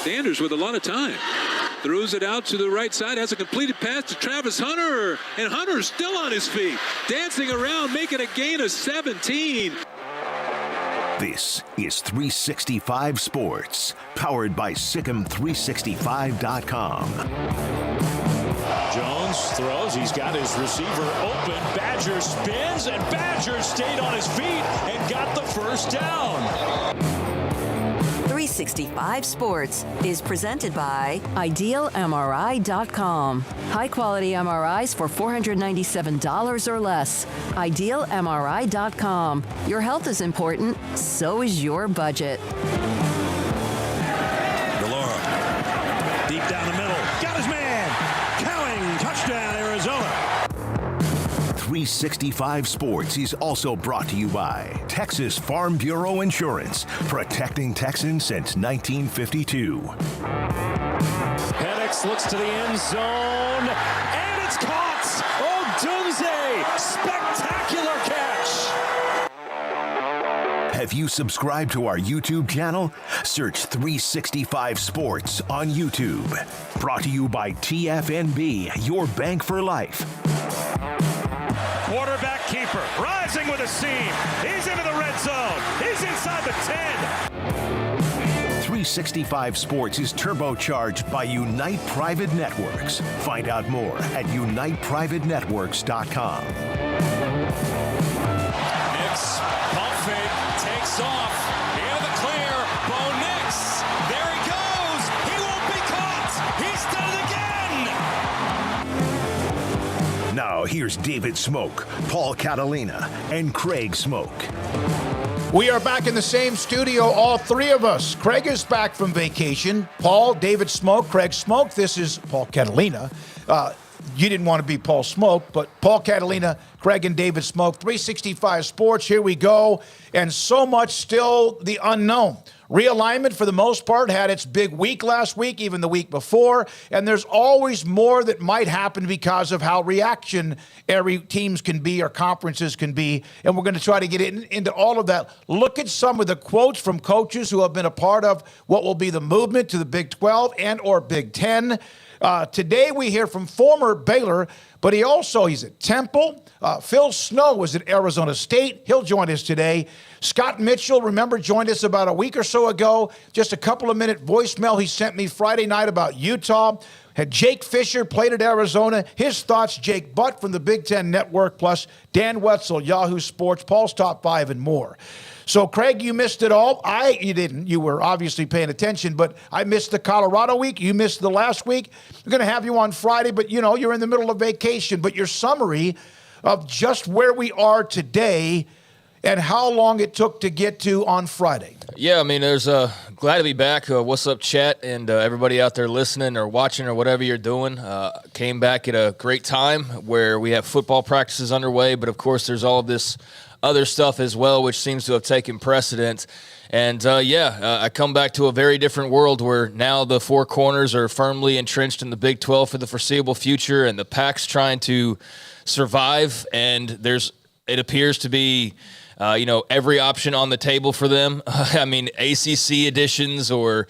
Sanders with a lot of time. Throws it out to the right side, has a completed pass to Travis Hunter, and Hunter's still on his feet, dancing around, making a gain of 17. This is 365 Sports, powered by Sikkim365.com. Jones throws. He's got his receiver open. Badger spins, and Badger stayed on his feet and got the first down. 365 Sports is presented by IdealMRI.com. High-quality MRIs for $497 or less. IdealMRI.com. Your health is important, so is your budget. Delora, deep down the middle. Got his man. Cowing. Touchdown, Arizona. 365 Sports is also brought to you by Texas Farm Bureau Insurance, protecting Texans since 1952. Penix looks to the end zone, and it's caught. Odunze, spectacular catch. Have you subscribed to our YouTube channel? Search 365 Sports on YouTube. Brought to you by TFNB, your bank for life. Quarterback keeper, rising with a seam. He's into the red zone. He's inside the 10. 365 Sports is turbocharged by Unite Private Networks. Find out more at uniteprivatenetworks.com. Nix, pump fake, takes off. Into the clear. Bo Nix. There he goes. He won't be caught. He's done it again. Now here's David Smoak, Paul Catalina, and Craig Smoak. We are back in the same studio, all three of us. Craig is back from vacation. Paul, David Smoak, Craig Smoak. This is Paul Catalina. You didn't want to be Paul Smoak, but Paul Catalina, Craig and David Smoak. 365 Sports, here we go. And so much still the unknown. Realignment, for the most part, had its big week last week, even the week before. And there's always more that might happen because of how reactionary teams can be or conferences can be. And we're going to try to get into all of that. Look at some of the quotes from coaches who have been a part of what will be the movement to the Big 12 and or Big 10. Today we hear from former Baylor, but he's at Temple. Phil Snow was at Arizona State. He'll join us today. Scott Mitchell, remember, joined us about a week or so ago. Just a couple of minute voicemail he sent me Friday night about Utah. Had Jake Fisher, played at Arizona. His thoughts, Jake Butt from the Big Ten Network, plus Dan Wetzel, Yahoo Sports, Paul's Top 5, and more. So, Craig, you missed it all. You didn't. You were obviously paying attention, but I missed the Colorado week. You missed the last week. We're going to have you on Friday, but, you're in the middle of vacation. But your summary of just where we are today and how long it took to get to on Friday. Yeah, there's glad to be back. What's up, chat, and everybody out there listening or watching or whatever you're doing. Came back at a great time where we have football practices underway, but, of course, there's all of this other stuff as well, which seems to have taken precedence. And, I come back to a very different world where now the four corners are firmly entrenched in the Big 12 for the foreseeable future, and the Pac's trying to survive, and it appears to be every option on the table for them. ACC additions or,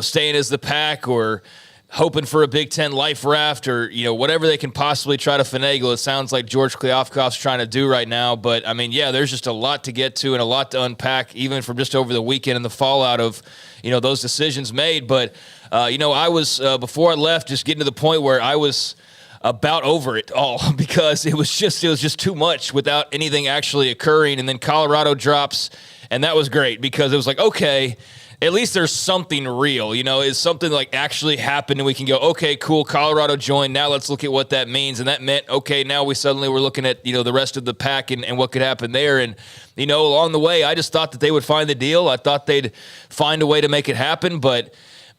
staying as the Pac or hoping for a Big Ten life raft or, whatever they can possibly try to finagle. It sounds like George Kliavkoff's trying to do right now. But, there's just a lot to get to and a lot to unpack, even from just over the weekend and the fallout of, those decisions made. But, I was, before I left, just getting to the point where I was about over it all because it was just too much without anything actually occurring. And then Colorado drops, and that was great because it was like, okay, at least there's something real, is something like actually happened, and we can go, okay, cool, Colorado joined. Now let's look at what that means. And that meant, okay, now we suddenly were looking at, the rest of the Pac and what could happen there. And, along the way, I just thought that they would find the deal. I thought they'd find a way to make it happen, but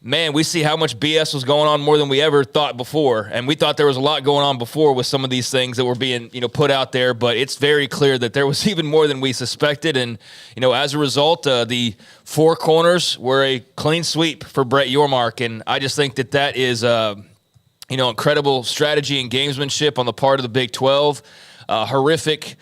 man, we see how much BS was going on more than we ever thought before. And we thought there was a lot going on before with some of these things that were being, put out there. But it's very clear that there was even more than we suspected. And, as a result, the four corners were a clean sweep for Brett Yormark. And I just think that is, incredible strategy and gamesmanship on the part of the Big 12. Horrific,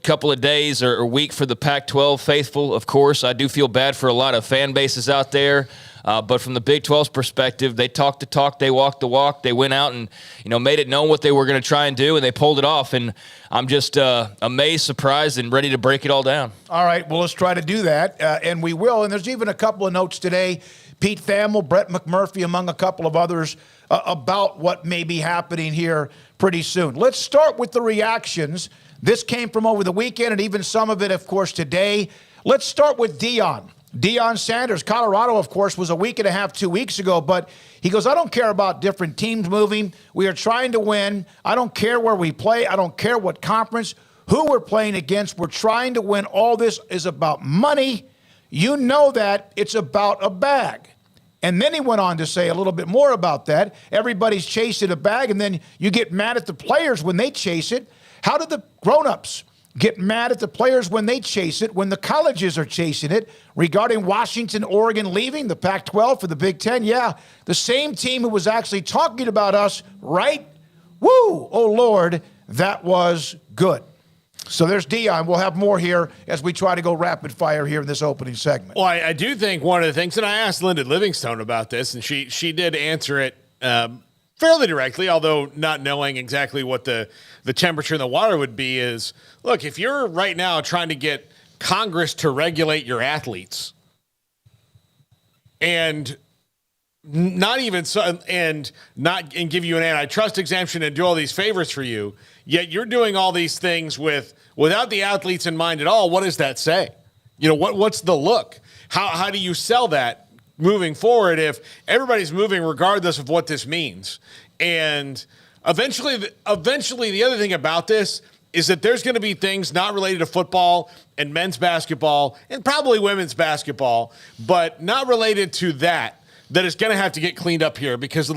couple of days or week for the Pac-12 faithful, of course. I do feel bad for a lot of fan bases out there. But from the Big 12's perspective, they talked the talk, they walked the walk, they went out and made it known what they were going to try and do, and they pulled it off. And I'm just amazed, surprised, and ready to break it all down. All right, well, let's try to do that, and we will. And there's even a couple of notes today. Pete Thamel, Brett McMurphy, among a couple of others, about what may be happening here pretty soon. Let's start with the reactions. This came from over the weekend, and even some of it, of course, today. Let's start with Deion Sanders. Colorado, of course, was a week and a half, 2 weeks ago, but he goes, I don't care about different teams moving. We are trying to win. I don't care where we play. I don't care what conference, who we're playing against. We're trying to win. All this is about money. You know that it's about a bag. And then he went on to say a little bit more about that. Everybody's chasing a bag, and then you get mad at the players when they chase it. How do the grown-ups get mad at the players when they chase it, when the colleges are chasing it? Regarding Washington, Oregon leaving the Pac-12 for the Big Ten, yeah, the same team who was actually talking about us, right? Woo! Oh, Lord, that was good. So there's Deion. We'll have more here as we try to go rapid fire here in this opening segment. Well, I do think one of the things, and I asked Linda Livingstone about this, and she did answer it fairly directly, although not knowing exactly what the temperature in the water would be, is, look, if you're right now trying to get Congress to regulate your athletes and not even so, and give you an antitrust exemption and do all these favors for you, yet you're doing all these things without the athletes in mind at all, what does that say? What's the look? How do you sell that moving forward if everybody's moving regardless of what this means? And eventually the other thing about this is that there's going to be things not related to football and men's basketball and probably women's basketball, but not related to that is going to have to get cleaned up here, because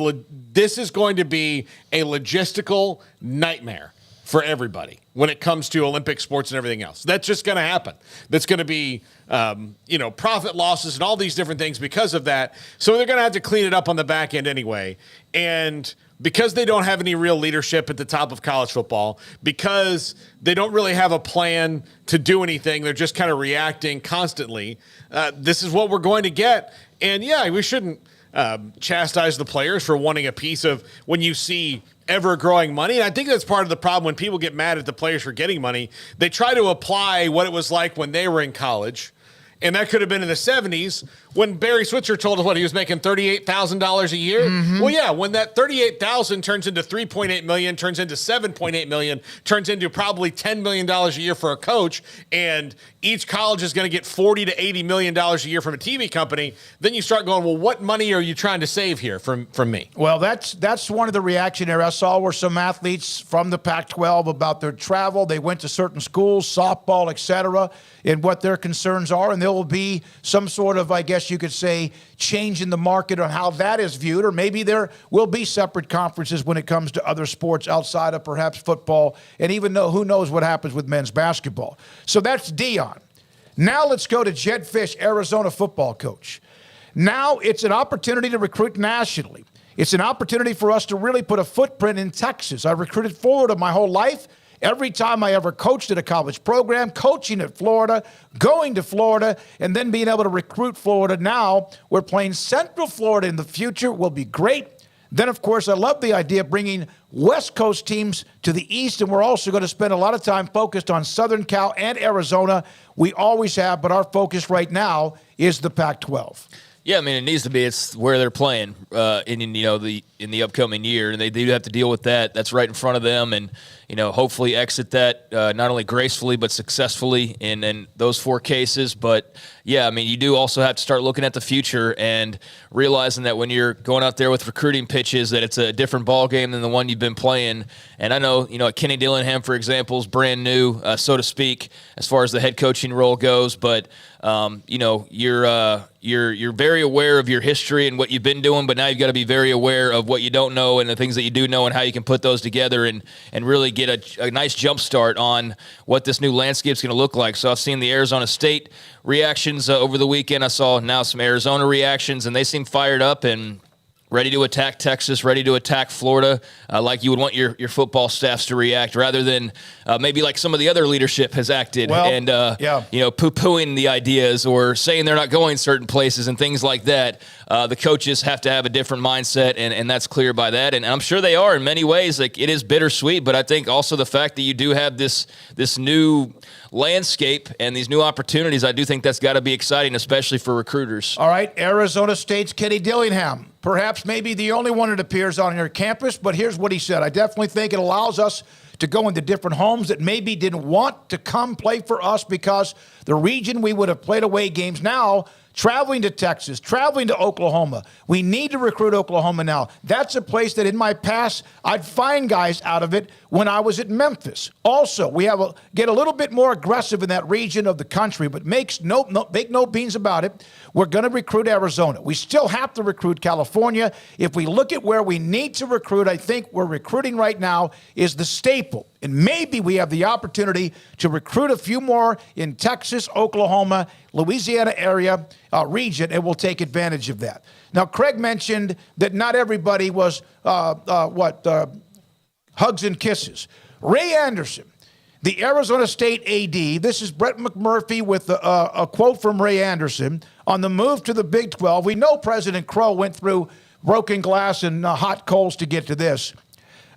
this is going to be a logistical nightmare for everybody when it comes to Olympic sports and everything else. That's just going to happen. That's going to be, profit losses and all these different things because of that. So they're going to have to clean it up on the back end anyway. And because they don't have any real leadership at the top of college football, because they don't really have a plan to do anything, they're just kind of reacting constantly. This is what we're going to get. And yeah, we shouldn't chastise the players for wanting a piece of when you see ever-growing money. And I think that's part of the problem when people get mad at the players for getting money. They try to apply what it was like when they were in college. And that could have been in the 70s when Barry Switzer told us he was making $38,000 a year. Mm-hmm. Well, yeah, when that $38,000 turns into $3.8 million, turns into $7.8 million, turns into probably $10 million a year for a coach, and each college is going to get $40 to $80 million a year from a TV company, then you start going, well, what money are you trying to save here from me? Well, that's one of the reaction areas I saw were some athletes from the Pac-12 about their travel. They went to certain schools, softball, etc., and what their concerns are, and there will be some sort of, I guess you could say, change in the market on how that is viewed, or maybe there will be separate conferences when it comes to other sports outside of perhaps football, and even though who knows what happens with men's basketball. So that's Deion. Now let's go to Jed Fish, Arizona football coach. Now it's an opportunity to recruit nationally. It's an opportunity for us to really put a footprint in Texas. I recruited Florida my whole life. Every time I ever coached at a college program, coaching at Florida, going to Florida, and then being able to recruit Florida. Now we're playing Central Florida in the future will be great. Then, of course, I love the idea of bringing West Coast teams to the East, and we're also going to spend a lot of time focused on Southern Cal and Arizona. We always have, but our focus right now is the Pac-12. Yeah, I mean, it needs to be. It's where they're playing in the upcoming year, and they do have to deal with that. That's right in front of them, and hopefully exit that not only gracefully but successfully in those 4 cases. But yeah, I mean, you do also have to start looking at the future and realizing that when you're going out there with recruiting pitches, that it's a different ball game than the one you've been playing. And I know, Kenny Dillingham, for example, is brand new, so to speak, as far as the head coaching role goes. But you're very aware of your history and what you've been doing, but now you've got to be very aware of what you don't know and the things that you do know and how you can put those together and really get a nice jump start on what this new landscape is going to look like. So I've seen the Arizona State reactions over the weekend. I saw now some Arizona reactions, and they seem fired up and ready to attack Texas, ready to attack Florida, like you would want your football staffs to react, rather than maybe like some of the other leadership has acted poo-pooing the ideas or saying they're not going certain places and things like that. The coaches have to have a different mindset, and that's clear by that. And I'm sure they are in many ways. Like, it is bittersweet, but I think also the fact that you do have this new landscape and these new opportunities, I do think that's got to be exciting, especially for recruiters. All right, Arizona State's Kenny Dillingham, perhaps maybe the only one that appears on your campus, but here's what he said. I definitely think it allows us to go into different homes that maybe didn't want to come play for us because the region we would have played away games now, traveling to Texas, traveling to Oklahoma. We need to recruit Oklahoma now. That's a place that in my past, I'd find guys out of it when I was at Memphis. Also, we get a little bit more aggressive in that region of the country, but make no beans about it. We're going to recruit Arizona. We still have to recruit California. If we look at where we need to recruit, I think we're recruiting right now is the staple. And maybe we have the opportunity to recruit a few more in Texas, Oklahoma, Louisiana area region, and we'll take advantage of that. Now, Craig mentioned that not everybody was hugs and kisses. Ray Anderson, the Arizona State AD, this is Brett McMurphy with a quote from Ray Anderson on the move to the Big 12. We know President Crow went through broken glass and hot coals to get to this.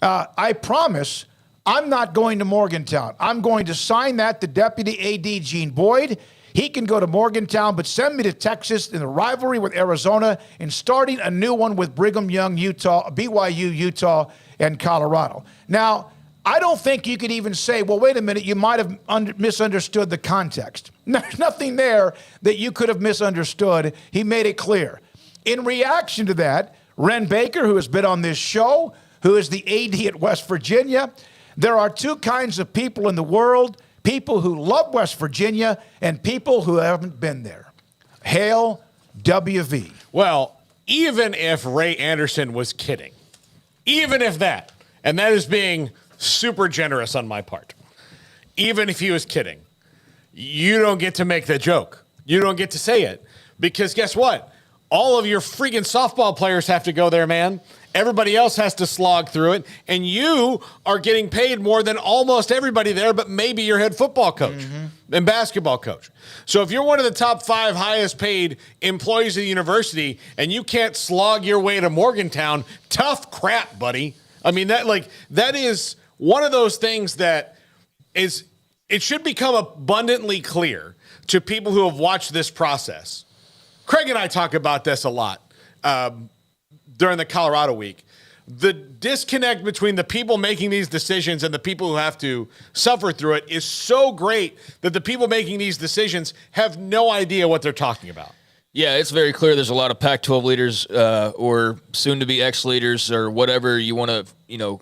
I promise I'm not going to Morgantown. I'm going to sign that to Deputy AD Gene Boyd. He can go to Morgantown, but send me to Texas in the rivalry with Arizona and starting a new one with Brigham Young, Utah, BYU, Utah, and Colorado. Now, I don't think you could even say, well, wait a minute, you might have misunderstood the context. There's nothing there that you could have misunderstood. He made it clear. In reaction to that, Ren Baker, who has been on this show, who is the AD at West Virginia, there are two kinds of people in the world, people who love West Virginia and people who haven't been there. Hail WV. Well, even if Ray Anderson was kidding, even if that, and that is being super generous on my part, even if he was kidding, you don't get to make the joke. You don't get to say it. Because guess what? All of your freaking softball players have to go there, man. Everybody else has to slog through it, and you are getting paid more than almost everybody there, but maybe your head football coach and basketball coach. So if you're one of the top 5 highest paid employees of the university and you can't slog your way to Morgantown, tough crap, buddy. I mean, that is one of those things that is, it should become abundantly clear to people who have watched this process. Craig and I talk about this a lot. During the Colorado week, the disconnect between the people making these decisions and the people who have to suffer through it is so great that the people making these decisions have no idea what they're talking about. Yeah, it's very clear there's a lot of Pac-12 leaders or soon-to-be ex-leaders or whatever you want to,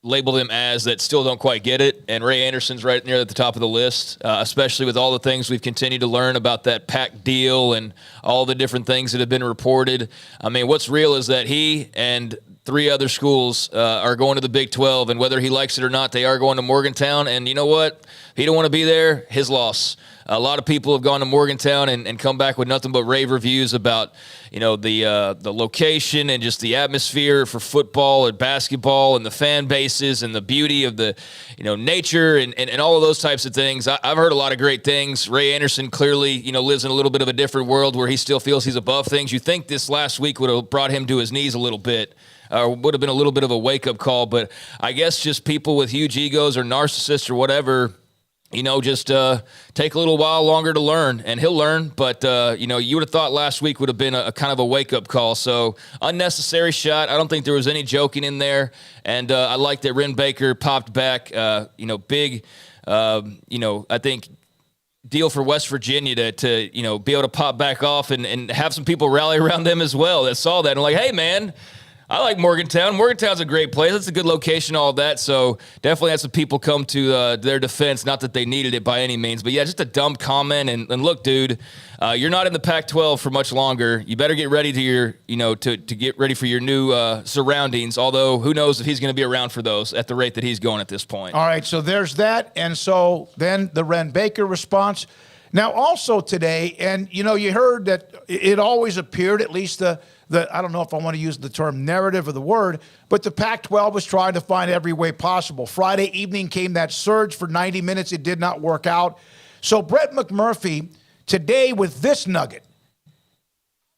label them as that still don't quite get it. And Ray Anderson's right near at the top of the list, especially with all the things we've continued to learn about that PAC deal and all the different things that have been reported. I mean, what's real is that he and 3 other schools are going to the Big 12, and whether he likes it or not, they are going to Morgantown. And you know what? He don't want to be there. His loss. A lot of people have gone to Morgantown and come back with nothing but rave reviews about, the location and just the atmosphere for football and basketball and the fan bases and the beauty of the, nature and all of those types of things. I've heard a lot of great things. Ray Anderson clearly, lives in a little bit of a different world where he still feels he's above things. You think this last week would have brought him to his knees a little bit. Would have been a little bit of a wake-up call, but I guess just people with huge egos or narcissists or whatever, just take a little while longer to learn, and he'll learn. But, you would have thought last week would have been a kind of a wake-up call. So unnecessary shot. I don't think there was any joking in there. And I like that Ren Baker popped back, big, I think deal for West Virginia to be able to pop back off and have some people rally around them as well that saw that and like, hey, man, I like Morgantown. Morgantown's a great place. It's a good location, all of that. So definitely had some people come to their defense. Not that they needed it by any means, but yeah, just a dumb comment. And look, dude, you're not in the Pac-12 for much longer. You better get ready to your, to get ready for your new surroundings. Although who knows if he's going to be around for those at the rate that he's going at this point. All right, so there's that. And so then the Ren Baker response. Now, also today, and you heard that it always appeared, at least the I don't know if I want to use the term narrative or the word, but the Pac-12 was trying to find every way possible. Friday evening came that surge for 90 minutes. It did not work out. So Brett McMurphy today with this nugget.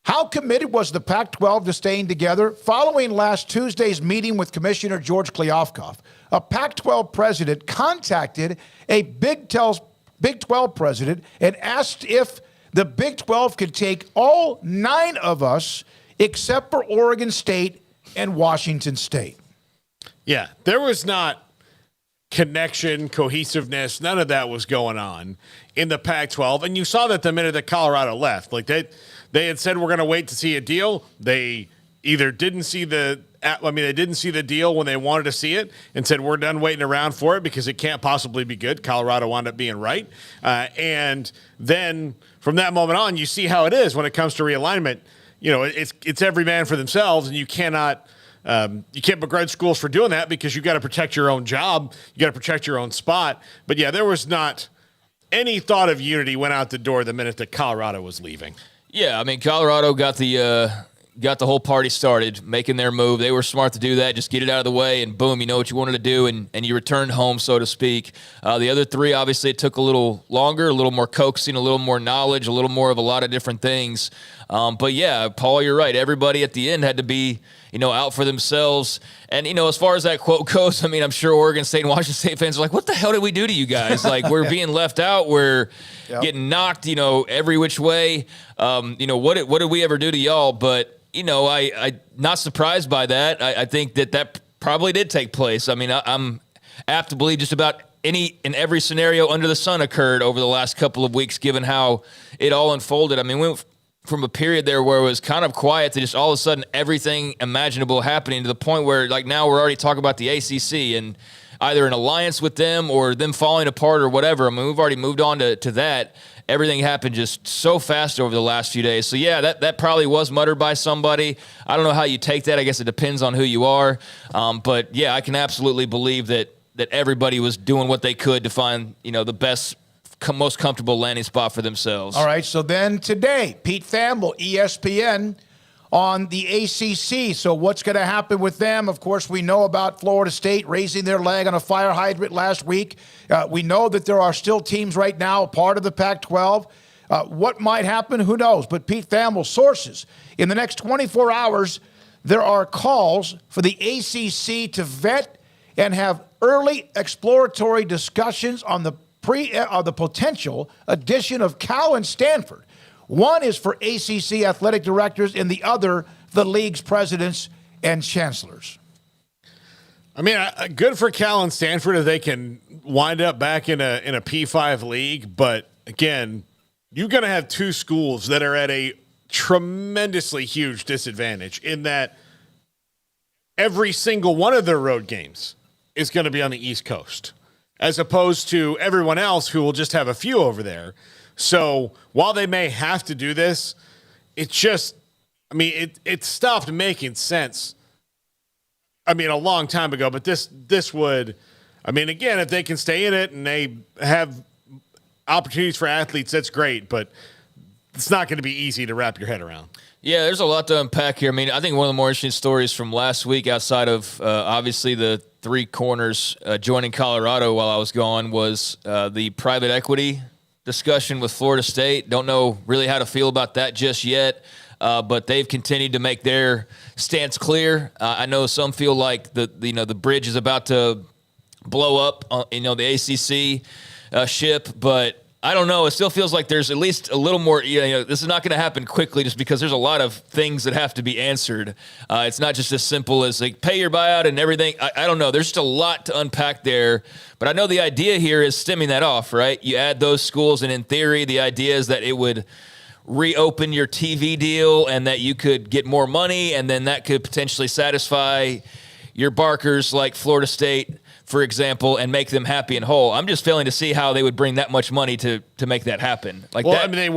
How committed was the Pac-12 to staying together? Following last Tuesday's meeting with Commissioner George Kliavkoff, a Pac-12 president contacted a Big 12 president and asked if the Big 12 could take all 9 of us except for Oregon State and Washington State. Yeah, there was not connection, cohesiveness, none of that was going on in the Pac-12. And you saw that the minute that Colorado left. Like they had said we're going to wait to see a deal. They either didn't see they didn't see the deal when they wanted to see it and said we're done waiting around for it because it can't possibly be good. Colorado wound up being right. And then from that moment on, you see how it is when it comes to realignment. It's every man for themselves, and you can't begrudge schools for doing that because you got to protect your own job. You got to protect your own spot. But yeah, there was not any thought of unity went out the door the minute that Colorado was leaving. Yeah, I mean, Colorado got the whole party started, making their move. They were smart to do that. Just get it out of the way, and boom, you know what you wanted to do, and you returned home, so to speak. The other 3, obviously, it took a little longer, a little more coaxing, a little more knowledge, a little more of a lot of different things. But yeah, Paul, you're right. Everybody at the end had to be, out for themselves. And, as far as that quote goes, I mean, I'm sure Oregon State and Washington State fans are like, what the hell did we do to you guys? Like, we're being left out. We're getting knocked, every which way. What did we ever do to y'all? But, I'm not surprised by that. I think that probably did take place. I mean, I'm apt to believe just about any and every scenario under the sun occurred over the last couple of weeks, given how it all unfolded. I mean, we went from a period there where it was kind of quiet to just all of a sudden everything imaginable happening to the point where, like, now we're already talking about the ACC and either an alliance with them or them falling apart or whatever. I mean, we've already moved on to that. Everything happened just so fast over the last few days. So, yeah, that probably was muttered by somebody. I don't know how you take that. I guess it depends on who you are. But, yeah, I can absolutely believe that everybody was doing what they could to find, the best, most comfortable landing spot for themselves. All right, so then today, Pete Thamel, ESPN, on the ACC. So what's going to happen with them? Of course, we know about Florida State raising their leg on a fire hydrant last week. We know that there are still teams right now a part of the Pac-12. What might happen? Who knows? But Pete Thamel's sources. In the next 24 hours, there are calls for the ACC to vet and have early exploratory discussions on the potential addition of Cal and Stanford. One is for ACC athletic directors, and the other, the league's presidents and chancellors. I mean, good for Cal and Stanford if they can wind up back in a P5 league. But again, you're going to have 2 schools that are at a tremendously huge disadvantage in that every single one of their road games is going to be on the East Coast, as opposed to everyone else who will just have a few over there. So while they may have to do this, it's just, I mean, it stopped making sense. I mean, a long time ago, but this would, I mean, again, if they can stay in it and they have opportunities for athletes, that's great, but it's not going to be easy to wrap your head around. Yeah, there's a lot to unpack here. I mean, I think one of the more interesting stories from last week, outside of obviously the 3 corners joining Colorado while I was gone, was the private equity discussion with Florida State. Don't know really how to feel about that just yet, but they've continued to make their stance clear. I know some feel like the bridge is about to blow up, the ACC ship, but I don't know. It still feels like there's at least a little more. This is not going to happen quickly, just because there's a lot of things that have to be answered. It's not just as simple as like pay your buyout and everything. I don't know. There's just a lot to unpack there. But I know the idea here is stemming that off, right? You add those schools, and in theory, the idea is that it would reopen your TV deal and that you could get more money, and then that could potentially satisfy your barkers like Florida State, for example, and make them happy and whole. I'm just failing to see how they would bring that much money to make that happen. Nobody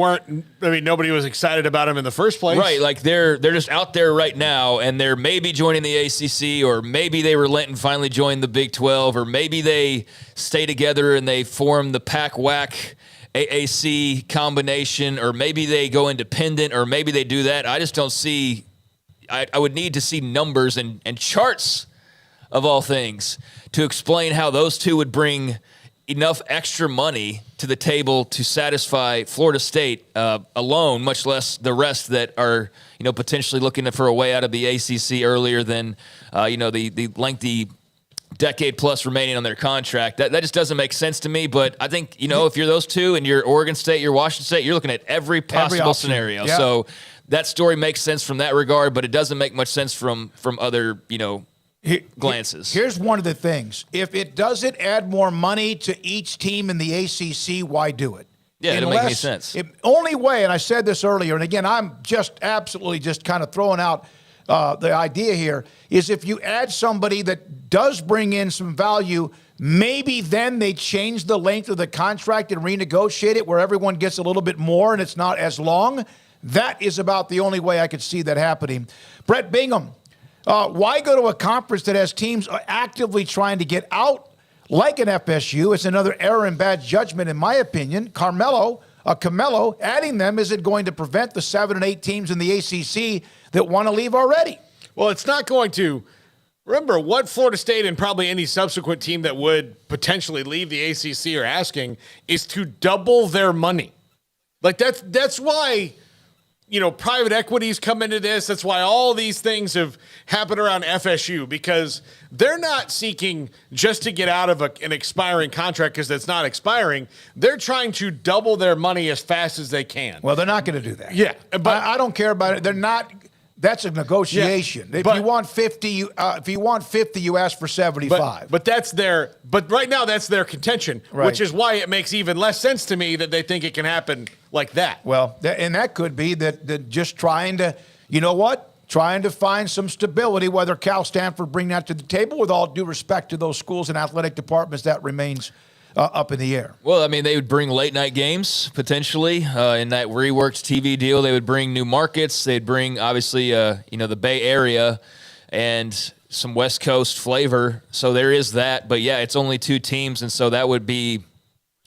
was excited about them in the first place. Right, like they're just out there right now, and they're maybe joining the ACC, or maybe they relent and finally join the Big 12, or maybe they stay together and they form the Pac-WAC AAC combination, or maybe they go independent, or maybe they do that. I just don't see. I would need to see numbers and charts of all things to explain how those two would bring enough extra money to the table to satisfy Florida State alone, much less the rest that are, potentially looking for a way out of the ACC earlier than, the lengthy decade plus remaining on their contract. That just doesn't make sense to me. But I think, if you're those two and you're Oregon State, you're Washington State, you're looking at every possible scenario. Yeah. So that story makes sense from that regard, but it doesn't make much sense from other, glances. Here's one of the things. If it doesn't add more money to each team in the ACC, why do it? Yeah, it doesn't make any sense. Only way, and I said this earlier, and again, I'm just absolutely just kind of throwing out the idea here, is if you add somebody that does bring in some value, maybe then they change the length of the contract and renegotiate it where everyone gets a little bit more and it's not as long. That is about the only way I could see that happening. Brett Bingham, why go to a conference that has teams actively trying to get out like an FSU? It's another error and bad judgment, in my opinion. Carmelo, adding them, is it going to prevent the 7 and 8 teams in the ACC that want to leave already? Well, it's not going to. Remember, what Florida State and probably any subsequent team that would potentially leave the ACC are asking is to double their money. Like, that's why private equities come into this. That's why all these things have happened around FSU, because they're not seeking just to get out of an expiring contract because it's not expiring. They're trying to double their money as fast as they can. Well, they're not going to do that. Yeah, but I don't care about it. They're not. That's a negotiation. Yeah, if you want 50, you ask for 75. But that's their. But right now, that's their contention, right, which is why it makes even less sense to me that they think it can happen like that. Well, and that could be that just trying to, trying to find some stability. Whether Cal, Stanford bring that to the table, with all due respect to those schools and athletic departments, that remains up in the air. Well, I mean, they would bring late night games potentially in that reworked TV deal. They would bring new markets. They'd bring obviously, the Bay Area and some West Coast flavor. So there is that. But yeah, it's only 2 teams, and so that would be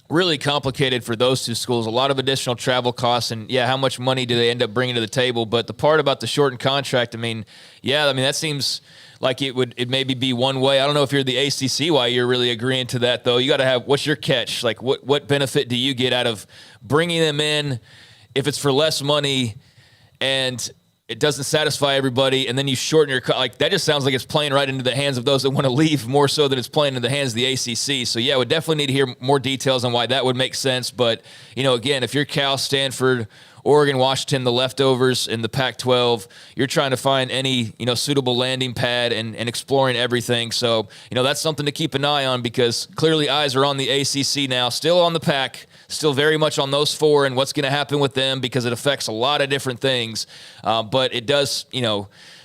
really complicated for those 2 schools. A lot of additional travel costs, and how much money do they end up bringing to the table? But the part about the shortened contract, that seems like it maybe be one way. I don't know if you're the ACC why you're really agreeing to that, though. You got to have, what's your catch? Like, what benefit do you get out of bringing them in if it's for less money and it doesn't satisfy everybody, and then you shorten your that just sounds like it's playing right into the hands of those that want to leave more so than it's playing into the hands of the ACC. So we definitely need to hear more details on why that would make sense. But again, if you're Cal, Stanford, Oregon, Washington, the leftovers in the Pac-12, you're trying to find any suitable landing pad and exploring everything. So that's something to keep an eye on, because clearly eyes are on the ACC now, still on the Pac. Still very much on those 4 and what's going to happen with them, because it affects a lot of different things. But it does,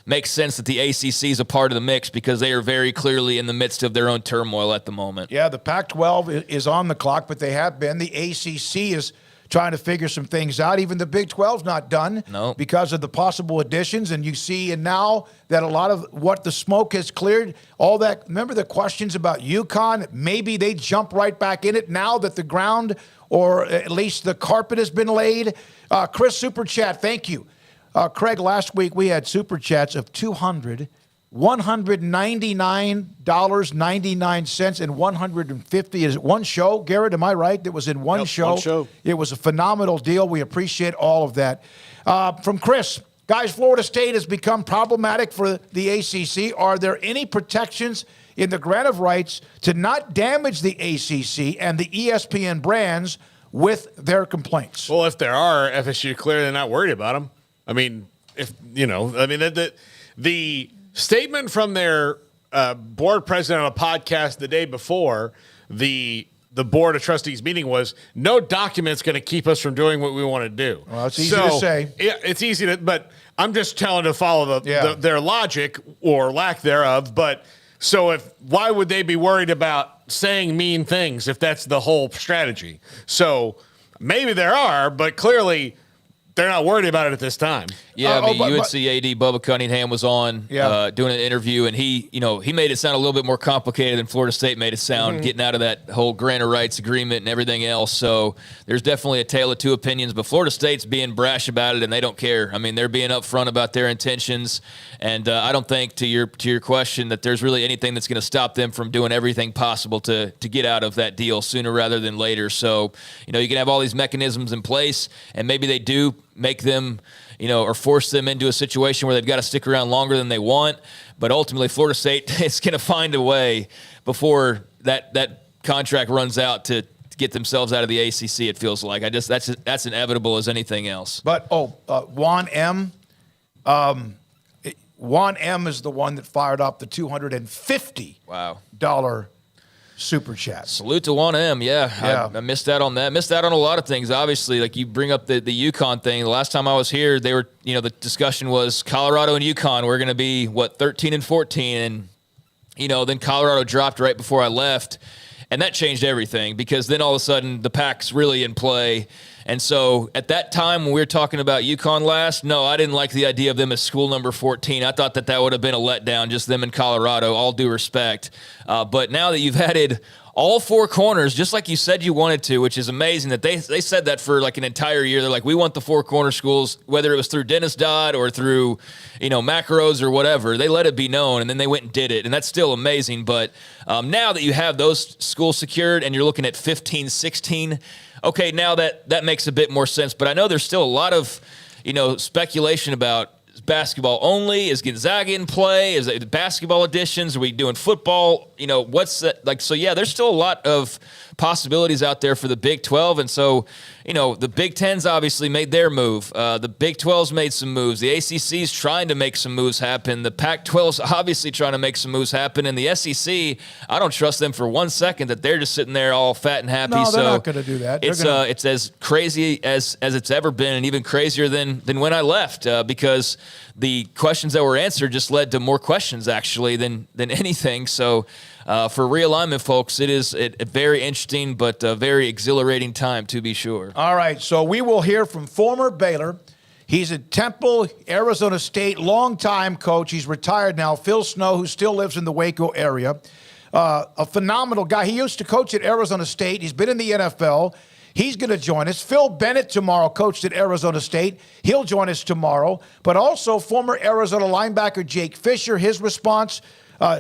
make sense that the ACC is a part of the mix, because they are very clearly in the midst of their own turmoil at the moment. Yeah, the Pac-12 is on the clock, but they have been. The ACC is trying to figure some things out. Even the Big 12's not done because of the possible additions. And you see, and now that a lot of what the smoke has cleared, all that, remember the questions about UConn? Maybe they jump right back in it now that the ground, or at least the carpet, has been laid. Chris, Super Chat, thank you. Craig, last week we had Super Chats of $199.99 and $150. Is it one show, Garrett? Am I right? That was in one show. One show. It was a phenomenal deal. We appreciate all of that. From Chris, guys, Florida State has become problematic for the ACC. Are there any protections in the grant of rights to not damage the ACC and the ESPN brands with their complaints? Well, if there are, FSU clearly not worried about them. I mean, the statement from their board president on a podcast the day before the board of trustees meeting was, no document's going to keep us from doing what we want to do. Well, it's easy to say. Yeah, it's easy to, but I'm just telling to follow their logic or lack thereof. But so why would they be worried about saying mean things if that's the whole strategy? So maybe there are, but clearly they're not worried about it at this time. Yeah, UNC AD Bubba Cunningham was on doing an interview, and he made it sound a little bit more complicated than Florida State made it sound, getting out of that whole grant of rights agreement and everything else. So there's definitely a tale of two opinions, but Florida State's being brash about it, and they don't care. I mean, they're being upfront about their intentions, and I don't think, to your question, that there's really anything that's going to stop them from doing everything possible to get out of that deal sooner rather than later. So, you can have all these mechanisms in place, and maybe they do make them, or force them into a situation where they've got to stick around longer than they want. But ultimately, Florida State is going to find a way before that contract runs out to get themselves out of the ACC. It feels like that's inevitable as anything else. But Juan M. Juan M. is the one that fired up the $250 super chat. Salute to 1M. Yeah. I missed out on that. Missed out on a lot of things. Obviously, like you bring up the UConn thing. The last time I was here, they were, the discussion was Colorado and UConn were going to be 13 and 14. And, then Colorado dropped right before I left. And that changed everything because then all of a sudden the Pac's really in play. And so at that time when we were talking about UConn last, no, I didn't like the idea of them as school number 14. I thought that would have been a letdown, just them in Colorado, all due respect. But now that you've added all four corners, just like you said you wanted to, which is amazing that they said that for like an entire year. They're like, we want the four corner schools, whether it was through Dennis Dodd or through, macros or whatever. They let it be known, and then they went and did it, and that's still amazing. But now that you have those schools secured and you're looking at 15, 16, okay, now that makes a bit more sense. But I know there's still a lot of, speculation about basketball only. Is Gonzaga in play? Is it basketball additions? Are we doing football? What's that like? So yeah, there's still a lot of possibilities out there for the Big 12. And so, the Big 10's obviously made their move. The Big 12's made some moves. The ACC's trying to make some moves happen. The Pac-12's obviously trying to make some moves happen. And the SEC, I don't trust them for 1 second that they're just sitting there all fat and happy. No, they're not going to do that. It's as crazy as it's ever been, and even crazier than when I left, because the questions that were answered just led to more questions actually than anything. So for realignment folks, it is a very interesting but very exhilarating time to be sure. All right, so we will hear from former Baylor. He's at Temple, Arizona State, longtime coach. He's retired now, Phil Snow, who still lives in the Waco area. A phenomenal guy. He used to coach at Arizona State. He's been in the NFL. He's going to join us. Phil Bennett tomorrow coached at Arizona State. He'll join us tomorrow. But also former Arizona linebacker Jake Fisher, his response.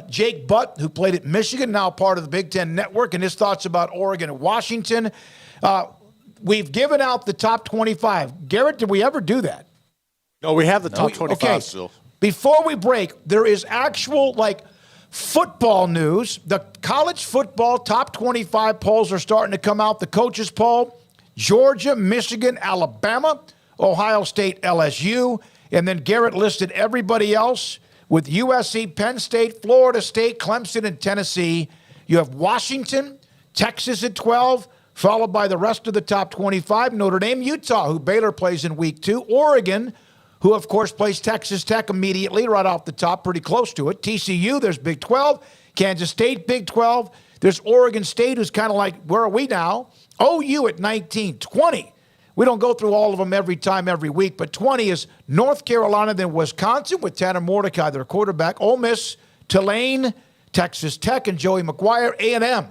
Jake Butt, who played at Michigan, now part of the Big Ten Network, and his thoughts about Oregon and Washington. We've given out the top 25. Garrett, did we ever do that? No, we have the top 25 still. Before we break, there is actual, football news. The college football top 25 polls are starting to come out. The coaches poll, Georgia, Michigan, Alabama, Ohio State, LSU. And then Garrett listed everybody else with USC, Penn State, Florida State, Clemson, and Tennessee. You have Washington, Texas at 12, followed by the rest of the top 25. Notre Dame, Utah, who Baylor plays in week 2. Oregon, who, of course, plays Texas Tech immediately, right off the top, pretty close to it. TCU, there's Big 12. Kansas State, Big 12. There's Oregon State, who's kind of like, where are we now? OU at 19. 20. We don't go through all of them every time, every week, but 20 is North Carolina, then Wisconsin with Tanner Mordecai, their quarterback. Ole Miss, Tulane, Texas Tech, and Joey McGuire. A&M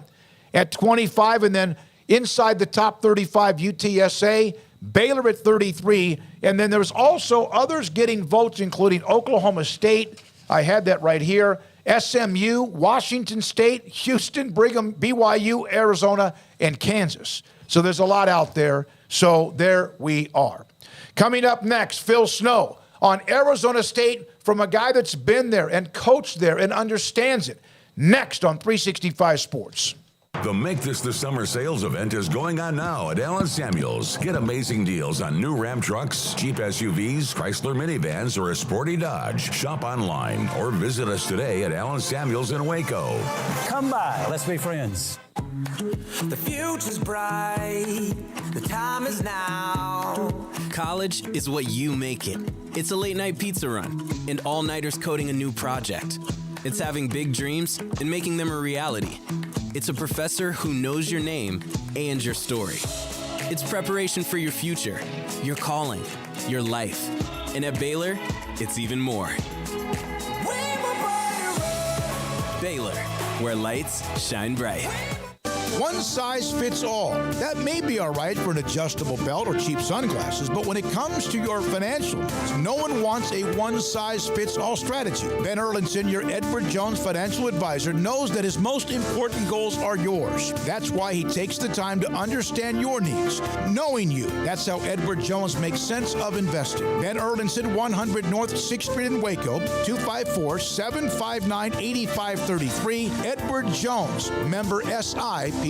at 25, and then inside the top 35, UTSA, Baylor at 33, and then there's also others getting votes, including Oklahoma State. I had that right here. SMU, Washington State, Houston, Brigham, BYU, Arizona, and Kansas. So there's a lot out there. So there we are. Coming up next, Phil Snow on Arizona State from a guy that's been there and coached there and understands it. Next on 365 Sports. The Make This the Summer sales event is going on now at Allen Samuels. Get amazing deals on new Ram trucks, cheap SUVs, Chrysler minivans, or a sporty Dodge. Shop online or visit us today at Allen Samuels in Waco. Come by. Let's be friends. The future's bright. The time is now. College is what you make it. It's a late-night pizza run and all-nighters coding a new project. It's having big dreams and making them a reality. It's a professor who knows your name and your story. It's preparation for your future, your calling, your life. And at Baylor, it's even more. Baylor, where lights shine bright. One size fits all. That may be all right for an adjustable belt or cheap sunglasses, but when it comes to your financial needs, no one wants a one-size-fits-all strategy. Ben Erlinson, your Edward Jones financial advisor, knows that his most important goals are yours. That's why he takes the time to understand your needs, knowing you. That's how Edward Jones makes sense of investing. Ben Erlinson, 100 North 6th Street in Waco, 254-759-8533. Edward Jones, member SIPC.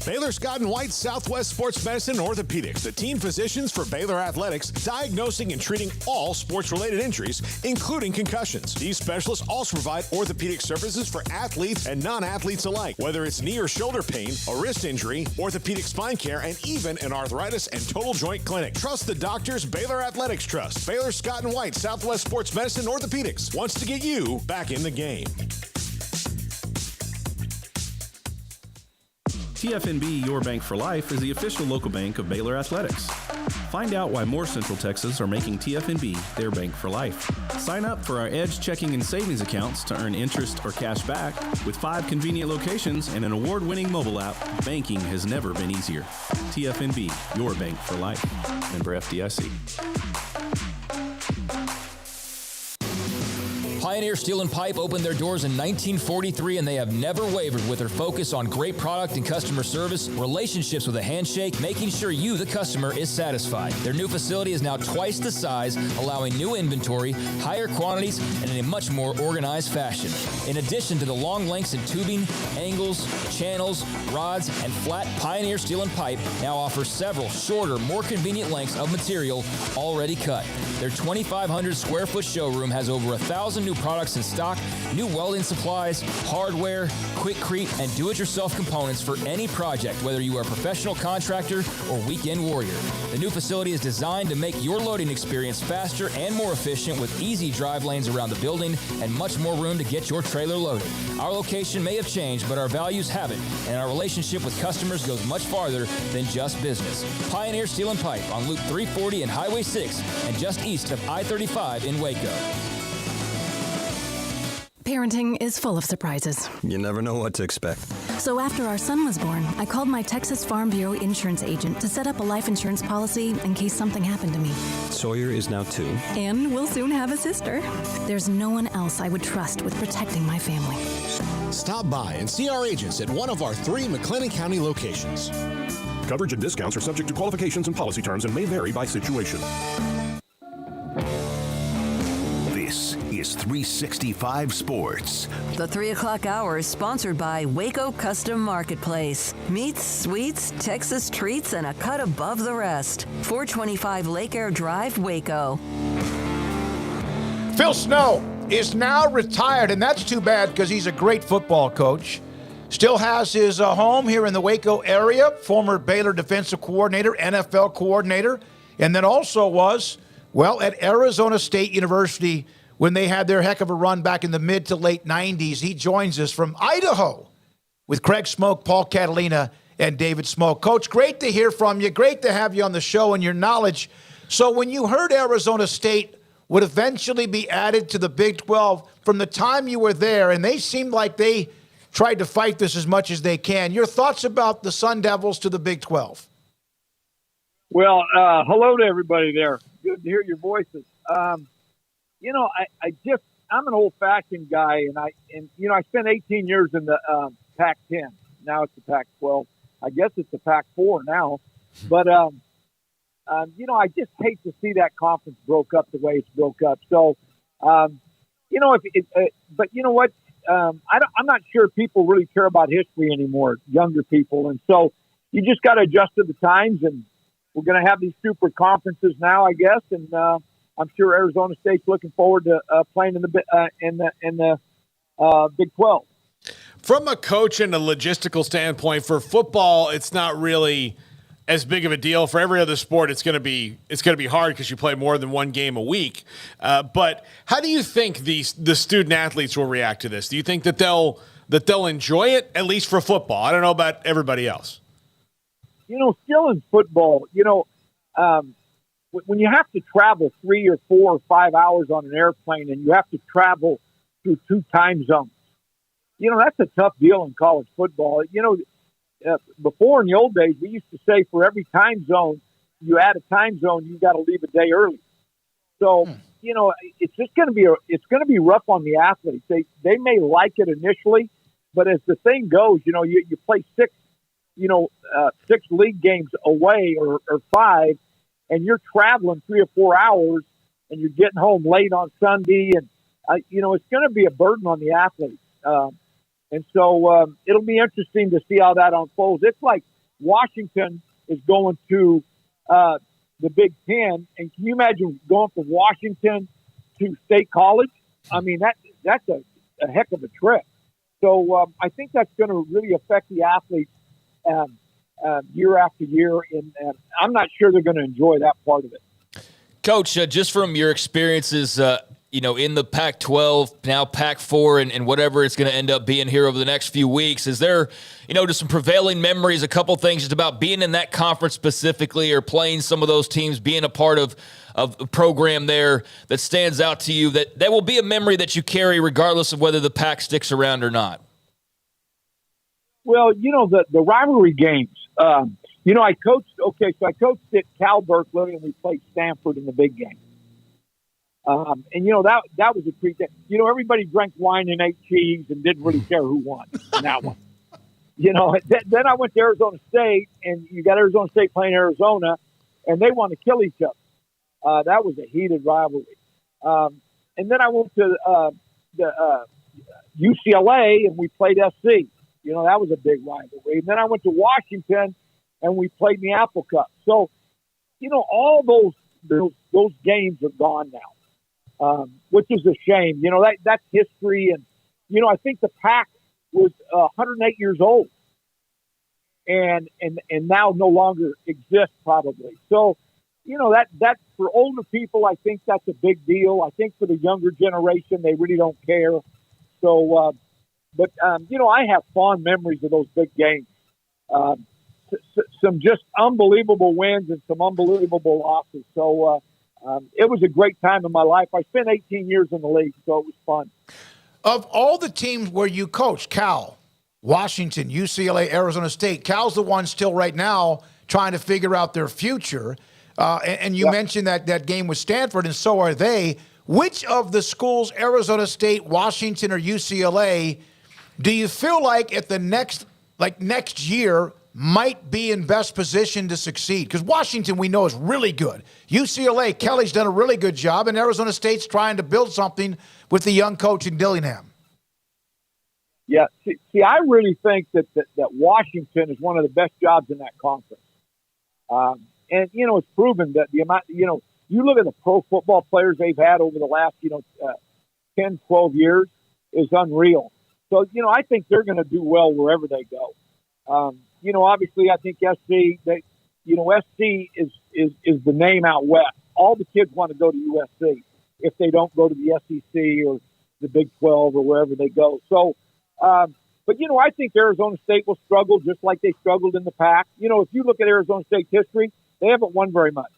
Baylor Scott & White Southwest Sports Medicine and Orthopedics, the team physicians for Baylor Athletics, diagnosing and treating all sports-related injuries, including concussions. These specialists also provide orthopedic services for athletes and non-athletes alike, whether it's knee or shoulder pain, a wrist injury, orthopedic spine care, and even an arthritis and total joint clinic. Trust the doctors Baylor Athletics trust. Baylor Scott & White Southwest Sports Medicine and Orthopedics wants to get you back in the game. TFNB Your Bank for Life is the official local bank of Baylor Athletics. Find out why more Central Texas are making TFNB their bank for life. Sign up for our Edge checking and savings accounts to earn interest or cash back. With 5 convenient locations and an award-winning mobile app, banking has never been easier. TFNB Your Bank for Life. Member FDIC. Pioneer Steel and Pipe opened their doors in 1943, and they have never wavered with their focus on great product and customer service, relationships with a handshake, making sure you, the customer, is satisfied. Their new facility is now twice the size, allowing new inventory, higher quantities, and in a much more organized fashion. In addition to the long lengths in tubing, angles, channels, rods, and flat, Pioneer Steel and Pipe now offers several shorter, more convenient lengths of material already cut. Their 2,500 square foot showroom has over 1,000 new products in stock, new welding supplies, hardware, quickcrete, and do-it-yourself components for any project, whether you are a professional contractor or weekend warrior. The new facility is designed to make your loading experience faster and more efficient, with easy drive lanes around the building and much more room to get your trailer loaded. Our location may have changed, but our values haven't, and our relationship with customers goes much farther than just business. Pioneer Steel and Pipe on Loop 340 and Highway 6, and just east of I-35 in Waco. Parenting is full of surprises. You never know what to expect. So after our son was born, I called my Texas Farm Bureau insurance agent to set up a life insurance policy in case something happened to me. Sawyer is now 2. And we'll soon have a sister. There's no one else I would trust with protecting my family. Stop by and see our agents at one of our 3 McLennan County locations. Coverage and discounts are subject to qualifications and policy terms and may vary by situation. This is 365 Sports. The 3 o'clock hour is sponsored by Waco Custom Marketplace. Meats, sweets, Texas treats, and a cut above the rest. 425 Lake Air Drive, Waco. Phil Snow is now retired, and that's too bad because he's a great football coach. Still has his home here in the Waco area, former Baylor defensive coordinator, NFL coordinator, and then also was, well, at Arizona State University when they had their heck of a run back in the mid to late 90s. He joins us from Idaho with Craig Smoak, Paul Catalina, and David Smoak. Coach, great to hear from you. Great to have you on the show and your knowledge. So when you heard Arizona State would eventually be added to the Big 12 from the time you were there, and they seemed like they tried to fight this as much as they can, your thoughts about the Sun Devils to the Big 12? Well, hello to everybody there. Good to hear your voices. You know, I'm an old-fashioned guy, and I spent 18 years in the Pac-10. Now it's the Pac-12. I guess it's the Pac-4 now. But you know, I just hate to see that conference broke up the way it's broke up. So, you know, but you know what? I'm not sure people really care about history anymore, younger people, and so you just got to adjust to the times. And we're going to have these super conferences now, I guess, and I'm sure Arizona State's looking forward to playing in the Big 12. From a coach and a logistical standpoint, for football, it's not really as big of a deal. For every other sport, it's going to be hard because you play more than one game a week. But how do you think the student athletes will react to this? Do you think that they'll that they'll enjoy it, at least for football. I don't know about everybody else. Still in football, when you have to travel 3 or 4 or 5 hours on an airplane and you have to travel through 2 time zones, that's a tough deal in college football. Before in the old days, we used to say for every time zone, you add a time zone, you got to leave a day early. So, it's just going to be rough on the athletes. They may like it initially, but as the thing goes, you play 6 league games away or 5, and you're traveling 3 or 4 hours and you're getting home late on Sunday. And, it's going to be a burden on the athletes. And so it'll be interesting to see how that unfolds. It's like Washington is going to the Big Ten. And can you imagine going from Washington to State College? I mean, that's a heck of a trip. So I think that's going to really affect the athletes year after year. And I'm not sure they're going to enjoy that part of it. Coach, just from your experiences, in the Pac-12, now Pac-4, and whatever it's going to end up being here over the next few weeks, is there, just some prevailing memories, a couple things just about being in that conference specifically or playing some of those teams, being a part of a program there that stands out to you that will be a memory that you carry regardless of whether the Pac sticks around or not? Well, the rivalry games. I coached at Cal Berkeley, and we played Stanford in the big game. And that was a treat. Everybody drank wine and ate cheese and didn't really care who won in that one. Then I went to Arizona State, and you got Arizona State playing Arizona, and they want to kill each other. That was a heated rivalry. And then I went to the UCLA, and we played SC. That was a big rivalry. And then I went to Washington, and we played in the Apple Cup. So, all those games are gone now, which is a shame. That's history. And, I think the Pac was 108 years old and now no longer exists probably. So, that for older people, I think that's a big deal. I think for the younger generation, they really don't care. So, I have fond memories of those big games. Some just unbelievable wins and some unbelievable losses. So it was a great time in my life. I spent 18 years in the league, so it was fun. Of all the teams where you coach, Cal, Washington, UCLA, Arizona State, Cal's the one still right now trying to figure out their future. And you mentioned that game with Stanford, and so are they. Which of the schools, Arizona State, Washington, or UCLA, do you feel like at the next year might be in best position to succeed? Because Washington, we know, is really good. UCLA, Kelly's done a really good job, and Arizona State's trying to build something with the young coach in Dillingham. Yeah, see, I really think that Washington is one of the best jobs in that conference. And, it's proven that the amount, you look at the pro football players they've had over the last, 10, 12 years is unreal. So, I think they're going to do well wherever they go. Obviously, I think SC, SC is the name out west. All the kids want to go to USC if they don't go to the SEC or the Big 12 or wherever they go. So, but I think Arizona State will struggle just like they struggled in the Pac. If you look at Arizona State's history, they haven't won very much.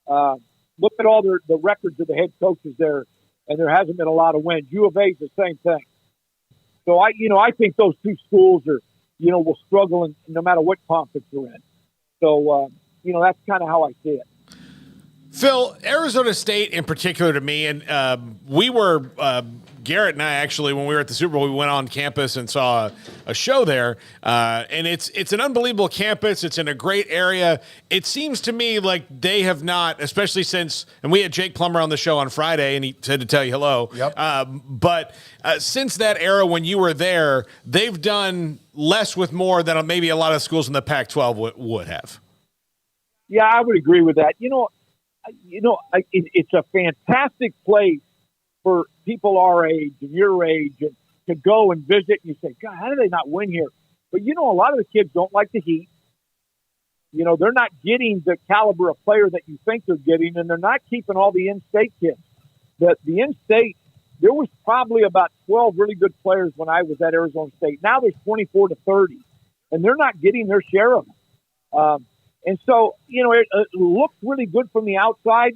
Look at all the records of the head coaches there, and there hasn't been a lot of wins. U of A is the same thing. So I think those two schools are, will struggle no matter what conference they're in. So, that's kind of how I see it. Phil, Arizona State in particular to me, and we were, Garrett and I actually, when we were at the Super Bowl, we went on campus and saw a show there. And it's an unbelievable campus. It's in a great area. It seems to me like they have not, especially since, and we had Jake Plummer on the show on Friday, and he said to tell you hello. Yep. But since that era when you were there, they've done less with more than maybe a lot of schools in the Pac-12 would have. Yeah, I would agree with that. It's a fantastic place for people our age and your age and to go and visit. And you say, God, how do they not win here? But, a lot of the kids don't like the heat. They're not getting the caliber of player that you think they're getting, and they're not keeping all the in-state kids. The in-state, there was probably about 12 really good players when I was at Arizona State. Now there's 24 to 30, and they're not getting their share of them. And so, it looks really good from the outside,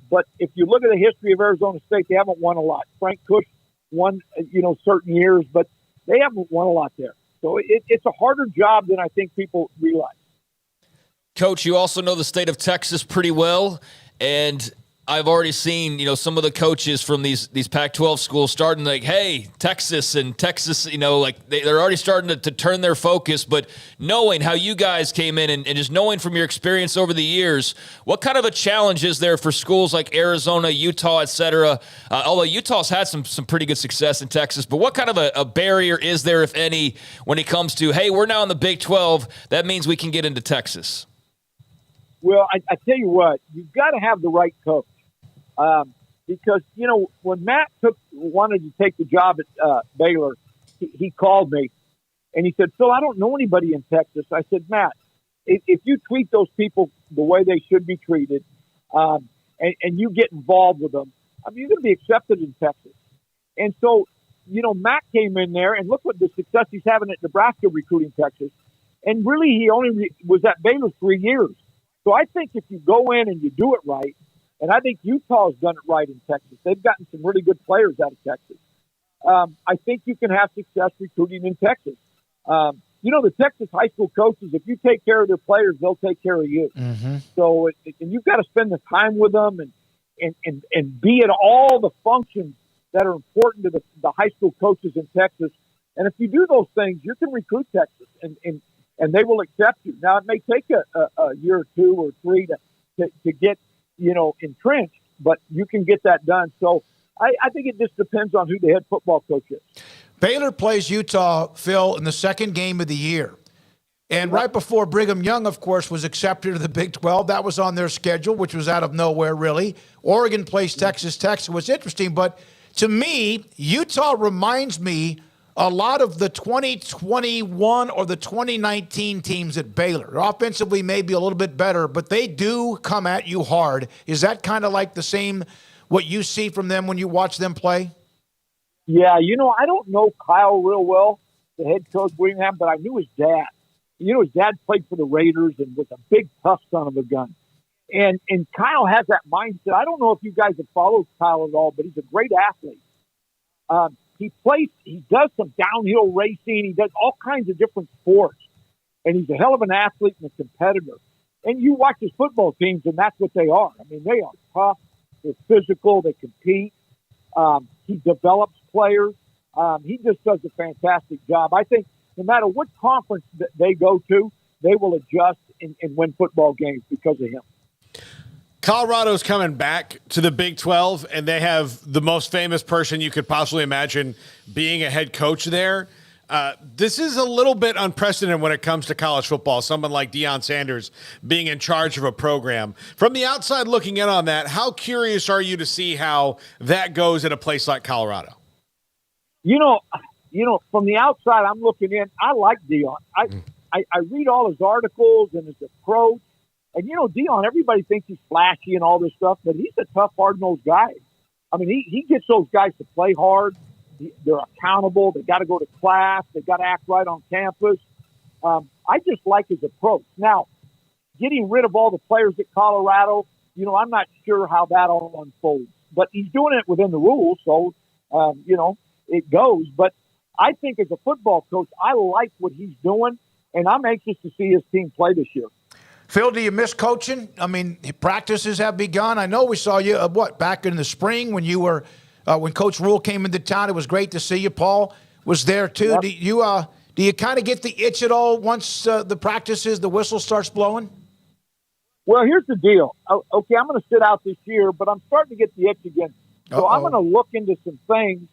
but if you look at the history of Arizona State, they haven't won a lot. Frank Kush won, certain years, but they haven't won a lot there. So it's a harder job than I think people realize. Coach, you also know the state of Texas pretty well, and I've already seen, some of the coaches from these Pac-12 schools starting like, hey, Texas, they're already starting to turn their focus. But knowing how you guys came in and just knowing from your experience over the years, what kind of a challenge is there for schools like Arizona, Utah, et cetera? Although Utah's had some pretty good success in Texas, but what kind of a barrier is there, if any, when it comes to, hey, we're now in the Big 12, that means we can get into Texas? Well, I tell you what, you've got to have the right coach. Because, when Matt wanted to take the job at Baylor, he called me and he said, Phil, I don't know anybody in Texas. I said, Matt, if you treat those people the way they should be treated, and you get involved with them, you're going to be accepted in Texas. And so, Matt came in there and look what the success he's having at Nebraska recruiting Texas. And really, he only was at Baylor 3 years. So I think if you go in and you do it right, and I think Utah's done it right in Texas. They've gotten some really good players out of Texas. I think you can have success recruiting in Texas. The Texas high school coaches, if you take care of their players, they'll take care of you. Mm-hmm. So and you've got to spend the time with them and be at all the functions that are important to the high school coaches in Texas. And if you do those things, you can recruit Texas, and they will accept you. Now, it may take a year or 2 or 3 to get entrenched, but you can get that done. So I think it just depends on who the head football coach is. Baylor plays Utah, Phil, in the second game of the year. And right before Brigham Young, of course, was accepted to the Big 12, that was on their schedule, which was out of nowhere, really. Oregon plays Texas Tech. It was interesting, but to me, Utah reminds me a lot of the 2021 or the 2019 teams at Baylor. Offensively, maybe a little bit better, but they do come at you hard. Is that kind of like the same, what you see from them when you watch them play? Yeah, I don't know Kyle real well, the head coach, Willingham, but I knew his dad. His dad played for the Raiders and was a big, tough son of a gun. And Kyle has that mindset. I don't know if you guys have followed Kyle at all, but he's a great athlete. He does some downhill racing. He does all kinds of different sports. And he's a hell of an athlete and a competitor. And you watch his football teams, and that's what they are. They are tough. They're physical. They compete. He develops players. He just does a fantastic job. I think no matter what conference that they go to, they will adjust and win football games because of him. Colorado's coming back to the Big 12, and they have the most famous person you could possibly imagine being a head coach there. This is a little bit unprecedented when it comes to college football, someone like Deion Sanders being in charge of a program. From the outside looking in on that, how curious are you to see how that goes at a place like Colorado? From the outside, I'm looking in. I like Deion. I read all his articles and his approach. And, Deion, everybody thinks he's flashy and all this stuff, but he's a tough, hard-nosed guy. He gets those guys to play hard. They're accountable. They got to go to class. They got to act right on campus. I just like his approach. Now, getting rid of all the players at Colorado, I'm not sure how that all unfolds. But he's doing it within the rules, so, it goes. But I think as a football coach, I like what he's doing, and I'm anxious to see his team play this year. Phil, do you miss coaching? Practices have begun. I know we saw you, back in the spring when you were when Coach Rule came into town. It was great to see you. Paul was there, too. Yep. Do you kind of get the itch at all once the practices, the whistle starts blowing? Well, here's the deal. Okay, I'm going to sit out this year, but I'm starting to get the itch again. So I'm going to look into some things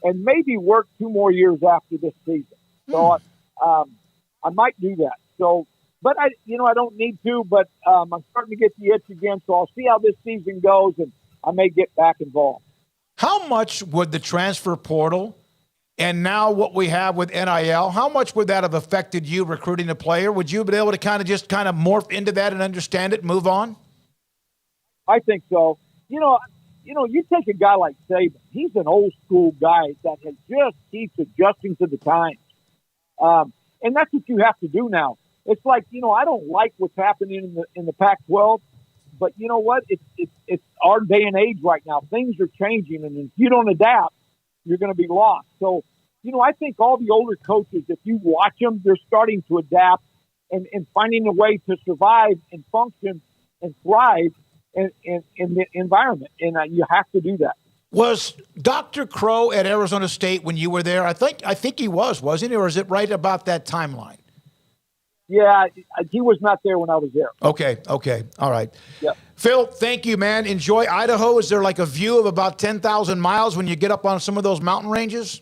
and maybe work 2 more years after this season. So I might do that. So, but I don't need to, but I'm starting to get the itch again. So I'll see how this season goes, and I may get back involved. How much would the transfer portal and now what we have with NIL, how much would that have affected you recruiting a player? Would you have been able to kind of morph into that and understand it and move on? I think so. you take a guy like Saban. He's an old school guy that has just keeps adjusting to the times. And that's what you have to do now. It's like, I don't like what's happening in the Pac-12, but you know what? It's our day and age right now. Things are changing, and if you don't adapt, you're going to be lost. So, I think all the older coaches, if you watch them, they're starting to adapt and finding a way to survive and function and thrive in the environment. And you have to do that. Was Dr. Crow at Arizona State when you were there? I think he wasn't he? Or is it right about that timeline? Yeah, he was not there when I was there. Okay. All right. Yeah. Phil, thank you, man. Enjoy Idaho. Is there like a view of about 10,000 miles when you get up on some of those mountain ranges?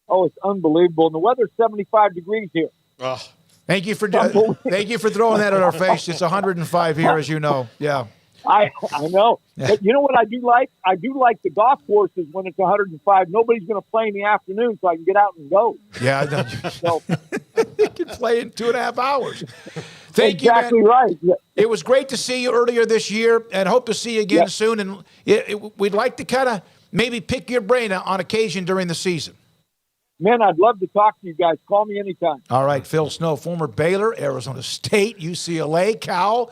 Oh, it's unbelievable. And the weather's 75 degrees here. Oh. Thank you for throwing that at our face. It's 105 here, as you know. Yeah. I know. But you know what I do like? I do like the golf courses when it's 105. Nobody's going to play in the afternoon, so I can get out and go. Yeah, I know. So, you can play in 2.5 hours. Thank exactly you, man. Right. Yeah. It was great to see you earlier this year, and hope to see you again soon. And we'd like to kind of maybe pick your brain on occasion during the season. Man, I'd love to talk to you guys. Call me anytime. All right, Phil Snow, former Baylor, Arizona State, UCLA, Cal,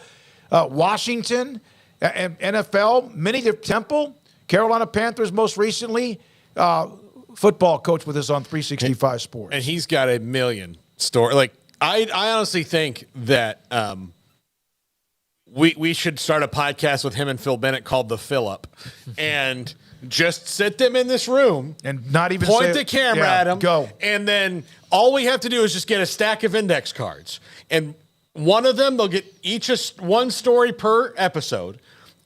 Washington, NFL, Temple, Carolina Panthers most recently, football coach with us on 365 Sports. And he's got a million stories. Like, I honestly think that we should start a podcast with him and Phil Bennett called The Fill Up. And just sit them in this room and not even point the camera at them. Go. And then all we have to do is just get a stack of index cards. And one of them, they'll get each one story per episode.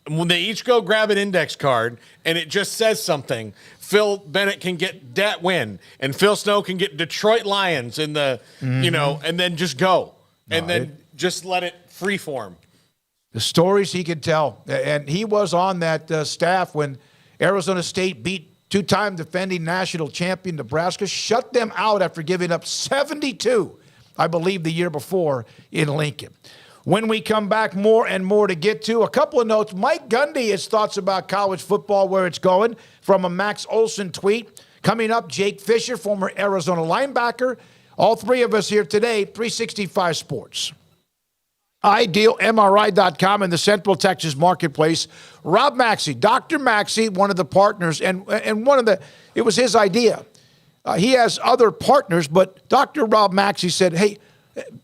And when they each go grab an index card and it just says something, Phil Bennett can get that win, and Phil Snow can get Detroit Lions in the, and then just go. And then just let it freeform. The stories he could tell. And he was on that staff when Arizona State beat two-time defending national champion Nebraska, shut them out after giving up 72, I believe, the year before in Lincoln. When we come back, more and more to get to. A couple of notes. Mike Gundy, his thoughts about college football, where it's going, from a Max Olson tweet. Coming up, Jake Fisher, former Arizona linebacker. All three of us here today, 365 Sports. IdealMRI.com in the Central Texas marketplace. Rob Maxey, Dr. Maxey, one of the partners, and it was his idea. He has other partners, but Dr. Rob Maxey said, hey,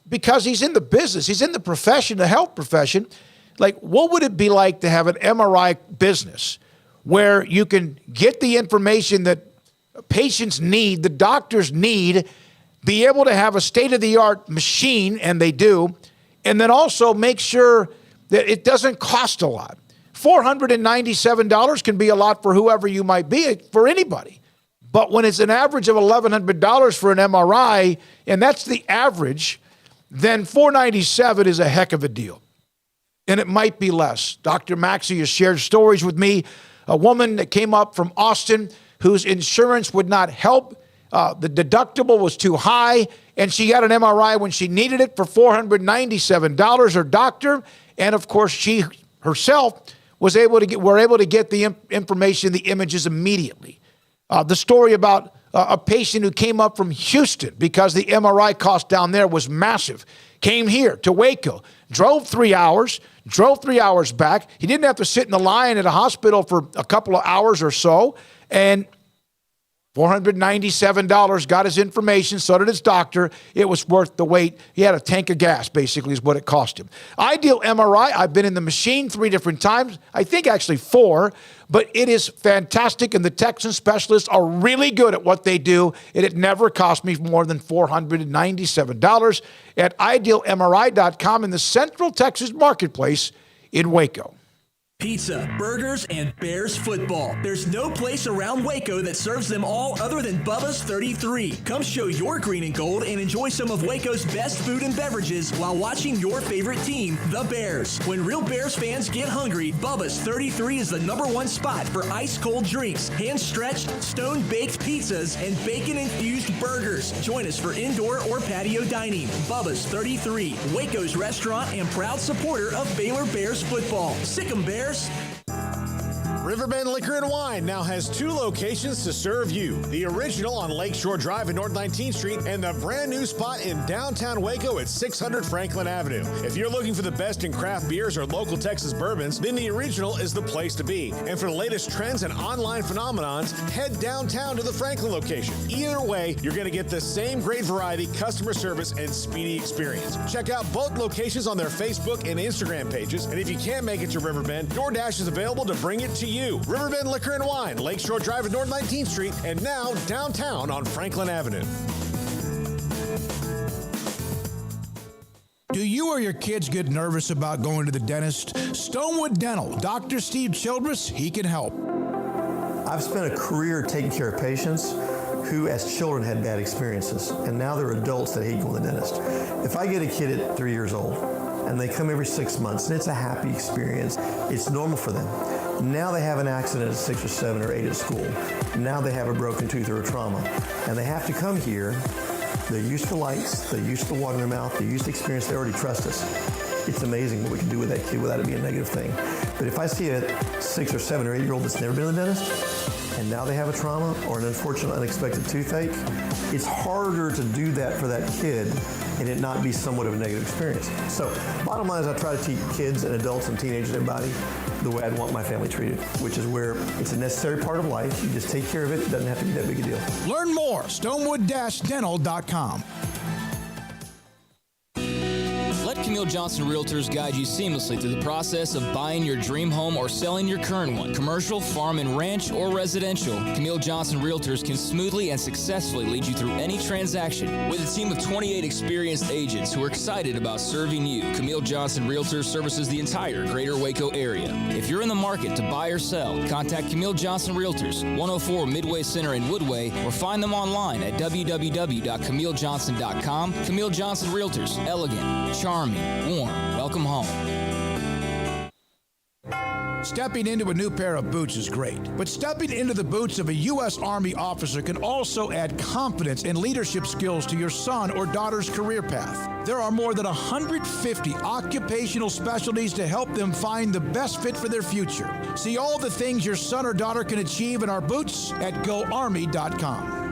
because he's in the business, he's in the profession, the health profession, like, what would it be like to have an MRI business where you can get the information that patients need, the doctors need, be able to have a state-of-the-art machine, and they do, and then also make sure that it doesn't cost a lot. $497 can be a lot for whoever you might be, for anybody. But when it's an average of $1,100 for an MRI, and that's the average, then $497 is a heck of a deal. And it might be less. Dr. Maxey has shared stories with me. A woman that came up from Austin whose insurance would not help. The deductible was too high, and she got an MRI when she needed it for $497. Her doctor, and of course she herself, were able to get the information, the images immediately. The story about a patient who came up from Houston because the MRI cost down there was massive, came here to Waco, drove 3 hours back. He didn't have to sit in the line at a hospital for a couple of hours or so, and $497, got his information, so did his doctor. It was worth the wait. He had a tank of gas, basically, is what it cost him. Ideal MRI, I've been in the machine 3 different times. I think actually 4, but it is fantastic, and the Texan specialists are really good at what they do, and it never cost me more than $497 at IdealMRI.com in the Central Texas marketplace in Waco. Pizza, burgers, and Bears football. There's no place around Waco that serves them all other than Bubba's 33. Come show your green and gold and enjoy some of Waco's best food and beverages while watching your favorite team, the Bears. When real Bears fans get hungry, Bubba's 33 is the #1 spot for ice-cold drinks, hand-stretched, stone-baked pizzas, and bacon-infused burgers. Join us for indoor or patio dining. Bubba's 33, Waco's restaurant and proud supporter of Baylor Bears football. Sick 'em, Bears. Riverbend Liquor and Wine now has 2 locations to serve you. The original on Lakeshore Drive at North 19th Street and the brand new spot in downtown Waco at 600 Franklin Avenue. If you're looking for the best in craft beers or local Texas bourbons, then the original is the place to be. And for the latest trends and online phenomenons, head downtown to the Franklin location. Either way, you're going to get the same great variety, customer service, and speedy experience. Check out both locations on their Facebook and Instagram pages. And if you can't make it to Riverbend, DoorDash is available to bring it to you. Riverbend Liquor and Wine, Lakeshore Drive at North 19th Street, and now downtown on Franklin Avenue. Do you or your kids get nervous about going to the dentist? Stonewood Dental, Dr. Steve Childress, he can help. I've spent a career taking care of patients who as children had bad experiences, and now they're adults that hate going to the dentist. If I get a kid at 3 years old and they come every 6 months and it's a happy experience, it's normal for them. Now they have an accident at 6 or 7 or 8 at school. Now they have a broken tooth or a trauma, and they have to come here. They're used to lights, they're used to water in their mouth, they're used to experience, they already trust us. It's amazing what we can do with that kid without it being a negative thing. But if I see a 6 or 7 or 8 year old that's never been to the dentist, and now they have a trauma or an unfortunate unexpected toothache, it's harder to do that for that kid and it not be somewhat of a negative experience. So bottom line is I try to teach kids and adults and teenagers and everybody the way I'd want my family treated, which is where it's a necessary part of life. You just take care of it. It doesn't have to be that big a deal. Learn more, stonewood-dental.com. Let Camille Johnson Realtors guide you seamlessly through the process of buying your dream home or selling your current one. Commercial, farm and ranch, or residential, Camille Johnson Realtors can smoothly and successfully lead you through any transaction. With a team of 28 experienced agents who are excited about serving you, Camille Johnson Realtors services the entire greater Waco area. If you're in the market to buy or sell, contact Camille Johnson Realtors, 104 Midway Center in Woodway, or find them online at www.camillejohnson.com. Camille Johnson Realtors, elegant, charming, warm. Welcome home. Stepping into a new pair of boots is great, but stepping into the boots of a U.S. Army officer can also add confidence and leadership skills to your son or daughter's career path. There are more than 150 occupational specialties to help them find the best fit for their future. See all the things your son or daughter can achieve in our boots at GoArmy.com.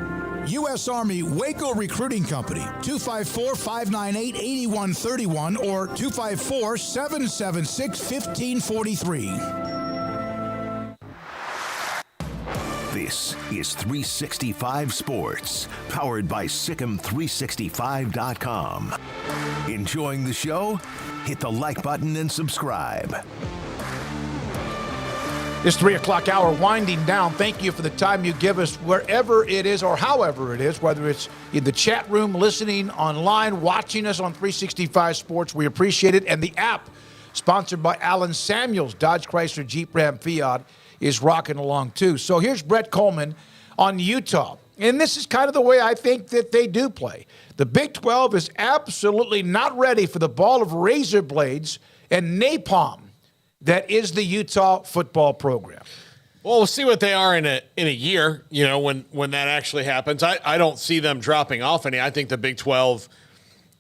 U.S. Army Waco Recruiting Company, 254-598-8131 or 254-776-1543. This is 365 Sports, powered by Sikkim365.com. Enjoying the show? Hit the like button and subscribe. This 3 o'clock hour winding down. Thank you for the time you give us wherever it is or however it is, whether it's in the chat room, listening online, watching us on 365 Sports. We appreciate it. And the app, sponsored by Alan Samuels, Dodge Chrysler Jeep Ram Fiat, is rocking along too. So here's Brett Coleman on Utah. And this is kind of the way I think that they do play. The Big 12 is absolutely not ready for the ball of razor blades and napalm that is the Utah football program. Well, we'll see what they are in a year, you know, when that actually happens. I don't see them dropping off any. I think the Big 12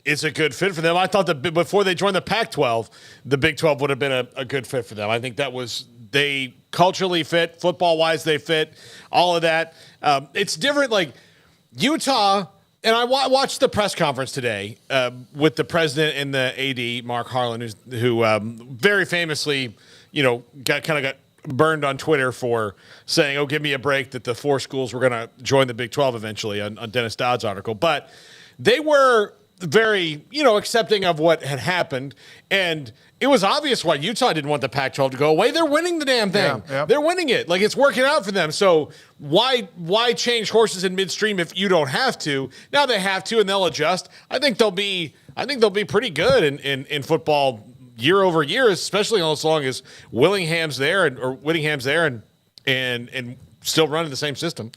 is a good fit for them. I thought that before they joined the Pac-12, the Big 12 would have been a good fit for them. I think that was they culturally fit, football-wise they fit, all of that. It's different, like Utah. And I watched the press conference today with the president and the AD, Mark Harlan, who very famously, you know, got burned on Twitter for saying, "Oh, give me a break," that the 4 schools were going to join the Big 12 eventually on Dennis Dodd's article. But they were very, you know, accepting of what had happened. And it was obvious why Utah didn't want the Pac-12 to go away. They're winning the damn thing. Yeah. They're winning it. Like, it's working out for them. So why change horses in midstream if you don't have to? Now they have to, and they'll adjust. I think they'll be pretty good in football year over year, especially as long as Whittingham's there and still running the same system.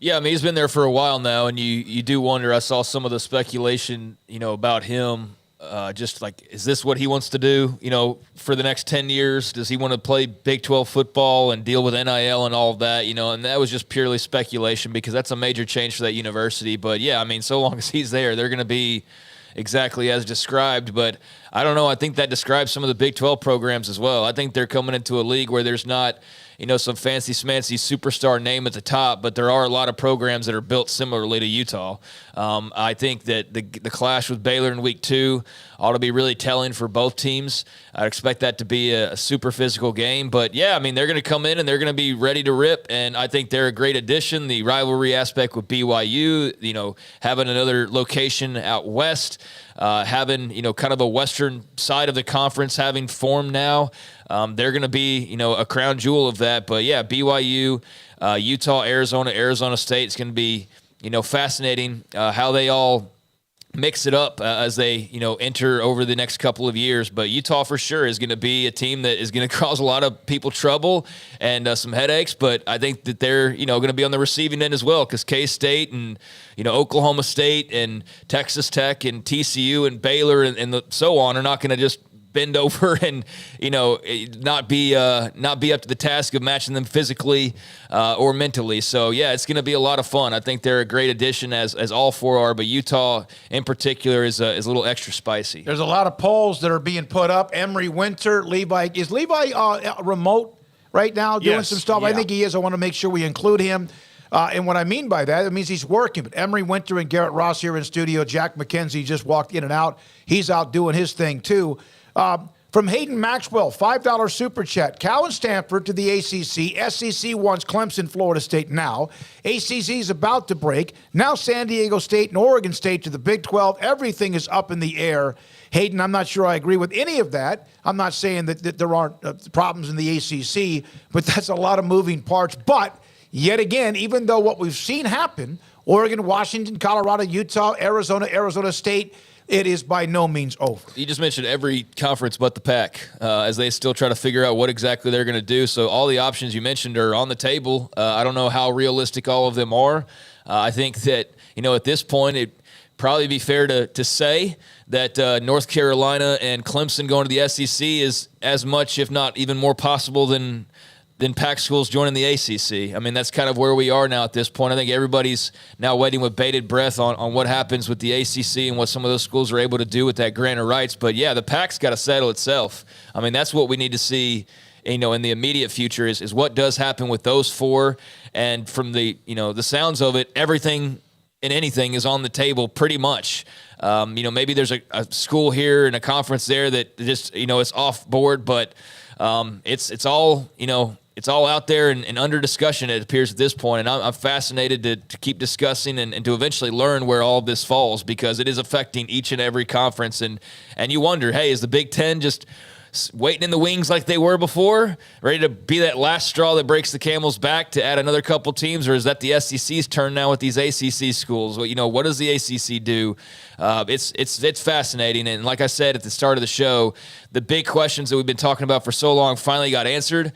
Yeah, I mean, he's been there for a while now, and you do wonder. I saw some of the speculation, you know, about him. Just like, is this what he wants to do, you know, for the next 10 years? Does he want to play Big 12 football and deal with NIL and all of that, you know? And that was just purely speculation because that's a major change for that university. But, yeah, I mean, so long as he's there, they're going to be exactly as described. But I don't know. I think that describes some of the Big 12 programs as well. I think they're coming into a league where there's not – some fancy smancy superstar name at the top, but there are a lot of programs that are built similarly to Utah. I think that the clash with Baylor in week 2 ought to be really telling for both teams. I expect that to be a super physical game. But, yeah, I mean, they're going to come in and they're going to be ready to rip, and I think they're a great addition. The rivalry aspect with BYU, having another location out west, having, kind of a western side of the conference having formed now. They're going to be, a crown jewel of that. But, yeah, BYU, Utah, Arizona State, it's going to be, fascinating how they all mix it up as they, enter over the next couple of years. But Utah for sure is going to be a team that is going to cause a lot of people trouble and some headaches. But I think that they're, going to be on the receiving end as well, because K-State and, Oklahoma State and Texas Tech and TCU and Baylor and so on are not going to just bend over and, not be up to the task of matching them physically or mentally. So, yeah, it's going to be a lot of fun. I think they're a great addition, as all 4 are, but Utah in particular is a little extra spicy. There's a lot of polls that are being put up. Emory Winter, Levi. Is Levi remote right now doing some stuff? Yeah. I think he is. I want to make sure we include him. And what I mean by that, it means he's working. But Emory Winter and Garrett Ross here in studio. Jack McKenzie just walked in and out. He's out doing his thing, too. From Hayden Maxwell, $5 super chat. Cal and Stanford to the ACC. SEC wants Clemson, Florida State now. ACC is about to break. Now San Diego State and Oregon State to the Big 12. Everything is up in the air. Hayden, I'm not sure I agree with any of that. I'm not saying that there aren't problems in the ACC, but that's a lot of moving parts. But yet again, even though what we've seen happen, Oregon, Washington, Colorado, Utah, Arizona State, it is by no means over. You just mentioned every conference but the Pac as they still try to figure out what exactly they're going to do. So all the options you mentioned are on the table. I don't know how realistic all of them are. I think that, at this point, it'd probably be fair to say that North Carolina and Clemson going to the SEC is as much, if not even more possible than Pac schools joining the ACC. I mean, that's kind of where we are now at this point. I think everybody's now waiting with bated breath on what happens with the ACC and what some of those schools are able to do with that grant of rights. But, yeah, the Pac's got to settle itself. I mean, that's what we need to see, in the immediate future is what does happen with those 4. And from the sounds of it, everything and anything is on the table pretty much. Maybe there's a school here and a conference there that just, it's off board, but it's all, it's all out there and under discussion, it appears at this point. And I'm fascinated to keep discussing and to eventually learn where all of this falls, because it is affecting each and every conference. And you wonder, hey, is the Big Ten just waiting in the wings like they were before, ready to be that last straw that breaks the camel's back to add another couple teams? Or is that the SEC's turn now with these ACC schools? Well, what does the ACC do? It's fascinating. And like I said at the start of the show, the big questions that we've been talking about for so long finally got answered.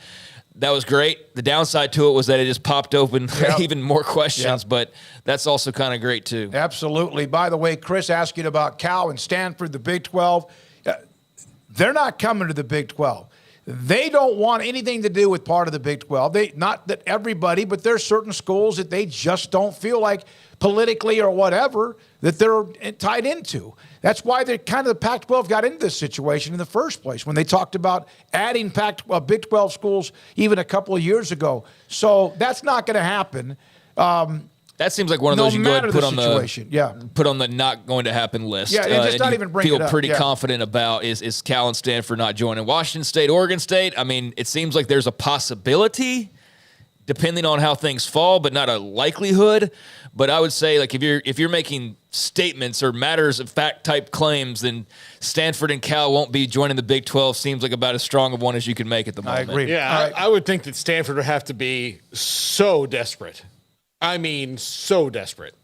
That was great. The downside to it was that it just popped open even more questions, but that's also kind of great too. Absolutely. By the way, Chris asking about Cal and Stanford, the Big 12. They're not coming to the Big 12. They don't want anything to do with part of the Big 12. Not that everybody, but there's certain schools that they just don't feel like politically or whatever that they're tied into. That's why the Pac-12 got into this situation in the first place when they talked about adding Big 12 schools even a couple of years ago. So that's not going to happen. That seems like one of those you can go ahead and put on the not going to happen list. Yeah, and just not even bring it up. Feel pretty confident about is Cal and Stanford not joining. Washington State, Oregon State, I mean, it seems like there's a possibility depending on how things fall, but not a likelihood. But I would say, like, if you're making statements or matters of fact type claims, then Stanford and Cal won't be joining the Big 12. Seems like about as strong of one as you can make at the moment. I agree. Yeah, I would think that Stanford would have to be so desperate. I mean, so desperate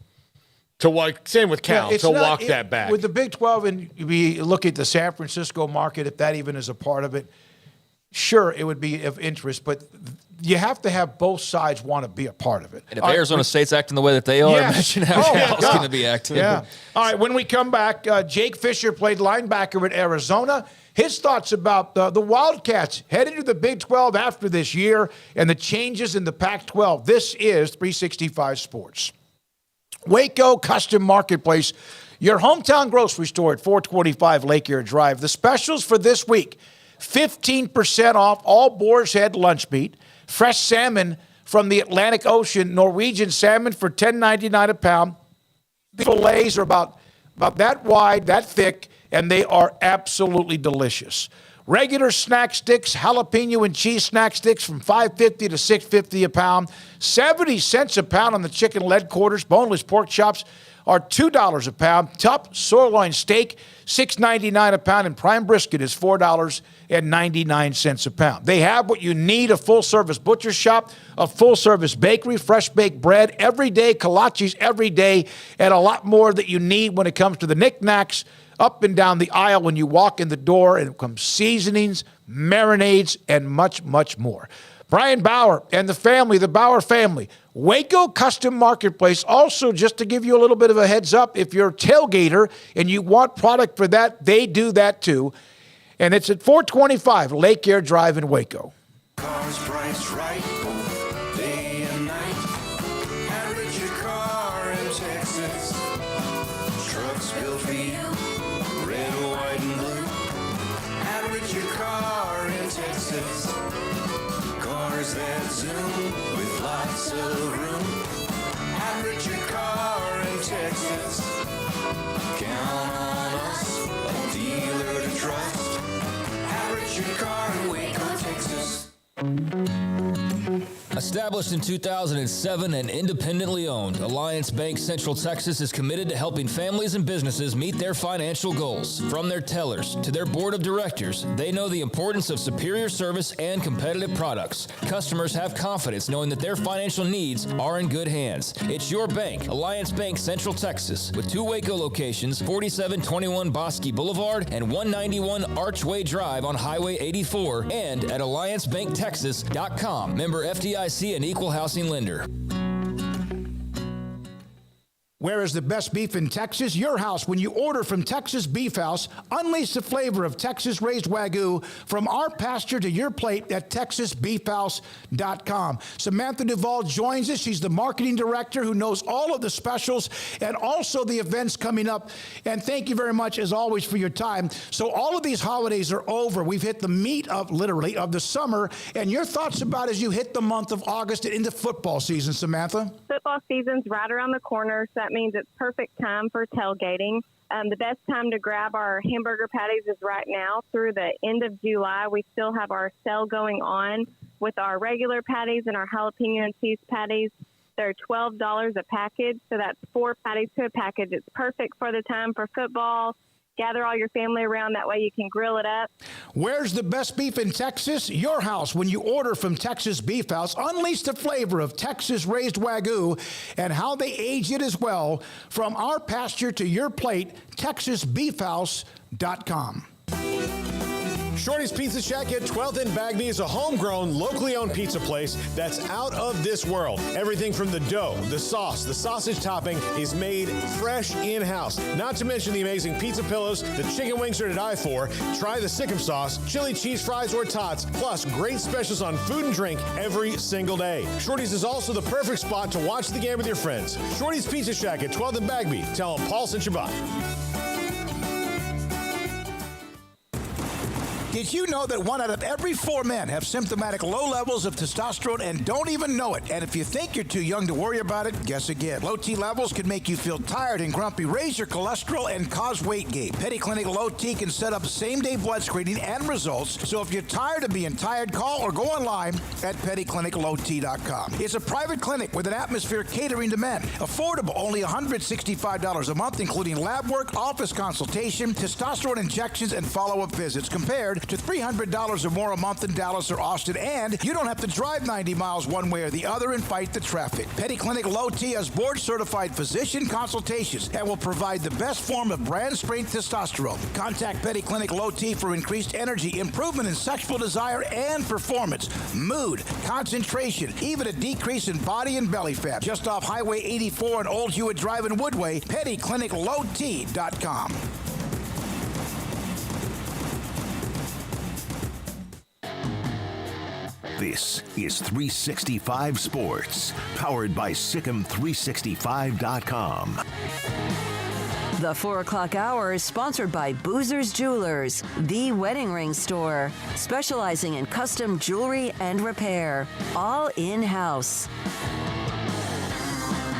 to walk. Same with Cal to walk that back with the Big 12. And we look at the San Francisco market, if that even is a part of it. Sure, it would be of interest, but you have to have both sides want to be a part of it. And if Arizona State's acting the way that they are, imagine how Cal's going to be acting. Yeah. All right, when we come back, Jake Fisher played linebacker at Arizona. His thoughts about the Wildcats heading to the Big 12 after this year and the changes in the Pac-12. This is 365 Sports. Waco Custom Marketplace, your hometown grocery store at 425 Lake Air Drive. The specials for this week: 15% off all Boar's Head lunch meat, fresh salmon from the Atlantic Ocean, Norwegian salmon for $10.99 a pound. The fillets are about that wide, that thick, and they are absolutely delicious. Regular snack sticks, jalapeno and cheese snack sticks from $5.50 to $6.50 a pound. 70 cents a pound on the chicken leg quarters. Boneless pork chops are $2 a pound. Top sirloin steak, $6.99 a pound, and prime brisket is $4.99 a pound. They have what you need: a full-service butcher shop, a full-service bakery, fresh baked bread every day, kolaches every day, and a lot more that you need when it comes to the knickknacks up and down the aisle when you walk in the door, and it comes seasonings, marinades, and much, much more. Brian Bauer and the family, the Bauer family, Waco Custom Marketplace. Also, just to give you a little bit of a heads up, if you're a tailgater and you want product for that, they do that too. And it's at 425 Lake Air Drive in Waco. Cars priced right, day and night. Average your car in Texas. Trucks built for you, red, white, and blue. Average your car in Texas. Cars that zoom with lots of room. Average your car in Texas. Count on us, a dealer to trust. Average your car in Waco, Texas. Established in 2007 and independently owned, Alliance Bank Central Texas is committed to helping families and businesses meet their financial goals. From their tellers to their board of directors, they know the importance of superior service and competitive products. Customers have confidence knowing that their financial needs are in good hands. It's your bank, Alliance Bank Central Texas, with 2 Waco locations, 4721 Bosque Boulevard and 191 Archway Drive on Highway 84, and at AllianceBankTexas.com. Member FDIC and equal housing lender. Where is the best beef in Texas? Your house. When you order from Texas Beef House, unleash the flavor of Texas-raised Wagyu from our pasture to your plate at TexasBeefHouse.com. Samantha Duvall joins us. She's the marketing director who knows all of the specials and also the events coming up. And thank you very much, as always, for your time. So all of these holidays are over. We've hit the meat of, literally, of the summer. And your thoughts about as you hit the month of August and into football season, Samantha? Football season's right around the corner, so that means it's perfect time for tailgating. The best time to grab our hamburger patties is right now through the end of July. We still have our sale going on with our regular patties and our jalapeno and cheese patties. They're $12 a package, so that's 4 patties to a package. It's perfect for the time for football. Gather all your family around. That way you can grill it up. Where's the best beef in Texas? Your house. When you order from Texas Beef House, unleash the flavor of Texas-raised Wagyu and how they age it as well. From our pasture to your plate, TexasBeefHouse.com. Shorty's Pizza Shack at 12th and Bagby is a homegrown, locally owned pizza place that's out of this world. Everything from the dough, the sauce, the sausage topping is made fresh in-house. Not to mention the amazing pizza pillows, the chicken wings are to die for. Try the Sikkim sauce, chili cheese fries or tots, plus great specials on food and drink every single day. Shorty's is also the perfect spot to watch the game with your friends. Shorty's Pizza Shack at 12th and Bagby. Tell them Paul sent you by. Did you know that 1 out of every 4 men have symptomatic low levels of testosterone and don't even know it? And if you think you're too young to worry about it, guess again. Low T levels can make you feel tired and grumpy, raise your cholesterol, and cause weight gain. Petty Clinic Low T can set up same-day blood screening and results. So if you're tired of being tired, call or go online at pettycliniclowt.com. It's a private clinic with an atmosphere catering to men. Affordable, only $165 a month, including lab work, office consultation, testosterone injections, and follow-up visits, compared to $300 or more a month in Dallas or Austin, and you don't have to drive 90 miles one way or the other and fight the traffic. Petty Clinic Low T has board-certified physician consultations and will provide the best form of brand-strength testosterone. Contact Petty Clinic Low T for increased energy, improvement in sexual desire and performance, mood, concentration, even a decrease in body and belly fat. Just off Highway 84 and Old Hewitt Drive in Woodway, pettycliniclowt.com. This is 365 Sports, powered by Sikkim365.com. The 4 o'clock hour is sponsored by Boozer's Jewelers, the wedding ring store, specializing in custom jewelry and repair, all in-house.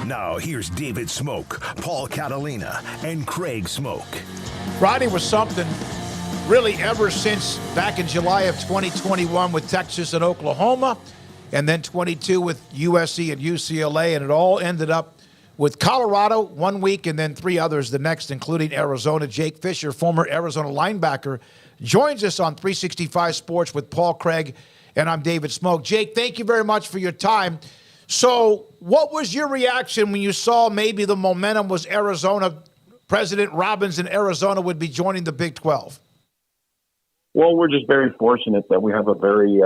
Now here's David Smoak, Paul Catalina, and Craig Smoak. Friday was something really ever since back in July of 2021 with Texas and Oklahoma, and then 22 with USC and UCLA, and it all ended up with Colorado 1 week and then 3 others the next, including Arizona. Jake Fisher, former Arizona linebacker, joins us on 365 Sports with Paul, Craig, and I'm David Smoak. Jake, thank you very much for your time. So what was your reaction when you saw maybe the momentum was Arizona, President Robbins in Arizona would be joining the Big 12? Well, we're just very fortunate that we have a very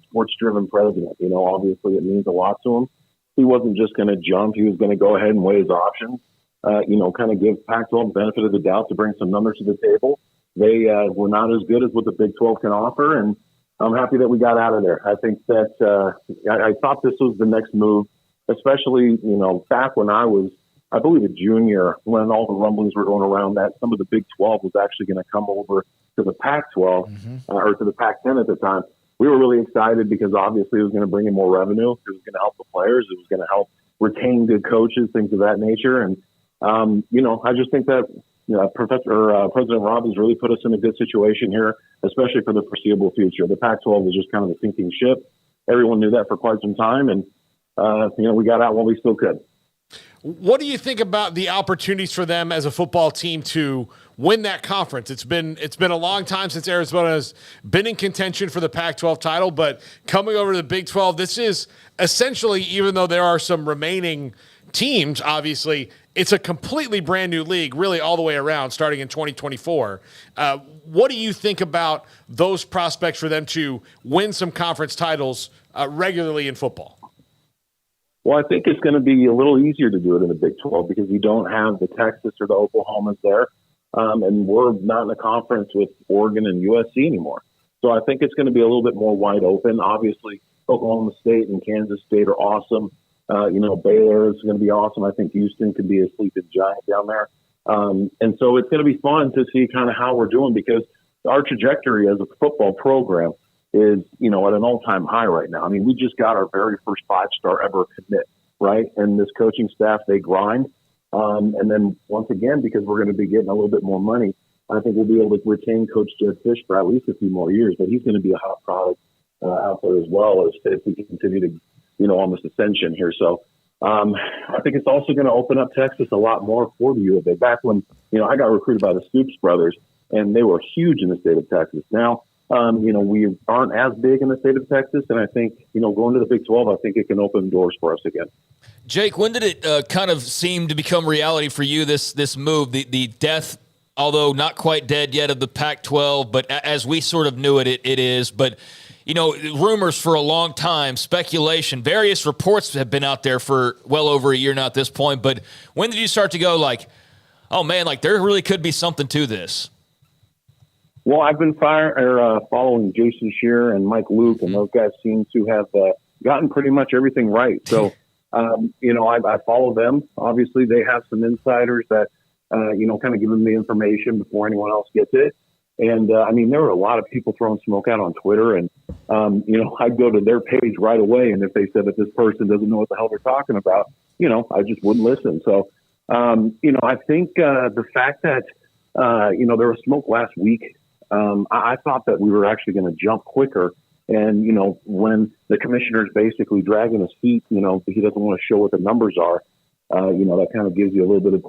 sports-driven president. You know, obviously it means a lot to him. He wasn't just going to jump. He was going to go ahead and weigh his options, kind of give Pac-12 the benefit of the doubt to bring some numbers to the table. They were not as good as what the Big 12 can offer, and I'm happy that we got out of there. I think that I thought this was the next move, especially, back when I was, I believe, a junior, when all the rumblings were going around that some of the Big 12 was actually going to come over to the Pac-12 or to the Pac-10 at the time. We were really excited because obviously it was going to bring in more revenue. It was going to help the players. It was going to help retain good coaches, things of that nature. And, I just think that President Robbins really put us in a good situation here, especially for the foreseeable future. The Pac-12 was just kind of a sinking ship. Everyone knew that for quite some time. And, we got out while we still could. What do you think about the opportunities for them as a football team to win that conference? It's been a long time since Arizona has been in contention for the Pac-12 title, but coming over to the Big 12, this is essentially, even though there are some remaining teams, obviously, it's a completely brand new league, really all the way around, starting in 2024. What do you think about those prospects for them to win some conference titles regularly in football? Well, I think it's going to be a little easier to do it in the Big 12 because you don't have the Texas or the Oklahomas there. And we're not in a conference with Oregon and USC anymore. So I think it's going to be a little bit more wide open. Obviously, Oklahoma State and Kansas State are awesome. Baylor is going to be awesome. I think Houston could be a sleeping giant down there. And so it's going to be fun to see kind of how we're doing because our trajectory as a football program is, at an all-time high right now. I mean, we just got our very first 5-star ever commit, right? And this coaching staff, they grind. And then once again, because we're going to be getting a little bit more money, I think we'll be able to retain Coach Jed Fish for at least a few more years. But he's going to be a hot product out there as well as if we continue to, on this ascension here. So I think it's also going to open up Texas a lot more for the U of A. Back when, I got recruited by the Stoops brothers, and they were huge in the state of Texas. Now, we aren't as big in the state of Texas, and I think, going to the Big 12, I think it can open doors for us again. Jake, when did it kind of seem to become reality for you, this move, the death, although not quite dead yet, of the Pac-12, but as we sort of knew it is. But, rumors for a long time, speculation, various reports have been out there for well over a year now at this point. But when did you start to go like, oh, man, like there really could be something to this? Well, I've been following Jason Shearer and Mike Luke, and those guys seem to have gotten pretty much everything right. So, I follow them. Obviously, they have some insiders that, kind of give them the information before anyone else gets it. And, there were a lot of people throwing smoke out on Twitter, and, I'd go to their page right away, and if they said that this person doesn't know what the hell they're talking about, I just wouldn't listen. So, I think the fact that, there was smoke last week, I thought that we were actually going to jump quicker. And, when the commissioner's basically dragging his feet, he doesn't want to show what the numbers are, that kind of gives you a little bit of,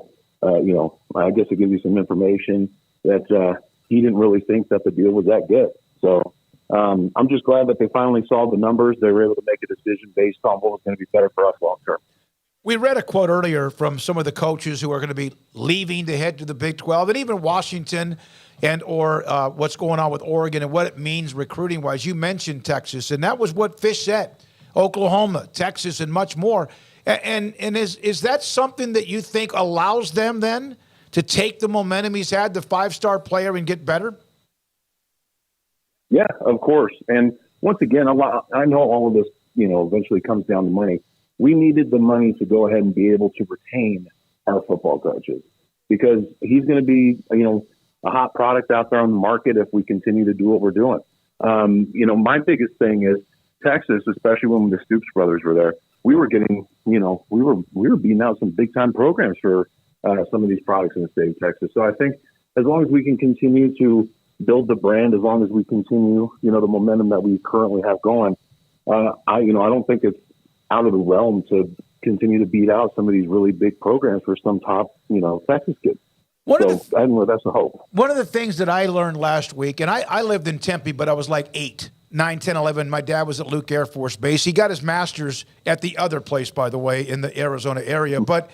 I guess it gives you some information that he didn't really think that the deal was that good. So I'm just glad that they finally saw the numbers. They were able to make a decision based on what was going to be better for us long term. We read a quote earlier from some of the coaches who are going to be leaving to head to the Big 12 and even Washington and or what's going on with Oregon and what it means recruiting-wise. You mentioned Texas, and that was what Fish said, Oklahoma, Texas, and much more. And is that something that you think allows them then to take the momentum he's had, the 5-star player, and get better? Yeah, of course. And once again, I know all of this, eventually comes down to money. We needed the money to go ahead and be able to retain our football coaches. because he's going to be, a hot product out there on the market if we continue to do what we're doing. My biggest thing is Texas, especially when the Stoops brothers were there, we were getting, we were beating out some big time programs for some of these products in the state of Texas. So I think as long as we can continue to build the brand, as long as we continue, the momentum that we currently have going, I don't think it's out of the realm to continue to beat out some of these really big programs for some top, Texas kids. I don't know. That's the hope. One of the things that I learned last week, and I lived in Tempe, but I was like 8, 9, 10, 11. My dad was at Luke Air Force Base. He got his master's at the other place, by the way, in the Arizona area. But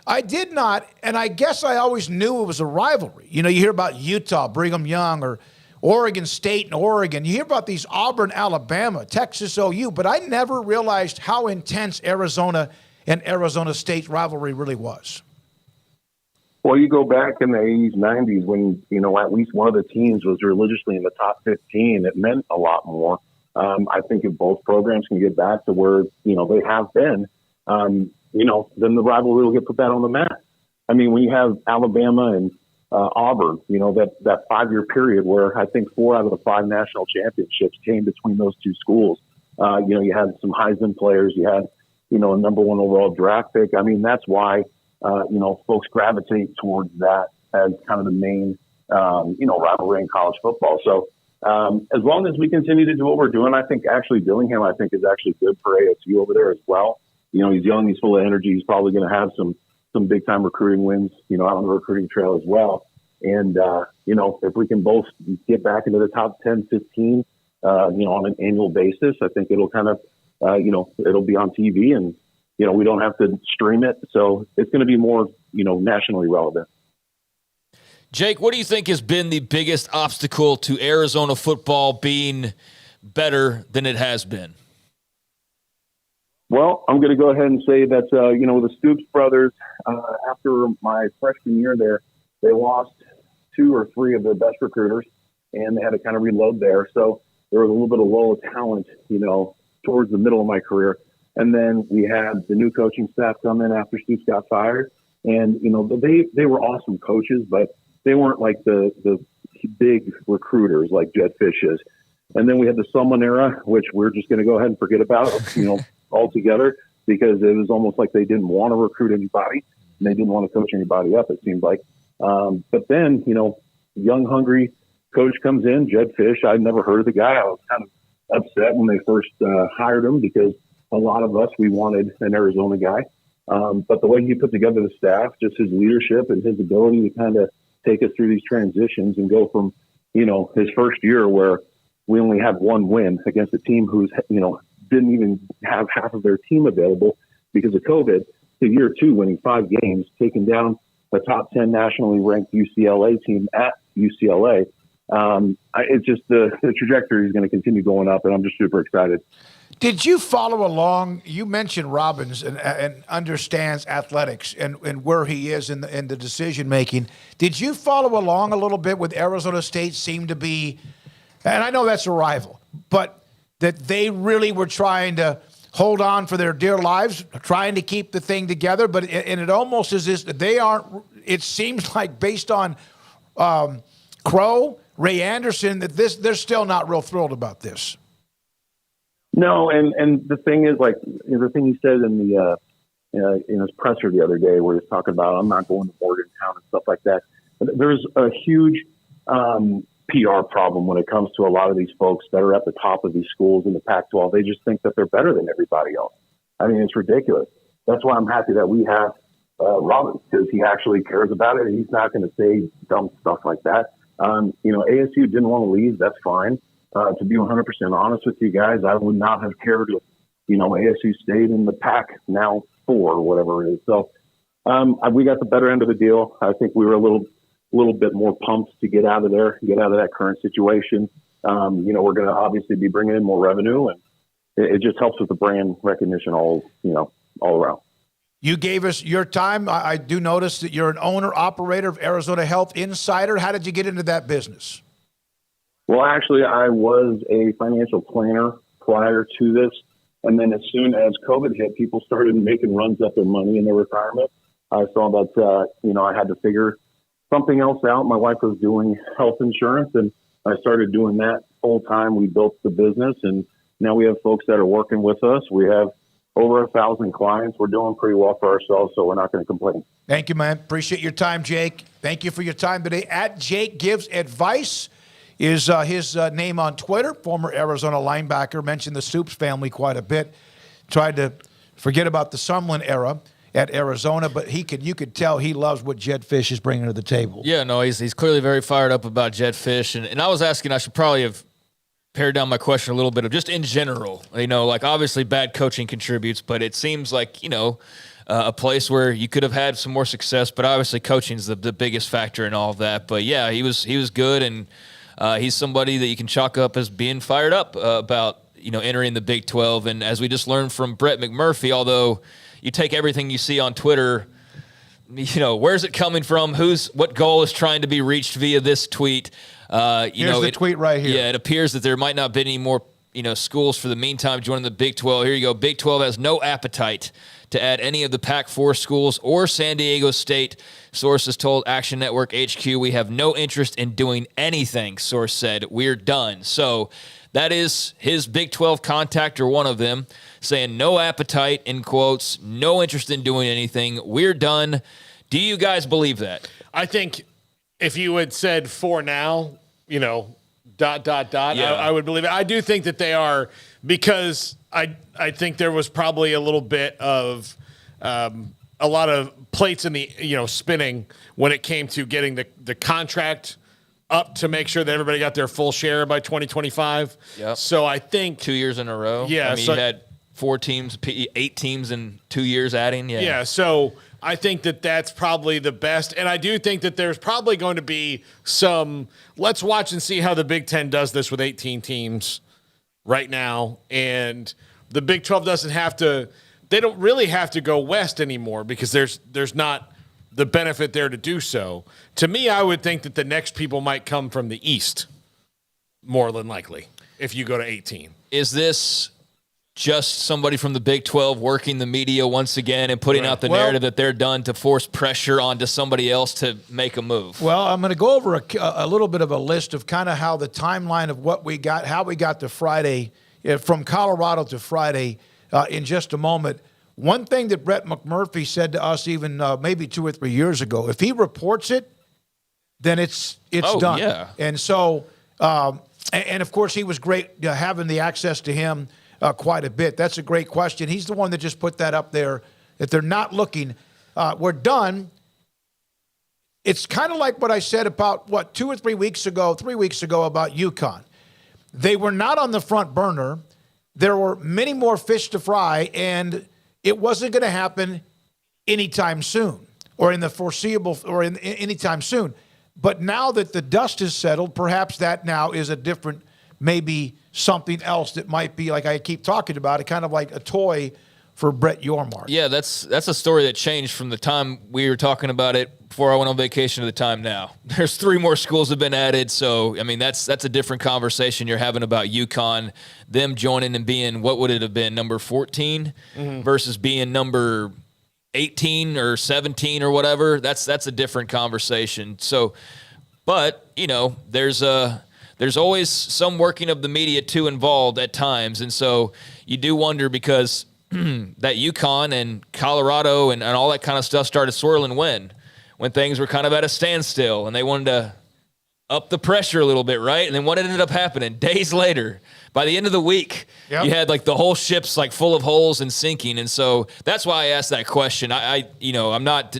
I did not, and I guess I always knew it was a rivalry. You hear about Utah, Brigham Young, or Oregon State and Oregon. You hear about these Auburn, Alabama, Texas OU, but I never realized how intense Arizona and Arizona State rivalry really was. Well, you go back in the 80s, 90s when, at least one of the teams was religiously in the top 15. It meant a lot more. I think if both programs can get back to where, they have been, then the rivalry will get put back on the map. I mean, when you have Alabama and Auburn, that 5-year period where I think 4 out of the 5 national championships came between those two schools. You had some Heisman players, you had, a number 1 overall draft pick. I mean, that's why, folks gravitate towards that as kind of the main, rivalry in college football. So as long as we continue to do what we're doing, I think actually Dillingham, is actually good for ASU over there as well. He's young, he's full of energy. He's probably going to have some big time recruiting wins, out on the recruiting trail as well. And, if we can both get back into the top 10, 15, on an annual basis, I think it'll kind of, it'll be on TV and, we don't have to stream it. So it's going to be more, nationally relevant. Jake, what do you think has been the biggest obstacle to Arizona football being better than it has been? Well, I'm going to go ahead and say that, the Stoops brothers, after my freshman year there, they lost 2 or 3 of their best recruiters, and they had to kind of reload there. So there was a little bit of lull of talent, towards the middle of my career. And then we had the new coaching staff come in after Stoops got fired. And, they were awesome coaches, but they weren't like the big recruiters like Jed Fish is. And then we had the Sumlin era, which we're just going to go ahead and forget about, altogether, because it was almost like they didn't want to recruit anybody and they didn't want to coach anybody up, it seemed like. But then, young, hungry coach comes in, Jed Fish. I'd never heard of the guy. I was kind of upset when they first hired him because a lot of us, we wanted an Arizona guy. But the way he put together the staff, just his leadership and his ability to kind of take us through these transitions and go from, his first year where we only had 1 win against a team who's, didn't even have half of their team available because of COVID, to year 2 winning 5 games, taking down the top 10 nationally ranked UCLA team at UCLA. It's just the trajectory is going to continue going up, and I'm just super excited. Did you follow along? You mentioned Robbins and understands athletics and where he is in the decision making. Did you follow along a little bit with Arizona State? Seemed to be, and I know that's a rival, but that they really were trying to hold on for their dear lives, trying to keep the thing together. But it almost is this, they aren't. It seems like based on Crow, Ray Anderson, that they're still not real thrilled about this. No, and the thing is, like, the thing he said in the in his presser the other day, where he was talking about, I'm not going to Morgantown and stuff like that. There's a huge PR problem when it comes to a lot of these folks that are at the top of these schools in the Pac-12. They just think that they're better than everybody else. I mean, it's ridiculous. That's why I'm happy that we have Robbins, because he actually cares about it. And he's not going to say dumb stuff like that. ASU didn't want to leave. That's fine. To be 100% honest with you guys, I would not have cared if, ASU stayed in the Pac now 4 or whatever it is. So we got the better end of the deal. I think we were a little bit more pumped to get out of there, get out of that current situation. We're going to obviously be bringing in more revenue, and it just helps with the brand recognition all around. You gave us your time. I do notice that you're an owner-operator of Arizona Health Insider. How did you get into that business? Well, actually, I was a financial planner prior to this. And then as soon as COVID hit, people started making runs at their money in their retirement. I saw that, I had to figure something else out. My wife was doing health insurance, and I started doing that full time. We built the business, and now we have folks that are working with us. We have over 1,000 clients. We're doing pretty well for ourselves, so we're not going to complain. Thank you, man. Appreciate your time, Jake. Thank you for your time today. At Jake Gives Advice is his name on Twitter. Former Arizona linebacker. Mentioned the Stoops family quite a bit. Tried to forget about the Sumlin era at Arizona, but you could tell he loves what Jedd Fisch is bringing to the table. Yeah, no, he's clearly very fired up about Jedd Fisch. And I was asking, I should probably have pared down my question a little bit of just in general. Like obviously bad coaching contributes, but it seems like, a place where you could have had some more success, but obviously coaching is the biggest factor in all of that. But yeah, he was good, and he's somebody that you can chalk up as being fired up about, entering the Big 12. And as we just learned from Brett McMurphy, although you take everything you see on Twitter, where's it coming from? What goal is trying to be reached via this tweet? Here's the tweet right here. Yeah, it appears that there might not be any more, schools for the meantime joining the Big 12. Here you go. Big 12 has no appetite to add any of the Pac-4 schools or San Diego State. Sources told Action Network HQ, we have no interest in doing anything, source said. We're done. So that is his Big 12 contact, or one of them, saying no appetite, in quotes, no interest in doing anything. We're done. Do you guys believe that? I think if you had said for now, Yeah. I would believe it. I do think that they are, because I think there was probably a little bit of a lot of plates in the spinning when it came to getting the contract up to make sure that everybody got their full share by 2025. Yep. So I think 2 years in a row. Yeah, you had 4 teams, 8 teams in 2 years adding. Yeah. Yeah. So I think that that's probably the best. And I do think that there's probably going to be let's watch and see how the Big Ten does this with 18 teams right now. And the Big 12 they don't really have to go west anymore, because there's not the benefit there to do so. To me, I would think that the next people might come from the east, more than likely, if you go to 18. Is this just somebody from the Big 12 working the media once again and putting out the narrative that they're done to force pressure onto somebody else to make a move? Well, I'm going to go over a little bit of a list of kind of how the timeline of what we got, how we got to Friday, from Colorado to Friday in just a moment. One thing that Brett McMurphy said to us even maybe 2 or 3 years ago, if he reports it, then it's done. Yeah. And so, and of course, he was great having the access to him quite a bit. That's a great question. He's the one that just put that up there, that they're not looking. We're done. It's kind of like what I said about, 2 or 3 weeks ago about UConn. They were not on the front burner. There were many more fish to fry, and it wasn't going to happen anytime soon, or in the foreseeable, or in anytime soon. But now that the dust has settled, perhaps that now is a different, maybe something else that might be, like I keep talking about, it kind of like a toy for Brett Yormark. Yeah, that's a story that changed from the time we were talking about it before I went on vacation to the time now. There's 3 more schools have been added, so I mean that's a different conversation you're having about UConn, them joining and being, what would it have been, number 14 versus being number 18 or 17 or whatever. That's a different conversation. So, but there's always some working of the media too involved at times, and so you do wonder, because that UConn and Colorado and all that kind of stuff started swirling when things were kind of at a standstill, and they wanted to up the pressure a little bit, right? And then what ended up happening? Days later, by the end of the week, you had like the whole ship's like full of holes and sinking. And so that's why I asked that question. I'm not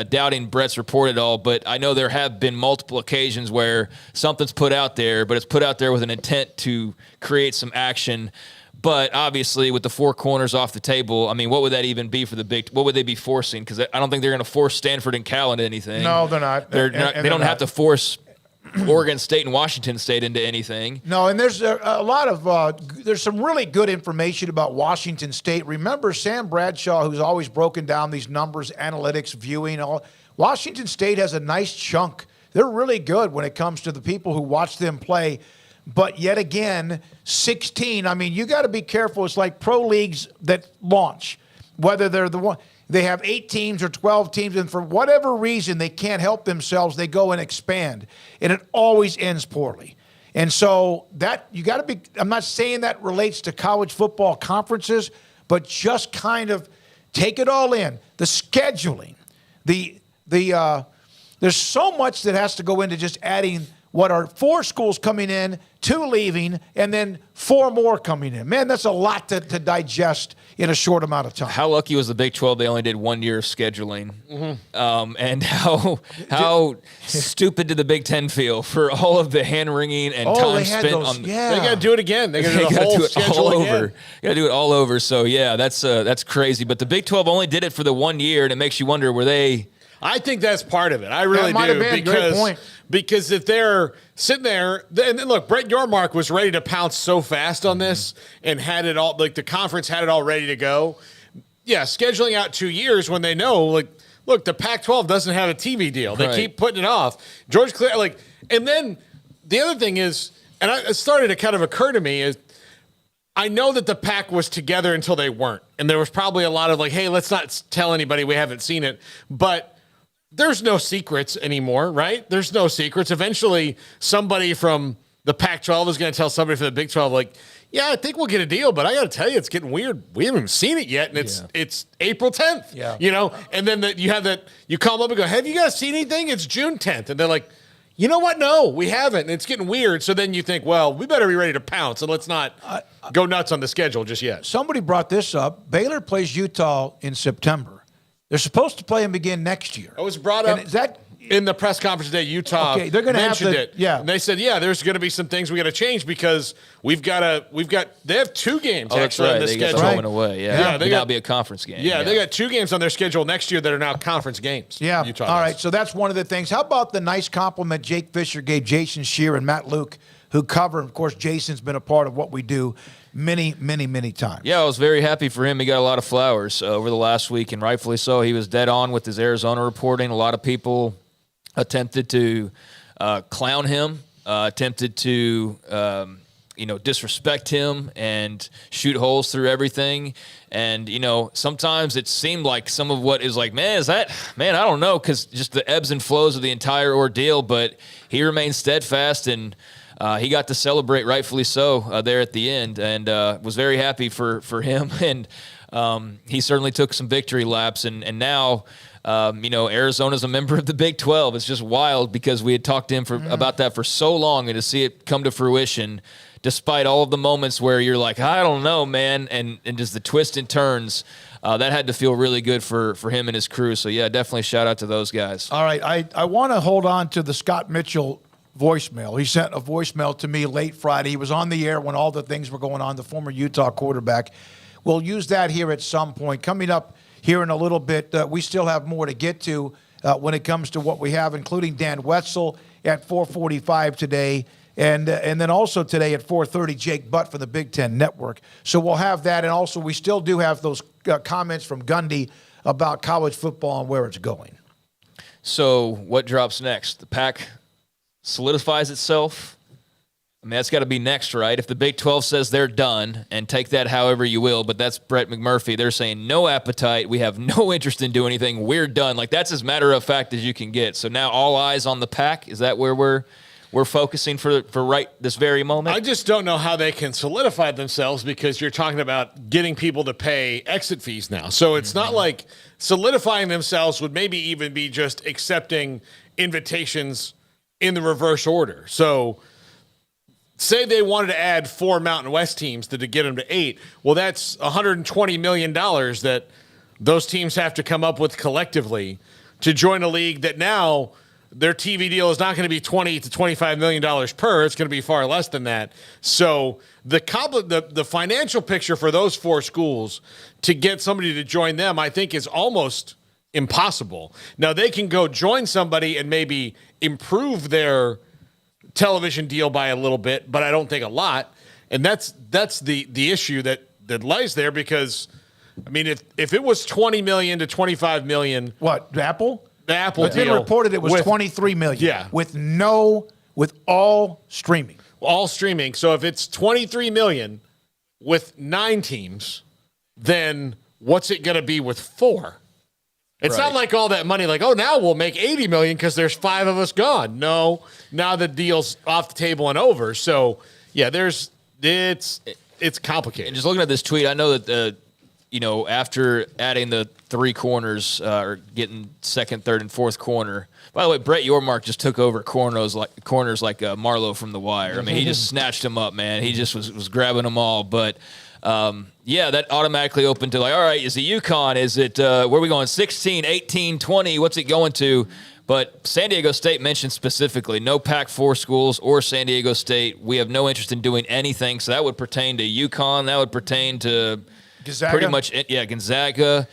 doubting Brett's report at all, but I know there have been multiple occasions where something's put out there, but it's put out there with an intent to create some action. But obviously, with the 4 corners off the table, I mean, what would that even be for the Big? What would they be forcing? Because I don't think they're going to force Stanford and Cal into anything. No, they're not. They don't have to force Oregon State and Washington State into anything. No, and there's a lot of there's some really good information about Washington State. Remember Sam Bradshaw, who's always broken down these numbers, analytics, viewing. All Washington State has a nice chunk. They're really good when it comes to the people who watch them play. But yet again, 16, I mean, you got to be careful. It's like pro leagues that launch, whether they're the one. they have 8 teams or 12 teams, and for whatever reason they can't help themselves, they go and expand, and it always ends poorly. And so that you got to be. I'm not saying that relates to college football conferences, but just kind of take it all in. The scheduling, there's so much that has to go into just adding what are 4 schools coming in, 2 leaving, and then 4 more coming in. Man, that's a lot to digest in a short amount of time. How lucky was the Big 12? They only did 1 year of scheduling. And how stupid did the Big 10 feel for all of the hand-wringing and time spent on yeah. They got to do it again. They got to do the whole schedule all again. over. Got to do it all over. So, yeah, that's crazy. But the Big 12 only did it for the 1 year, and it makes you wonder, were they – I think that's part of it. I really might do. have been. Great point. Because if they're sitting there, and then look, Brett Yormark was ready to pounce so fast on this and had it all, like the conference had it all ready to go. Yeah, scheduling out 2 years when they know, like, look, the Pac-12 doesn't have a TV deal. They keep putting it off. George Clare, like, and then the other thing is, and it started to kind of occur to me is, I know that the Pac was together until they weren't. And there was probably a lot of like, hey, let's not tell anybody we haven't seen it. But there's no secrets anymore, right? There's no secrets. Eventually, somebody from the Pac-12 is going to tell somebody from the Big 12, like, yeah, I think we'll get a deal, but I got to tell you, it's getting weird. We haven't even seen it yet, and it's April 10th. Yeah. You know, and then you have that, you call them up and go, have you guys seen anything? It's June 10th. And they're like, you know what? No, we haven't. And it's getting weird. So then you think, well, we better be ready to pounce, and let's not go nuts on the schedule just yet. Somebody brought this up. Baylor plays Utah in September. They're supposed to play them again next year. It was brought up in the press conference today. Utah they're going to mentioned have it. Yeah, and they said, yeah, there's going to be some things we got to change because they have 2 games actually on the they schedule. Got the home and away. Yeah, they now be a conference game. Yeah, they got 2 games on their schedule next year that are now conference games. Yeah. Utah All right. So that's one of the things. How about the nice compliment Jake Fisher gave Jason Shear and Matt Luke, who cover? Of course, Jason's been a part of what we do many, many, many times. Yeah, I was very happy for him. He got a lot of flowers over the last week, and rightfully so. He was dead on with his Arizona reporting. A lot of people attempted to clown him, attempted to disrespect him and shoot holes through everything. And, sometimes it seemed like some of what is like, I don't know, because just the ebbs and flows of the entire ordeal. But he remained steadfast, and he got to celebrate, rightfully so, there at the end, and was very happy for him. And he certainly took some victory laps, and now Arizona's a member of the Big 12. It's just wild because we had talked to him about that for so long, and to see it come to fruition, despite all of the moments where you're like, I don't know, man, and just the twists and turns, that had to feel really good for him and his crew. So, yeah, definitely shout out to those guys. All right, I want to hold on to the Scott Mitchell voicemail. He sent a voicemail to me late Friday. He was on the air when all the things were going on, the former Utah quarterback. We'll use that here at some point. Coming up here in a little bit, we still have more to get to when it comes to what we have, including Dan Wetzel at 4:45 today, and then also today at 4:30, Jake Butt from the Big Ten Network. So we'll have that, and also we still do have those comments from Gundy about college football and where it's going. So what drops next? The Pac solidifies itself? I mean, that's got to be next, right? If the Big 12 says they're done, and take that however you will, but that's Brett McMurphy. They're saying no appetite. We have no interest in doing anything. We're done. Like, that's as matter of fact as you can get. So now all eyes on the Pac. Is that where we're focusing for right this very moment? I just don't know how they can solidify themselves because you're talking about getting people to pay exit fees now. So it's not like solidifying themselves would maybe even be just accepting invitations in the reverse order. So say they wanted to add 4 Mountain West teams to get them to 8. Well, that's $120 million that those teams have to come up with collectively to join a league that now their TV deal is not going to be $20 to $25 million per. It's going to be far less than that. So the financial picture for those 4 schools to get somebody to join them, I think, is almost impossible. Now, they can go join somebody and maybe improve their television deal by a little bit, but I don't think a lot. And that's the issue that lies there because, I mean, if it was $20 million to $25 million. What, Apple? The Apple It's been deal reported it was $23 million. Yeah. With all streaming. All streaming. So if it's $23 million with 9 teams, then what's it going to be with 4? It's not like all that money, like, oh, now we'll make $80 million because there's 5 of us gone. No, now the deal's off the table and over. So, yeah, it's complicated. And just looking at this tweet, I know that after adding the 3 corners or getting second, third, and fourth corner. By the way, Brett Yormark just took over corners like Marlowe from The Wire. I mean, he just snatched them up, man. He just was grabbing them all. But that automatically opened to all right, is it UConn? Is it where are we going? 16, 18, 20? What's it going to? But San Diego State mentioned specifically no Pac-4 schools or San Diego State. We have no interest in doing anything. So that would pertain to UConn. That would pertain to Gonzaga. Pretty much, Gonzaga.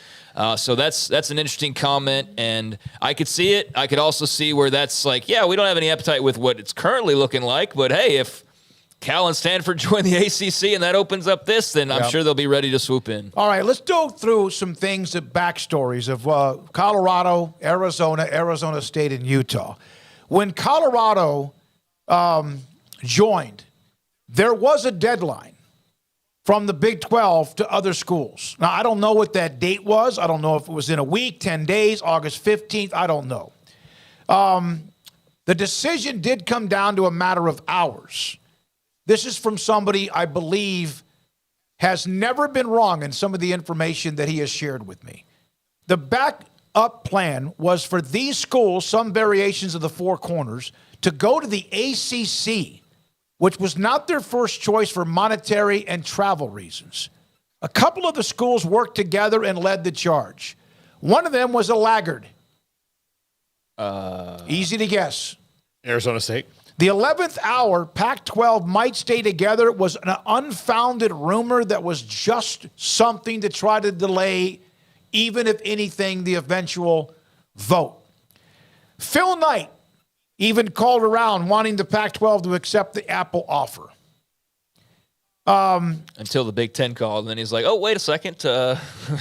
So that's an interesting comment, and I could see it. I could also see where that's like, we don't have any appetite with what it's currently looking like, but hey, if Cal and Stanford join the ACC and that opens up this, then I'm sure they'll be ready to swoop in. All right, let's go through some things, the backstories of Colorado, Arizona State, and Utah. When Colorado joined, there was a deadline from the Big 12 to other schools. Now, I don't know what that date was. I don't know if it was in a week, 10 days, August 15th. I don't know. The decision did come down to a matter of hours. This is from somebody I believe has never been wrong in some of the information that he has shared with me. The backup plan was for these schools, some variations of the 4 corners, to go to the ACC, which was not their first choice for monetary and travel reasons. A couple of the schools worked together and led the charge. One of them was a laggard. Easy to guess. Arizona State. The 11th hour, Pac-12 might stay together was an unfounded rumor that was just something to try to delay, even if anything, the eventual vote. Phil Knight even called around wanting the Pac-12 to accept the Apple offer. Until the Big Ten called, and then he's like, oh, wait a second,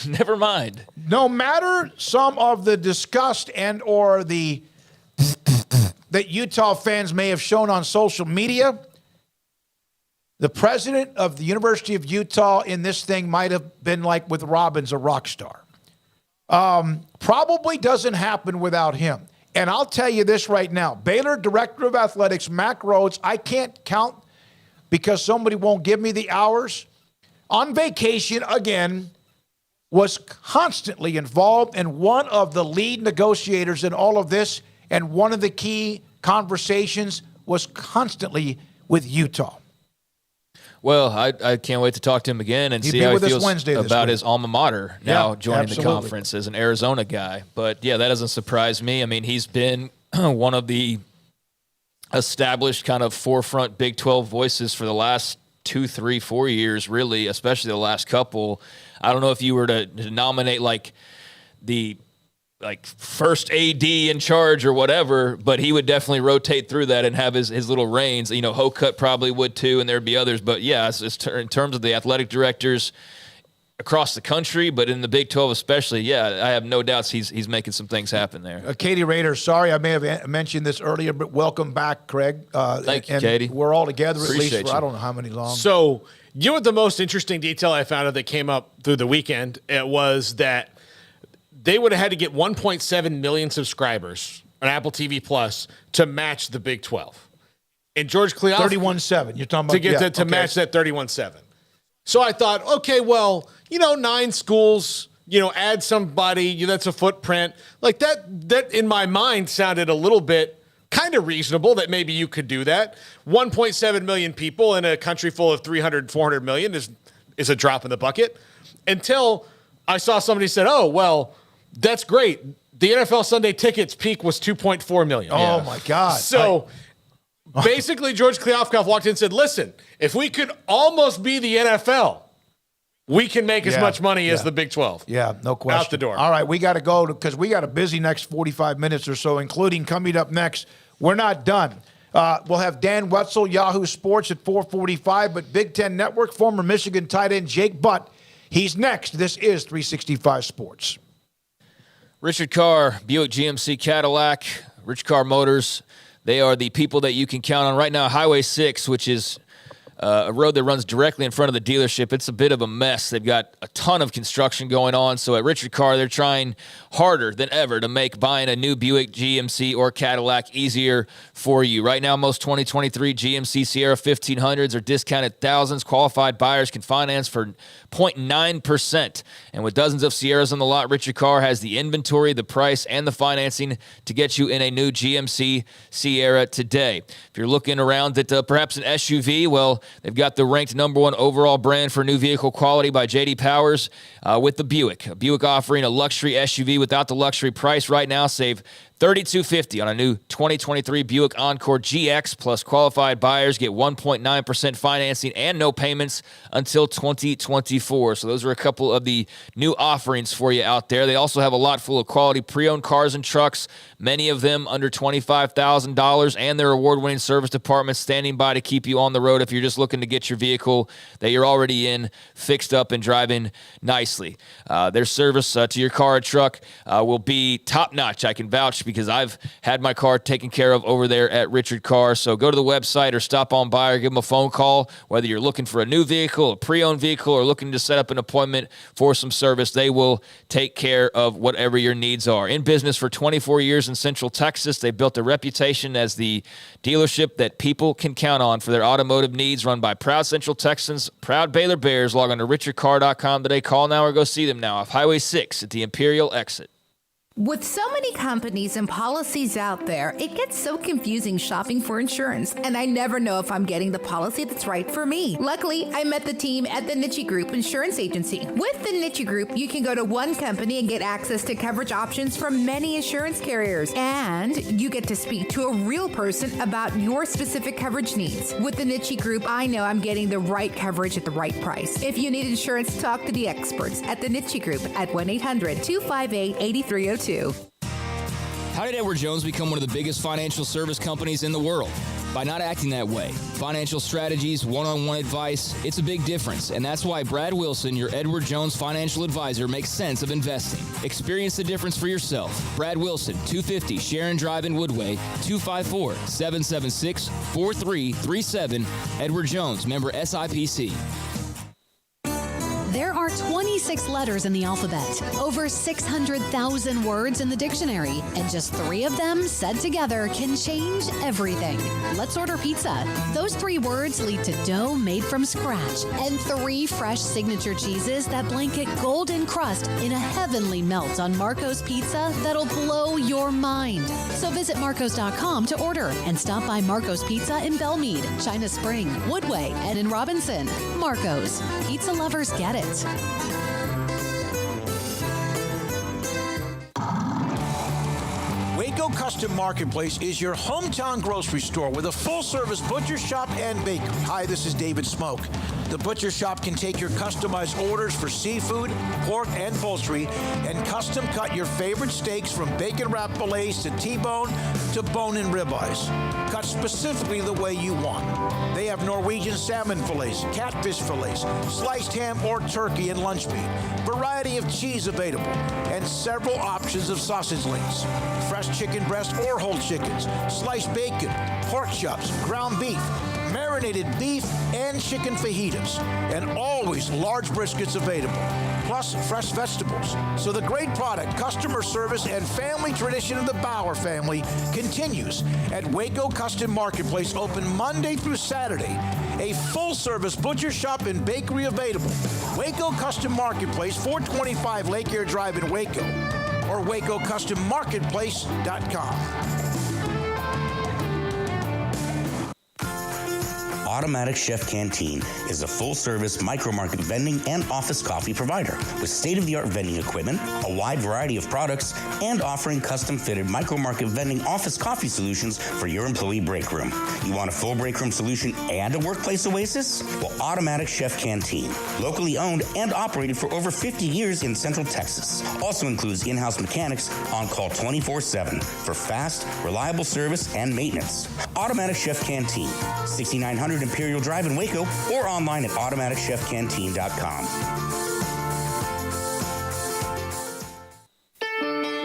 never mind. No matter some of the disgust and or the that Utah fans may have shown on social media, the president of the University of Utah in this thing might have been like with Robbins, a rock star. Probably doesn't happen without him. And I'll tell you this right now. Baylor Director of Athletics, Mack Rhoades, I can't count because somebody won't give me the hours. On vacation, again, was constantly involved and one of the lead negotiators in all of this. And one of the key conversations was constantly with Utah. Well, I can't wait to talk to him again and see how he feels about his alma mater now joining the conference as an Arizona guy. But, that doesn't surprise me. I mean, he's been one of the established kind of forefront Big 12 voices for the last 2, 3, 4 years, really, especially the last couple. I don't know if you were to nominate the first AD in charge or whatever, but he would definitely rotate through that and have his little reins. Hokut probably would too, and there'd be others. But in terms of the athletic directors across the country, but in the Big 12 especially, I have no doubts he's making some things happen there. Katie Rader, sorry I may have mentioned this earlier, but welcome back, Craig. Thank you, Katie. We're all together Appreciate at least for you. I don't know how many long. So, you know what the most interesting detail I found out that came up through the weekend? It was that they would have had to get 1.7 million subscribers on Apple TV Plus to match the Big 12. And George Kleofsky 31.7. You're talking about to match that 31.7. So I thought, okay, well, 9 schools, add somebody, that's a footprint. Like that in my mind sounded a little bit kind of reasonable that maybe you could do that. 1.7 million people in a country full of 300, 400 million is a drop in the bucket. Until I saw somebody said, oh, well, that's great. The NFL Sunday tickets peak was 2.4 million. Oh, my God. So basically, George Kleofsky walked in and said, listen, if we could almost be the NFL, we can make as much money as the Big 12. Yeah, no question. Out the door. All right, we got to go because we got a busy next 45 minutes or so, including coming up next. We're not done. We'll have Dan Wetzel, Yahoo Sports at 4:45, but Big Ten Network, former Michigan tight end Jake Butt, he's next. This is 365 Sports. Richard Carr, Buick GMC Cadillac, Rich Carr Motors. They are the people that you can count on right now. Highway 6, which is a road that runs directly in front of the dealership. It's a bit of a mess. They've got a ton of construction going on. So at Richard Carr, they're trying harder than ever to make buying a new Buick, GMC, or Cadillac easier for you. Right now, most 2023 GMC Sierra 1500s are discounted thousands. Qualified buyers can finance for 0.9%. And with dozens of Sierras on the lot, Richard Carr has the inventory, the price, and the financing to get you in a new GMC Sierra today. If you're looking around at perhaps an SUV, well, they've got the ranked #1 overall brand for new vehicle quality by J.D. Powers with the Buick. A Buick offering a luxury SUV without the luxury price right now. Save $3,250 on a new 2023 Buick Encore GX, plus qualified buyers get 1.9% financing and no payments until 2024. So those are a couple of the new offerings for you out there. They also have a lot full of quality pre-owned cars and trucks, many of them under $25,000, and their award-winning service department standing by to keep you on the road if you're just looking to get your vehicle that you're already in fixed up and driving nicely. Their service to your car or truck will be top-notch. I can vouch because I've had my car taken care of over there at Richard Carr. So go to the website or stop on by or give them a phone call. Whether you're looking for a new vehicle, a pre-owned vehicle, or looking to set up an appointment for some service, they will take care of whatever your needs are. In business for 24 years in Central Texas, they built a reputation as the dealership that people can count on for their automotive needs, run by proud Central Texans, proud Baylor Bears. Log on to richardcarr.com today. Call now or go see them now off Highway 6 at the Imperial exit. With so many companies and policies out there, it gets so confusing shopping for insurance, and I never know if I'm getting the policy that's right for me. Luckily, I met the team at the Niche Group Insurance Agency. With the Niche Group, you can go to one company and get access to coverage options from many insurance carriers, and you get to speak to a real person about your specific coverage needs. With the Niche Group, I know I'm getting the right coverage at the right price. If you need insurance, talk to the experts at the Niche Group at 1-800-258-8302. How did Edward Jones become one of the biggest financial service companies in the world? By not acting that way. Financial strategies, one-on-one advice, it's a big difference. And that's why Brad Wilson, your Edward Jones financial advisor, makes sense of investing. Experience the difference for yourself. Brad Wilson, 250 Sharon Drive in Woodway, 254-776-4337. Edward Jones, member SIPC. There are 26 letters in the alphabet, over 600,000 words in the dictionary, and just 3 of them said together can change everything. Let's order pizza. Those 3 words lead to dough made from scratch and 3 fresh signature cheeses that blanket golden crust in a heavenly melt on Marco's Pizza that'll blow your mind. So visit marcos.com to order and stop by Marco's Pizza in Belmead, China Spring, Woodway, and in Robinson. Marco's. Pizza lovers get it. Waco Custom Marketplace is your hometown grocery store with a full-service butcher shop and bakery. Hi, this is David Smoak. The butcher shop can take your customized orders for seafood, pork, and poultry, and custom cut your favorite steaks from bacon-wrapped fillets to T-bone to bone-in ribeyes, cut specifically the way you want. They have Norwegian salmon fillets, catfish fillets, sliced ham or turkey and lunch meat, variety of cheese available, and several options of sausage links, fresh chicken breast or whole chickens, sliced bacon, pork chops, ground beef, marinated beef, and chicken fajitas, and always large briskets available, plus fresh vegetables. So the great product, customer service, and family tradition of the Bauer family continues at Waco Custom Marketplace, open Monday through Saturday. A full-service butcher shop and bakery available. Waco Custom Marketplace, 425 Lake Air Drive in Waco, or WacoCustomMarketplace.com. Automatic Chef Canteen is a full-service micro-market vending and office coffee provider with state-of-the-art vending equipment, a wide variety of products, and offering custom-fitted micro-market vending office coffee solutions for your employee break room. You want a full break room solution and a workplace oasis? Well, Automatic Chef Canteen, locally owned and operated for over 50 years in Central Texas, also includes in-house mechanics on call 24/7 for fast, reliable service and maintenance. Automatic Chef Canteen, 6900 Imperial Drive in Waco, or online at automaticchefcanteen.com.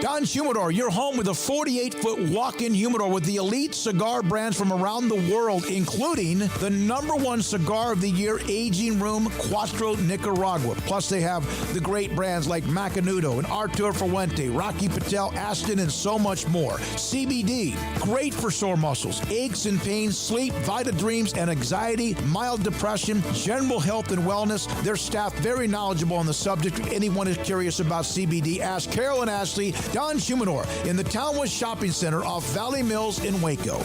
Don Humidor, your home with a 48-foot walk-in humidor with the elite cigar brands from around the world, including the #1 cigar of the year, Aging Room Cuatro Nicaragua. Plus, they have the great brands like Macanudo and Artur Fuente, Rocky Patel, Aston, and so much more. CBD, great for sore muscles, aches and pains, sleep, Vita Dreams, and anxiety, mild depression, general health and wellness. Their staff very knowledgeable on the subject. If anyone is curious about CBD, ask Carol and Ashley. Don Humidor in the Townwest Shopping Center off Valley Mills in Waco.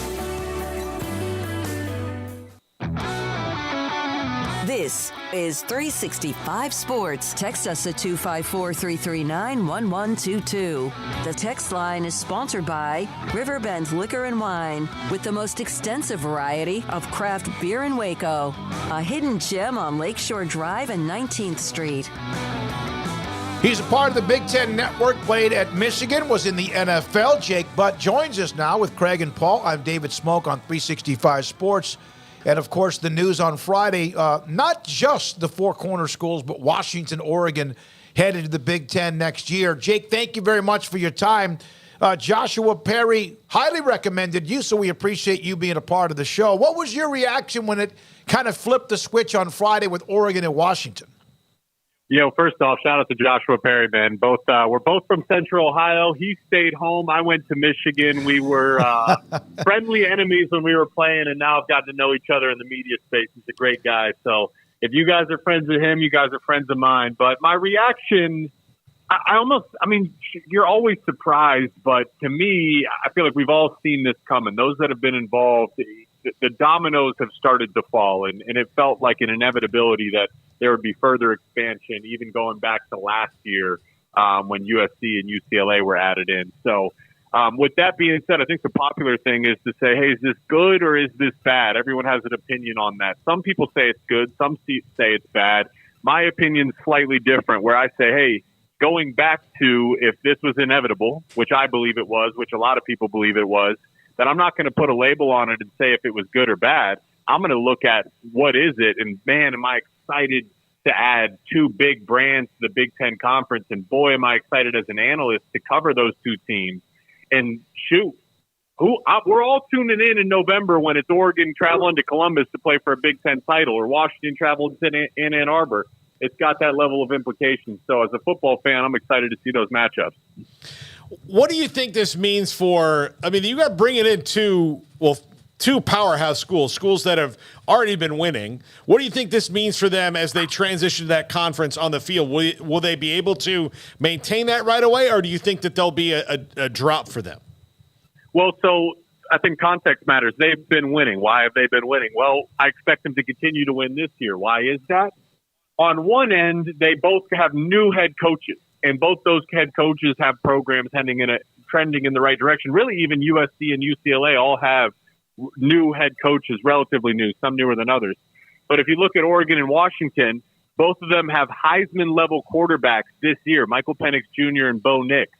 This is 365 Sports. Text us at 254-339-1122. The text line is sponsored by Riverbend Liquor and Wine, with the most extensive variety of craft beer in Waco. A hidden gem on Lakeshore Drive and 19th Street. He's a part of the Big Ten Network, played at Michigan, was in the NFL. Jake Butt joins us now with Craig and Paul. I'm David Smoak on 365 Sports. And, of course, the news on Friday, not just the Four Corner schools, but Washington, Oregon, headed to the Big Ten next year. Jake, thank you very much for your time. Joshua Perry highly recommended you, so we appreciate you being a part of the show. What was your reaction when it kind of flipped the switch on Friday with Oregon and Washington? First off, shout out to Joshua Perry, man. We're both from Central Ohio. He stayed home. I went to Michigan. We were friendly enemies when we were playing, and now I've gotten to know each other in the media space. He's a great guy. So if you guys are friends with him, you guys are friends of mine. But my reaction, you're always surprised, but to me, I feel like we've all seen this coming. Those that have been involved, the dominoes have started to fall, and it felt like an inevitability that there would be further expansion, even going back to last year when USC and UCLA were added in. So with that being said, I think the popular thing is to say, hey, is this good or is this bad? Everyone has an opinion on that. Some people say it's good. Some say it's bad. My opinion's slightly different, where I say, hey, going back to if this was inevitable, which I believe it was, which a lot of people believe it was, that I'm not going to put a label on it and say if it was good or bad. I'm going to look at what is it, and man, am I excited to add two big brands to the Big Ten Conference, and boy, am I excited as an analyst to cover those two teams. And shoot, we're all tuning in November when it's Oregon traveling to Columbus to play for a Big Ten title, or Washington traveling to in Ann Arbor. It's got that level of implication. So as a football fan, I'm excited to see those matchups. What do you think this means for – you got to bring it in two powerhouse schools that have already been winning. What do you think this means for them as they transition to that conference on the field? Will they be able to maintain that right away, or do you think that there'll be a drop for them? Well, so I think context matters. They've been winning. Why have they been winning? Well, I expect them to continue to win this year. Why is that? On one end, they both have new head coaches, and both those head coaches have programs trending in the right direction. Really, even USC and UCLA all have new head coaches, relatively new, some newer than others. But if you look at Oregon and Washington, both of them have Heisman-level quarterbacks this year, Michael Penix Jr. and Bo Nix.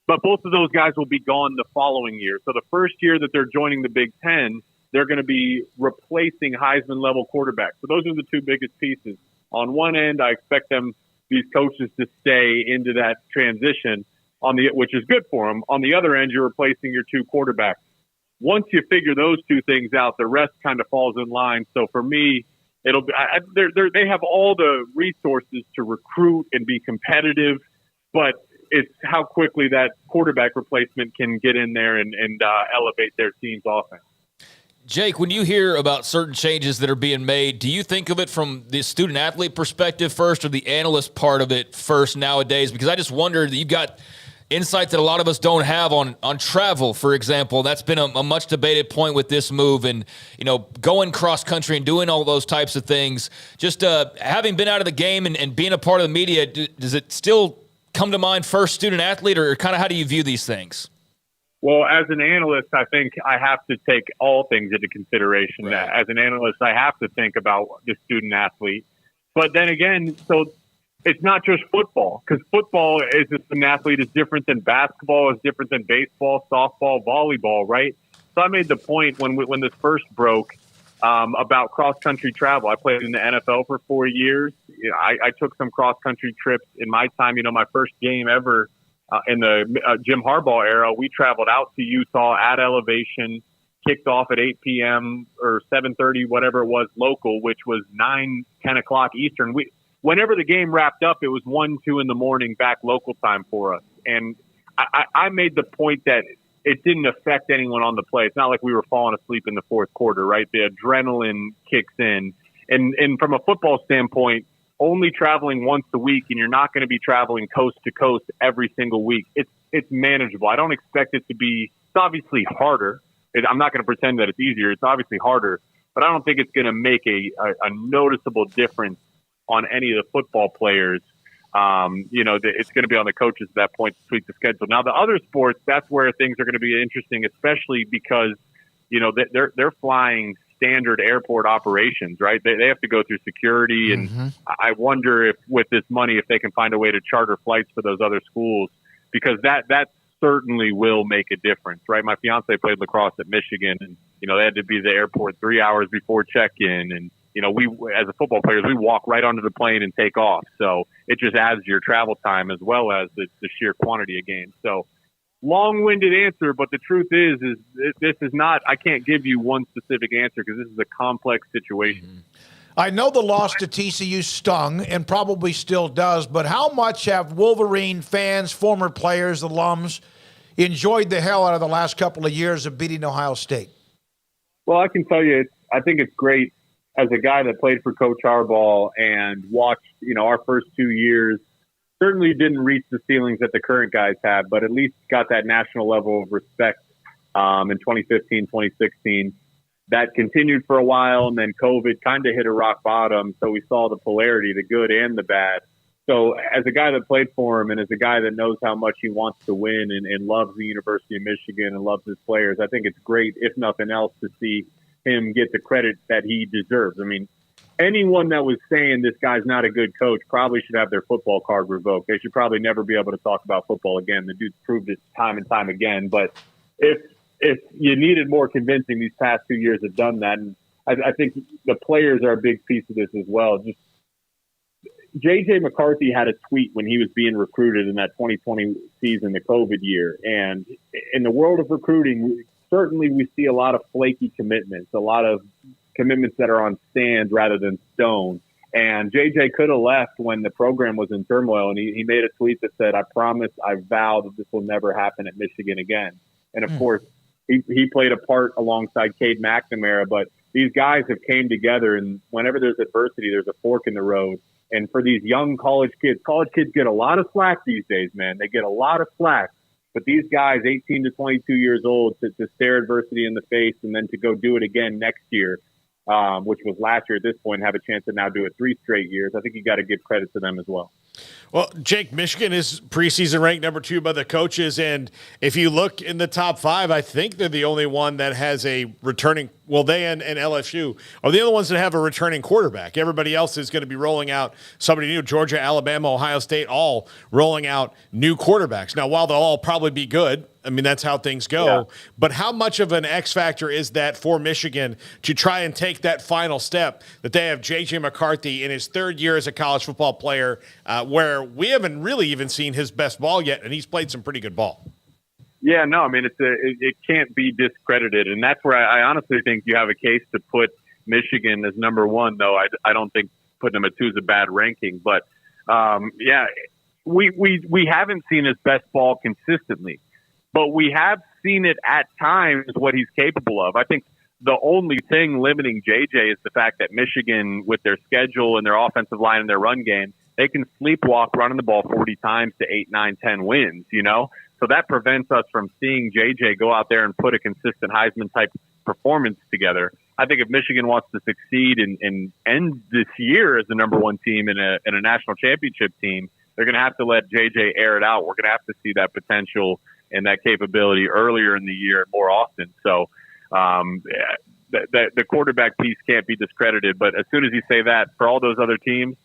But both of those guys will be gone the following year. So the first year that they're joining the Big Ten, they're going to be replacing Heisman-level quarterbacks. So those are the two biggest pieces. On one end, I expect these coaches to stay into that transition, which is good for them. On the other end, you're replacing your two quarterbacks. Once you figure those two things out, the rest kind of falls in line. So for me, it'll be they have all the resources to recruit and be competitive, but it's how quickly that quarterback replacement can get in there and elevate their team's offense. Jake, when you hear about certain changes that are being made, do you think of it from the student-athlete perspective first or the analyst part of it first nowadays? Because I just wonder that you've got insight that a lot of us don't have on travel, for example. That's been a much debated point with this move, and going cross country and doing all those types of things. Just having been out of the game and being a part of the media, does it still come to mind first student athlete, or kind of how do you view these things? Well, as an analyst, I think I have to take all things into consideration. Right. As an analyst, I have to think about the student athlete. But then again, so it's not just football, because football as a student athlete is different than basketball, is different than baseball, softball, volleyball, right? So I made the point when this first broke about cross-country travel. I played in the NFL for 4 years. I took some cross-country trips in my time. My first game ever in the Jim Harbaugh era, we traveled out to Utah at elevation, kicked off at 8 p.m. or 7:30, whatever it was, local, which was 9, 10 o'clock Eastern. Whenever the game wrapped up, it was 1, 2 in the morning back local time for us. And I made the point that it didn't affect anyone on the play. It's not like we were falling asleep in the fourth quarter, right? The adrenaline kicks in. And from a football standpoint, only traveling once a week, and you're not going to be traveling coast to coast every single week. It's manageable. I don't expect it to be. It's obviously harder. I'm not going to pretend that it's easier. It's obviously harder, but I don't think it's going to make a noticeable difference on any of the football players. It's going to be on the coaches at that point to tweak the schedule. Now, the other sports, that's where things are going to be interesting, especially because they're flying standard airport operations, right? They have to go through security, and I wonder if with this money, if they can find a way to charter flights for those other schools, because that certainly will make a difference, right? My fiance played lacrosse at Michigan, and they had to be at the airport 3 hours before check-in, and we as a football players, we walk right onto the plane and take off, so it just adds to your travel time as well as the sheer quantity of games. So long-winded answer, but the truth is this is not, I can't give you one specific answer because this is a complex situation. I know the loss to TCU stung and probably still does, but how much have Wolverine fans, former players, alums, enjoyed the hell out of the last couple of years of beating Ohio State? Well, I can tell you, I think it's great as a guy that played for Coach Harbaugh and watched, our first 2 years. Certainly didn't reach the ceilings that the current guys have, but at least got that national level of respect in 2015, 2016. That continued for a while, and then COVID kind of hit a rock bottom, so we saw the polarity, the good and the bad. So as a guy that played for him and as a guy that knows how much he wants to win and loves the University of Michigan and loves his players, I think it's great, if nothing else, to see him get the credit that he deserves. I mean, anyone that was saying this guy's not a good coach probably should have their football card revoked. They should probably never be able to talk about football again. The dude's proved it time and time again. But if you needed more convincing, these past 2 years have done that. And I think the players are a big piece of this as well. Just J.J. McCarthy had a tweet when he was being recruited in that 2020 season, the COVID year. And in the world of recruiting, certainly we see a lot of flaky commitments, a lot of commitments that are on stand rather than stone. And JJ could have left when the program was in turmoil, and he made a tweet that said, "I promise, I vow that this will never happen at Michigan again." And of course, he played a part alongside Cade McNamara, but these guys have came together, and whenever there's adversity, there's a fork in the road. And for these young college kids get a lot of slack these days, man. They get a lot of slack. But these guys, 18 to 22 years old, to stare adversity in the face and then to go do it again next year, which was last year at this point, have a chance to now do it 3 straight years. I think you got to give credit to them as well. Well, Jake, Michigan is preseason ranked number 2 by the coaches, and if you look in the top 5, I think they're the only one that has a returning. Well, they and LSU are the only ones that have a returning quarterback. Everybody else is going to be rolling out somebody new. Georgia, Alabama, Ohio State, all rolling out new quarterbacks. Now, while they'll all probably be good, I mean, that's how things go. Yeah. But how much of an X factor is that for Michigan to try and take that final step that they have J.J. McCarthy in his 3rd year as a college football player, where we haven't really even seen his best ball yet, and he's played some pretty good ball. Yeah, no, I mean, it can't be discredited, and that's where I honestly think you have a case to put Michigan as number 1, though I don't think putting them at 2 is a bad ranking. But, we haven't seen his best ball consistently. But we have seen it at times what he's capable of. I think the only thing limiting JJ is the fact that Michigan, with their schedule and their offensive line and their run game, they can sleepwalk running the ball 40 times to 8, 9, 10 wins, So that prevents us from seeing JJ go out there and put a consistent Heisman-type performance together. I think if Michigan wants to succeed and end this year as the number 1 team in a national championship team, they're going to have to let JJ air it out. We're going to have to see that potential and that capability earlier in the year more often. So the quarterback piece can't be discredited. But as soon as you say that, for all those other teams,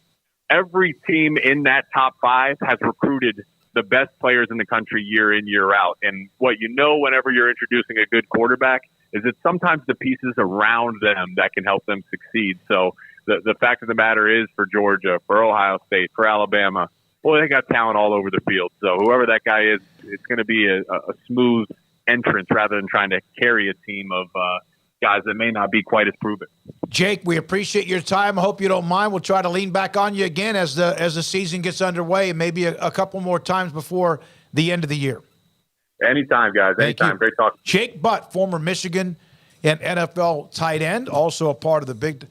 every team in that top 5 has recruited the best players in the country year in, year out. And what whenever you're introducing a good quarterback is that sometimes the pieces around them that can help them succeed. So the fact of the matter is, for Georgia, for Ohio State, for Alabama, Well, they got talent all over the field. So whoever that guy is, it's going to be a smooth entrance rather than trying to carry a team of guys that may not be quite as proven. Jake, we appreciate your time. I hope you don't mind. We'll try to lean back on you again as the season gets underway, and maybe a couple more times before the end of the year. Anytime, guys. Anytime. Great talking. Jake Butt, former Michigan and NFL tight end, also a part of the Big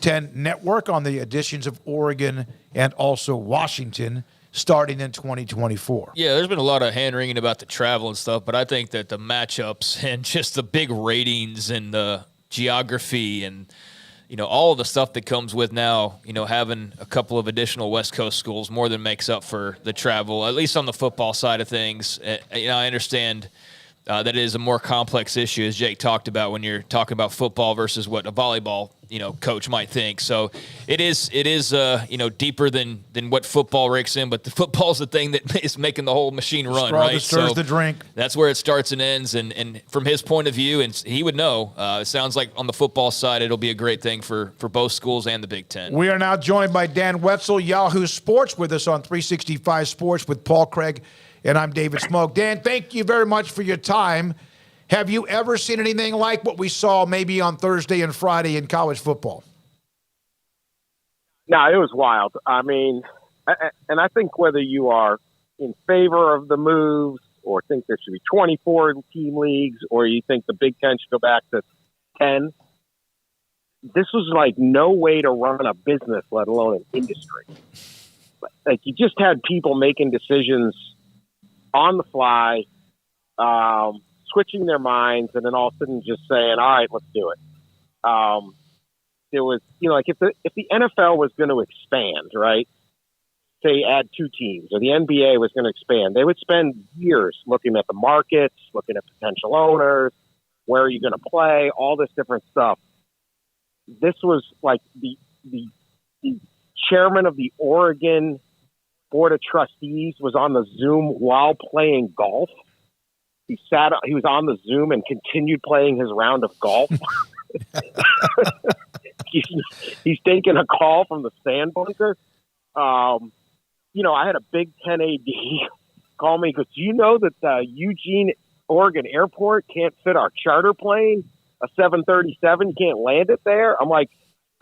Ten Network on the editions of Oregon and also Washington starting in 2024. Yeah, there's been a lot of hand-wringing about the travel and stuff, but I think that the matchups and just the big ratings and the geography and, all of the stuff that comes with now, having a couple of additional West Coast schools more than makes up for the travel, at least on the football side of things. I understand that it is a more complex issue, as Jake talked about, when you're talking about football versus what a volleyball coach might think. So it is deeper than what football rakes in, but the football's the thing that is making the whole machine run, Straw right? that stirs the drink. That's where it starts and ends. And from his point of view, and he would know, it sounds like on the football side, it'll be a great thing for both schools and the Big Ten. We are now joined by Dan Wetzel, Yahoo Sports, with us on 365 Sports with Paul Craig, and I'm David Smoak. Dan, thank you very much for your time. Have you ever seen anything like what we saw maybe on Thursday and Friday in college football? No, it was wild. I mean, and I think whether you are in favor of the moves or think there should be 24 team leagues or you think the Big Ten should go back to 10, this was like no way to run a business, let alone an industry. Like, you just had people making decisions on the fly, switching their minds, and then all of a sudden just saying, all right, let's do it. There was, like if the NFL was going to expand, right, say add 2 teams, or the NBA was going to expand, they would spend years looking at the markets, looking at potential owners, where are you going to play, all this different stuff. This was like the chairman of the Oregon Board of Trustees was on the Zoom while playing golf. He was on the Zoom and continued playing his round of golf. He's taking a call from the sand bunker. I had a Big Ten AD call me because do you know that Eugene, Oregon Airport can't fit our charter plane, a 737? You can't land it there. I'm like,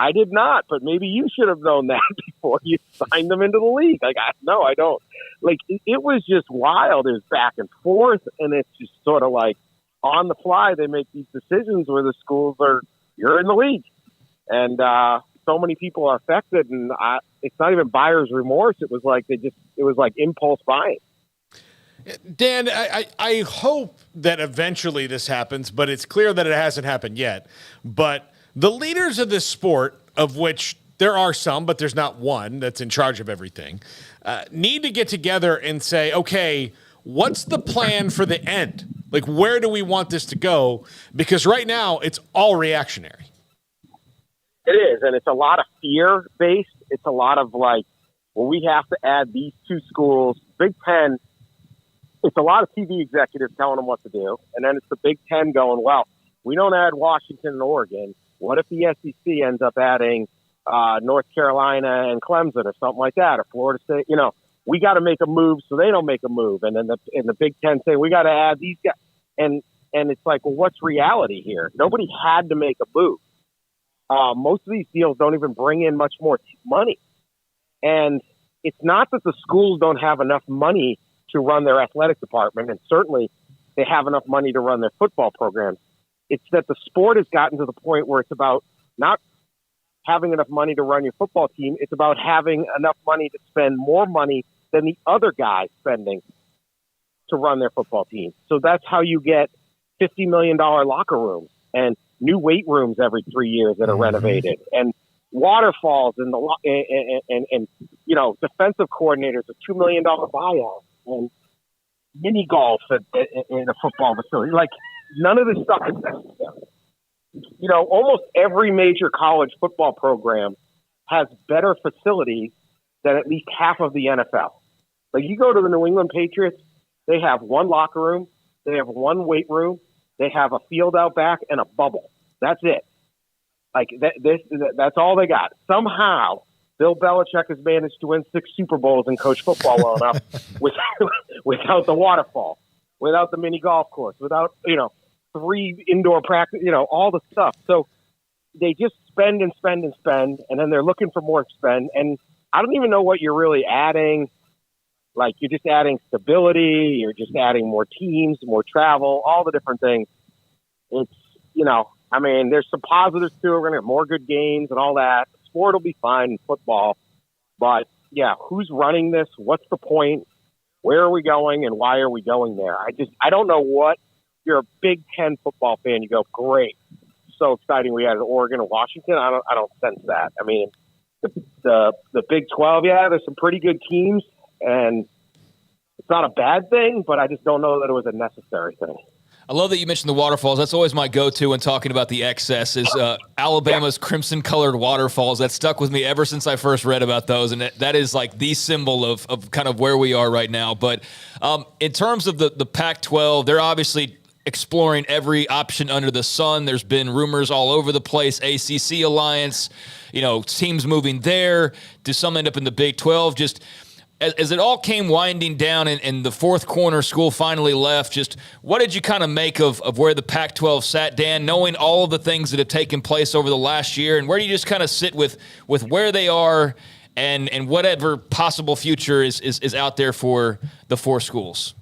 I did not, but maybe you should have known that before you signed them into the league. Like, no, I don't. Like, it was just wild. It was back and forth, and it's just sort of like on the fly they make these decisions where the schools are, you're in the league. And so many people are affected, and it's not even buyer's remorse. It was like it was like impulse buying. Dan, I hope that eventually this happens, but it's clear that it hasn't happened yet. But the leaders of this sport, of which there are some, but there's not one that's in charge of everything, need to get together and say, okay, what's the plan for the end? Like, where do we want this to go? Because right now, it's all reactionary. It is, and it's a lot of fear-based. It's a lot of like, well, we have to add these 2 schools. Big Ten, it's a lot of TV executives telling them what to do, and then it's the Big Ten going, well, we don't add Washington and Oregon. What if the SEC ends up adding North Carolina and Clemson or something like that, or Florida State? We got to make a move so they don't make a move. And then the Big Ten say, we got to add these guys. And it's like, well, what's reality here? Nobody had to make a move. Most of these deals don't even bring in much more money. And it's not that the schools don't have enough money to run their athletic department, and certainly they have enough money to run their football programs. It's that the sport has gotten to the point where it's about not having enough money to run your football team. It's about having enough money to spend more money than the other guys spending to run their football team. So that's how you get $50 million locker rooms and new weight rooms every 3 years that are renovated, and waterfalls and defensive coordinators, a $2 million buyout, and mini golf in a football facility. Like, none of this stuff is necessary. Almost every major college football program has better facilities than at least half of the NFL. Like, you go to the New England Patriots, they have 1 locker room, they have 1 weight room, they have a field out back and a bubble. That's it. Like, that's all they got. Somehow Bill Belichick has managed to win 6 Super Bowls and coach football well enough without the waterfall, without the mini golf course, without, 3 indoor practice, all the stuff. So they just spend and spend and spend, and then they're looking for more spend. And I don't even know what you're really adding. Like, you're just adding stability, you're just adding more teams, more travel, all the different things. It's, there's some positives too. We're going to get more good games and all that. Sport will be fine in football. But, yeah, who's running this? What's the point? Where are we going, and why are we going there? I don't know what. You're a Big Ten football fan. You go, great. So exciting we had Oregon and Washington. I don't sense that. I mean, the Big 12, yeah, there's some pretty good teams, and it's not a bad thing, but I just don't know that it was a necessary thing. I love that you mentioned the waterfalls. That's always my go-to when talking about the excess is Alabama's crimson-colored waterfalls. That stuck with me ever since I first read about those, and that is like the symbol of kind of where we are right now. But in terms of the Pac-12, they're obviously exploring every option under the sun. There's been rumors all over the place, ACC alliance, teams moving there. Do some end up in the Big 12? Just as it all came winding down and the fourth corner school finally left, just what did you kind of make of where the Pac-12 sat, Dan, knowing all of the things that have taken place over the last year? And where do you just kind of sit with where they are and whatever possible future is out there for the 4 schools?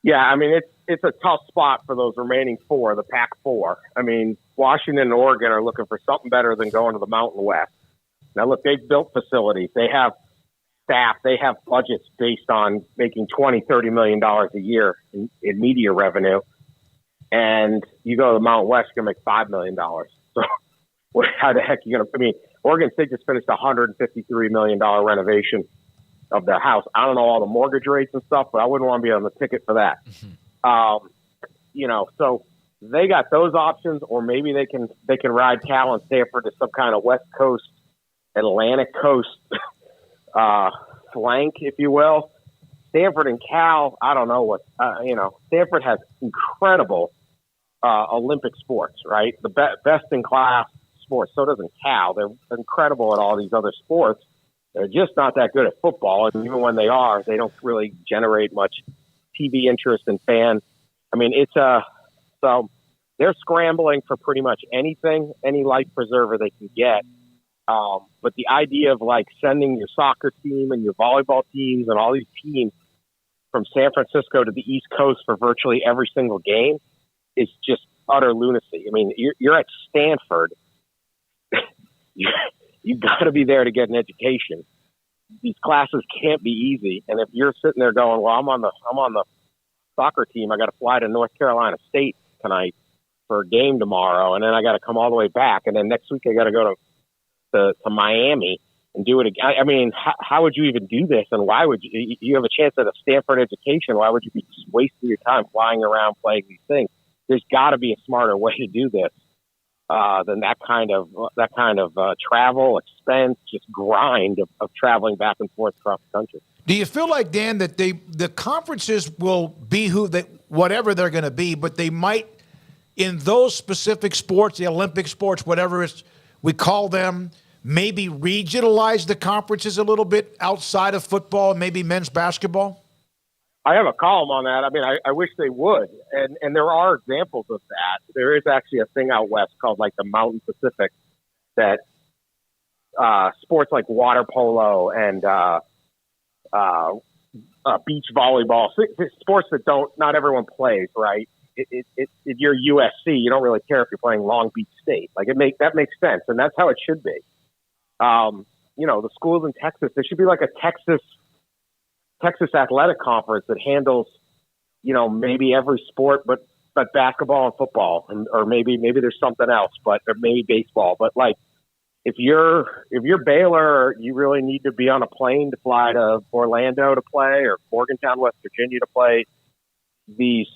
Yeah, I mean, it's a tough spot for those remaining 4, the Pac-4. I mean, Washington and Oregon are looking for something better than going to the Mountain West. Now, look, they've built facilities. They have staff, they have budgets based on making $20, $30 million a year in media revenue. And you go to the Mountain West, you're going to make $5 million. So how the heck are you going to – I mean, Oregon State just finished a $153 million renovation of their house. I don't know all the mortgage rates and stuff, but I wouldn't want to be on the ticket for that. So they got those options, or maybe they can ride Cal and Stanford to some kind of West Coast, Atlantic Coast flank, if you will. Stanford and Cal, I don't know what, Stanford has incredible Olympic sports, right? The best in class sports. So doesn't Cal. They're incredible at all these other sports. They're just not that good at football. And even when they are, they don't really generate much TV interest and fan. I mean, so they're scrambling for pretty much anything, any life preserver they can get. But the idea of like sending your soccer team and your volleyball teams and all these teams from San Francisco to the East Coast for virtually every single game is just utter lunacy. I mean, you're at Stanford. You've got to be there to get an education. These classes can't be easy. And if you're sitting there going, well, I'm on the soccer team, I got to fly to North Carolina State tonight for a game tomorrow, and then I got to come all the way back, and then next week I got to go to Miami and do it again. I mean, how would you even do this? And why would you have a chance at a Stanford education? Why would you be wasting your time flying around playing these things? There's got to be a smarter way to do this than that kind of travel expense, just grind of traveling back and forth across the country. Do you feel like, Dan, that the conferences will be whatever they're going to be, but they might, in those specific sports, the Olympic sports, whatever we call them, maybe regionalize the conferences a little bit outside of football, maybe men's basketball? I have a column on that. I mean, I wish they would. And there are examples of that. There is actually a thing out west called like the Mountain Pacific that sports like water polo and beach volleyball, sports that not everyone plays, right? If you're USC, you don't really care if you're playing Long Beach State. Like that makes sense, and that's how it should be. The schools in Texas, there should be like a Texas athletic conference that handles, maybe every sport, but basketball and football, or maybe there's something else, or maybe baseball. But like, if you're Baylor, you really need to be on a plane to fly to Orlando to play, or Morgantown, West Virginia to play these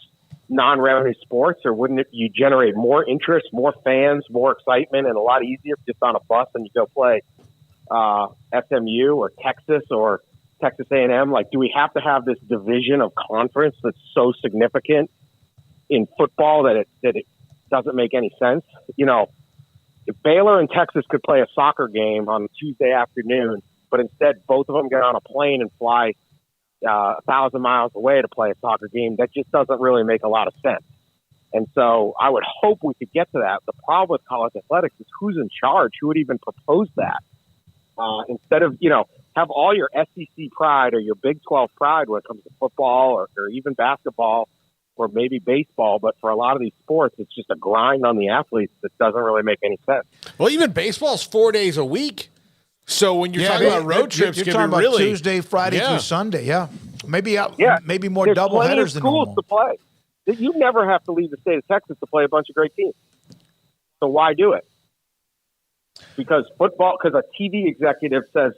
non-revenue sports, or wouldn't you generate more interest, more fans, more excitement, and a lot easier just on a bus and you go play SMU or Texas A&M? Like, do we have to have this division of conference that's so significant in football that it doesn't make any sense? If Baylor and Texas could play a soccer game on Tuesday afternoon, but instead both of them get on a plane and fly 1,000 miles away to play a soccer game, that just doesn't really make a lot of sense. And so I would hope we could get to that. The problem with college athletics is who's in charge, who would even propose that. Instead of, have all your SEC pride or your Big 12 pride when it comes to football or even basketball or maybe baseball. But for a lot of these sports, it's just a grind on the athletes that doesn't really make any sense. Well, even baseball's 4 days a week. So when you're talking about road trips, you're talking about really Tuesday, Friday through Sunday. Yeah, maybe more There's double plenty headers of than schools normal. to play. You never have to leave the state of Texas to play a bunch of great teams. So why do it? Because a TV executive says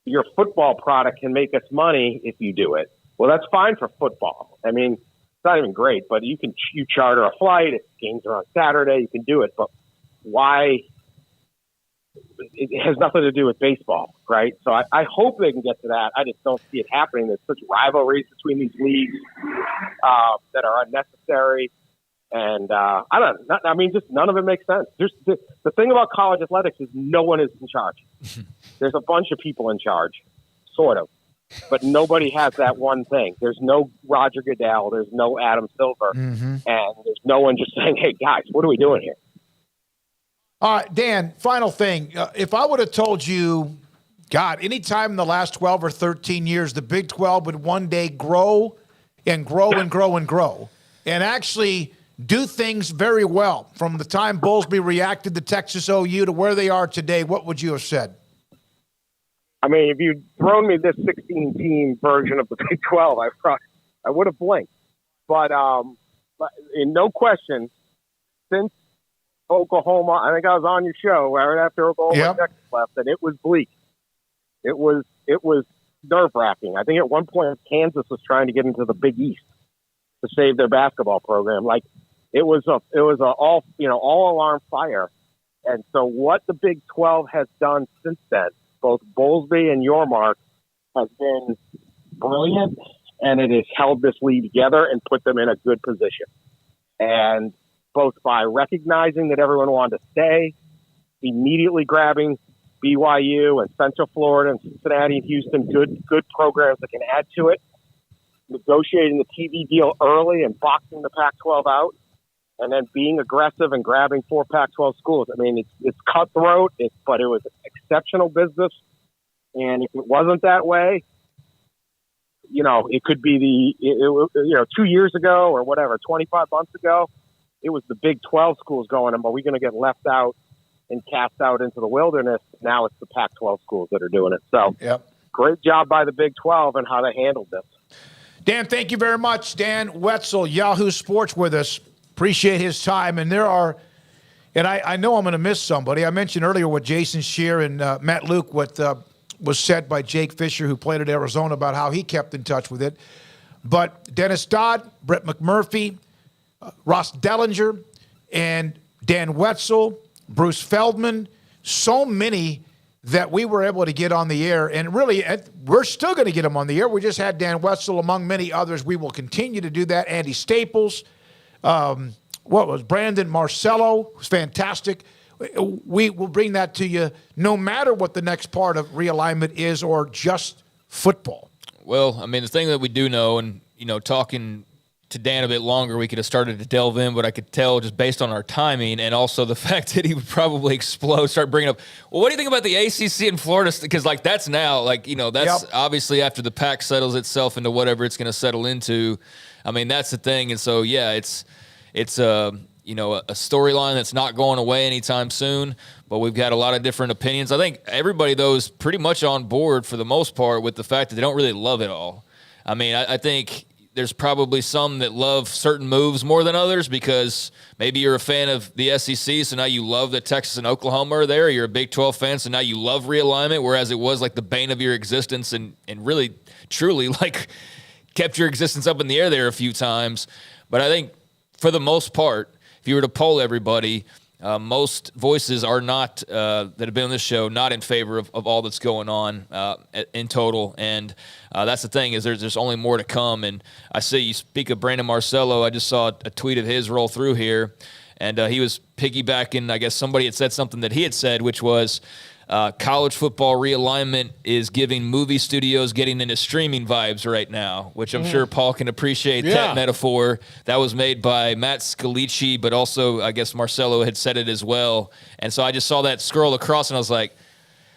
your football product can make us money if you do it. Well, that's fine for football. I mean, it's not even great, but you charter a flight. If games are on Saturday, you can do it. But why? It has nothing to do with baseball, right? So I hope they can get to that. I just don't see it happening. There's such rivalries between these leagues that are unnecessary. And just none of it makes sense. The thing about college athletics is no one is in charge. There's a bunch of people in charge, sort of, but nobody has that one thing. There's no Roger Goodell. There's no Adam Silver. And there's no one just saying, hey, guys, what are we doing here? All right, Dan, final thing. If I would have told you, God, anytime in the last 12 or 13 years, the Big 12 would one day grow and grow and grow and grow and actually do things very well from the time Bowlesby reacted to Texas OU to where they are today, what would you have said? I mean, if you'd thrown me this 16-team version of the Big 12, I would have blinked. But in no question, since Oklahoma, I think I was on your show right after Oklahoma and Texas left, and it was bleak. It was nerve-wracking. I think at one point Kansas was trying to get into the Big East to save their basketball program. Like it was all alarm fire. And so what the Big 12 has done since then, both Bowlesby and Yormark, has been brilliant, and it has held this league together and put them in a good position. And both by recognizing that everyone wanted to stay, immediately grabbing BYU and Central Florida and Cincinnati and Houston, good programs that can add to it, negotiating the TV deal early and boxing the Pac-12 out, and then being aggressive and grabbing 4 Pac-12 schools. I mean, it's cutthroat, but it was exceptional business. And if it wasn't that way, it could be 2 years ago or whatever, 25 months ago, it was the Big 12 schools going, are we going to get left out and cast out into the wilderness? Now it's the Pac-12 schools that are doing it. So great job by the Big 12 and how they handled this. Dan, thank you very much. Dan Wetzel, Yahoo Sports with us. Appreciate his time. And I know I'm going to miss somebody. I mentioned earlier with Jason Shear and Matt Luke what was said by Jake Fisher, who played at Arizona, about how he kept in touch with it. But Dennis Dodd, Brett McMurphy, Ross Dellinger, and Dan Wetzel, Bruce Feldman, so many that we were able to get on the air. And really, we're still going to get them on the air. We just had Dan Wetzel among many others. We will continue to do that. Andy Staples, Brandon Marcello, who's fantastic. We will bring that to you no matter what the next part of realignment is or just football. Well, I mean, the thing that we do know, and, talking to Dan a bit longer, we could have started to delve in, but I could tell just based on our timing and also the fact that he would probably explode, start bringing up, well, what do you think about the ACC in Florida? Because, that's now, that's obviously after the Pac settles itself into whatever it's going to settle into. I mean, that's the thing. And so, it's a storyline that's not going away anytime soon, but we've got a lot of different opinions. I think everybody, though, is pretty much on board for the most part with the fact that they don't really love it all. I mean, I think there's probably some that love certain moves more than others because maybe you're a fan of the SEC, so now you love that Texas and Oklahoma are there. You're a Big 12 fan, so now you love realignment, whereas it was like the bane of your existence and really, truly, kept your existence up in the air there a few times. But I think for the most part, if you were to poll everybody, most voices are not that have been on this show not in favor of all that's going on in total, and that's the thing is there's only more to come. And I see you speak of Brandon Marcello. I just saw a tweet of his roll through here, And he was piggybacking, I guess somebody had said something that he had said, which was college football realignment is giving movie studios getting into streaming vibes right now, which I'm sure Paul can appreciate that metaphor. That was made by Matt Scalici, but also I guess Marcelo had said it as well. And so I just saw that scroll across and I was like,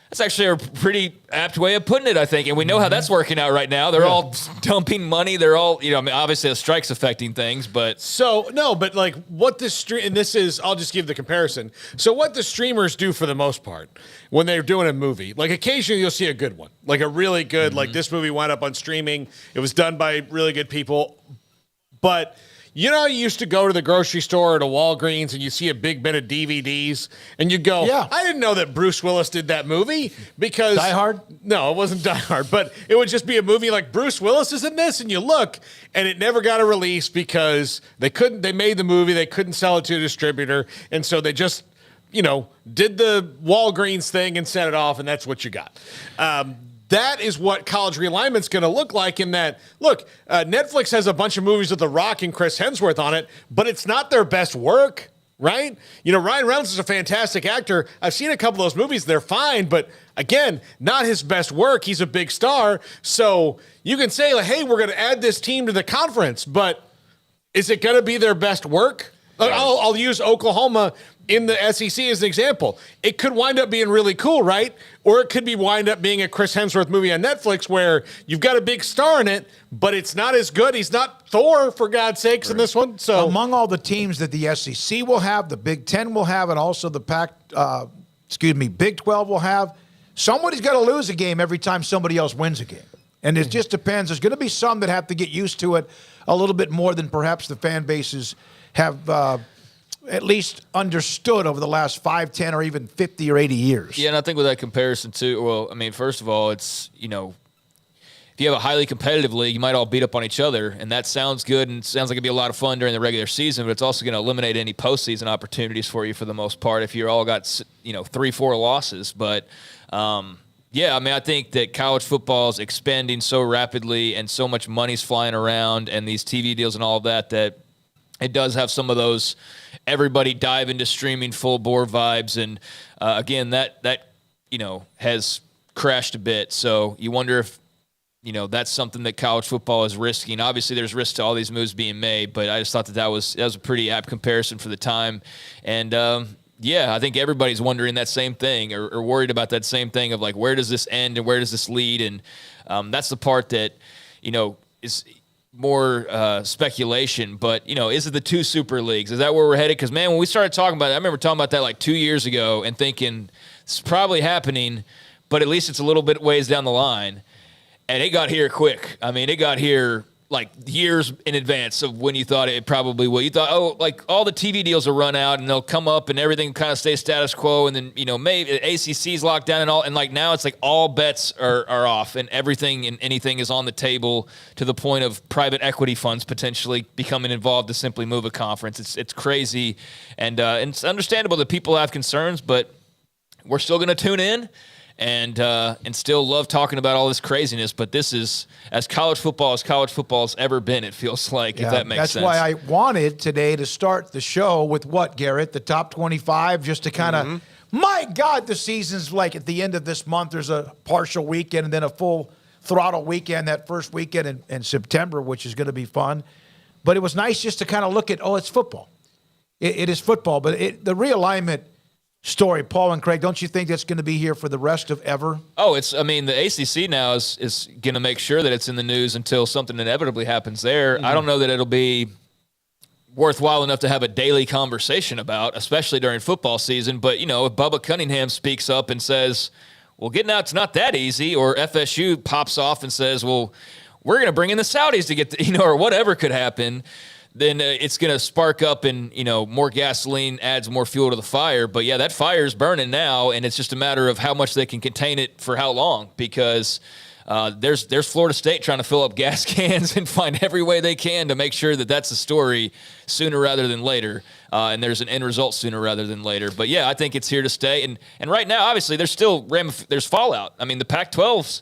that's actually a pretty apt way of putting it, I think. And we know how that's working out right now. They're all dumping money. They're all, I mean, obviously the strike's affecting things, but. So, no, but like what this and this is, I'll just give the comparison. So what the streamers do for the most part when they're doing a movie, like occasionally you'll see a good one, like a really good, like this movie wound up on streaming. It was done by really good people. But you know, you used to go to the grocery store or to Walgreens and you see a big bin of DVDs and you go, I didn't know that Bruce Willis did that movie because Die Hard? No, it wasn't Die Hard, but it would just be a movie like Bruce Willis is in this and you look and it never got a release because they made the movie, they couldn't sell it to a distributor. And so they just, did the Walgreens thing and sent it off and that's what you got. That is what college realignment's going to look like in that, look, Netflix has a bunch of movies with The Rock and Chris Hemsworth on it, but it's not their best work, right? Ryan Reynolds is a fantastic actor. I've seen a couple of those movies. They're fine, but again, not his best work. He's a big star. So you can say, like, hey, we're going to add this team to the conference, but is it going to be their best work? I'll use Oklahoma in the SEC as an example. It could wind up being really cool, right? Or it could wind up being a Chris Hemsworth movie on Netflix where you've got a big star in it, but it's not as good. He's not Thor, for God's sakes, in this one. So among all the teams that the SEC will have, the Big Ten will have, and also the Big 12 will have, somebody's got to lose a game every time somebody else wins a game. And it just depends. There's going to be some that have to get used to it a little bit more than perhaps the fan bases have at least understood over the last 5, 10, or even 50 or 80 years. Yeah, and I think with that comparison too, well, I mean, first of all, it's, if you have a highly competitive league, you might all beat up on each other, and that sounds good and sounds like it'd be a lot of fun during the regular season, but it's also going to eliminate any postseason opportunities for you for the most part if you're all got, 3-4 losses. But, yeah, I mean, I think that college football is expanding so rapidly and so much money's flying around and these TV deals and all of that it does have some of those everybody dive into streaming full bore vibes. And again, that has crashed a bit. So you wonder if, that's something that college football is risking. Obviously there's risk to all these moves being made, but I just thought that was a pretty apt comparison for the time. And I think everybody's wondering that same thing or worried about that same thing of like, where does this end and where does this lead? And that's the part that, is more speculation, but is it the 2 super leagues? Is that where we're headed? Because man, when we started talking about it, I remember talking about that like 2 years ago and thinking it's probably happening, but at least it's a little bit ways down the line. And it got here quick. I mean, it got here like years in advance of when you thought it probably will. You thought, like all the TV deals will run out and they'll come up and everything kind of stay status quo. And then, maybe ACC's locked down and all. And like now it's like all bets are off and everything and anything is on the table to the point of private equity funds potentially becoming involved to simply move a conference. It's crazy. And it's understandable that people have concerns, but we're still going to tune in. And still love talking about all this craziness, but this is as college football has ever been, it feels like, if that makes sense. That's why I wanted today to start the show with what, Garrett? The top 25, just to kind of, my God, the season's like at the end of this month, there's a partial weekend and then a full throttle weekend, that first weekend in September, which is going to be fun. But it was nice just to kind of look at, it's football. It is football, but the realignment story, Paul and Craig, don't you think that's going to be here for the rest of ever? Oh, the ACC now is going to make sure that it's in the news until something inevitably happens there. I don't know that it'll be worthwhile enough to have a daily conversation about, especially during football season. But, if Bubba Cunningham speaks up and says, well, getting out's not that easy, or FSU pops off and says, well, we're going to bring in the Saudis to get, or whatever could happen, then it's going to spark up and, more gasoline adds more fuel to the fire. But, yeah, that fire is burning now, and it's just a matter of how much they can contain it for how long because there's Florida State trying to fill up gas cans and find every way they can to make sure that that's a story sooner rather than later, and there's an end result sooner rather than later. But, yeah, I think it's here to stay. And right now, obviously, there's still there's fallout. I mean, the Pac-12's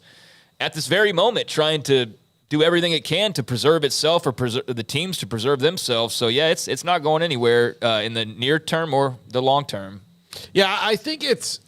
at this very moment trying to do everything it can to preserve itself or the teams to preserve themselves. So, yeah, it's not going anywhere in the near term or the long term. Yeah, I think it's,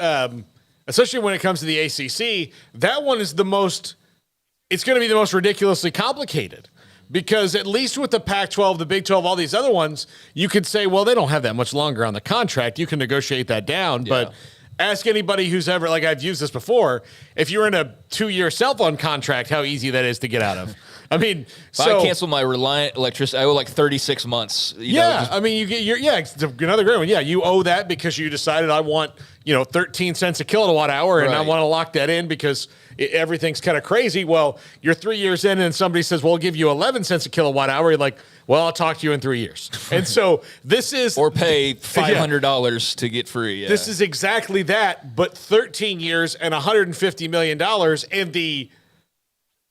especially when it comes to the ACC, that one is it's going to be the most ridiculously complicated. Because at least with the Pac-12, the Big 12, all these other ones, you could say, well, they don't have that much longer on the contract. You can negotiate that down. Yeah. But ask anybody who's ever, like I've used this before, if you're in a 2-year cell phone contract, how easy that is to get out of. I mean, if I cancel my Reliant electricity, I owe like 36 months. I mean, it's another great one. Yeah, you owe that because you decided I want, 13 cents a kilowatt hour, and I want to lock that in because everything's kind of crazy. Well, you're 3 years in, and somebody says, "Well, I'll give you 11 cents a kilowatt hour." You're like, "Well, I'll talk to you in 3 years." And so this is or pay $500 to get free. Yeah. This is exactly that, but 13 years and $150 million, and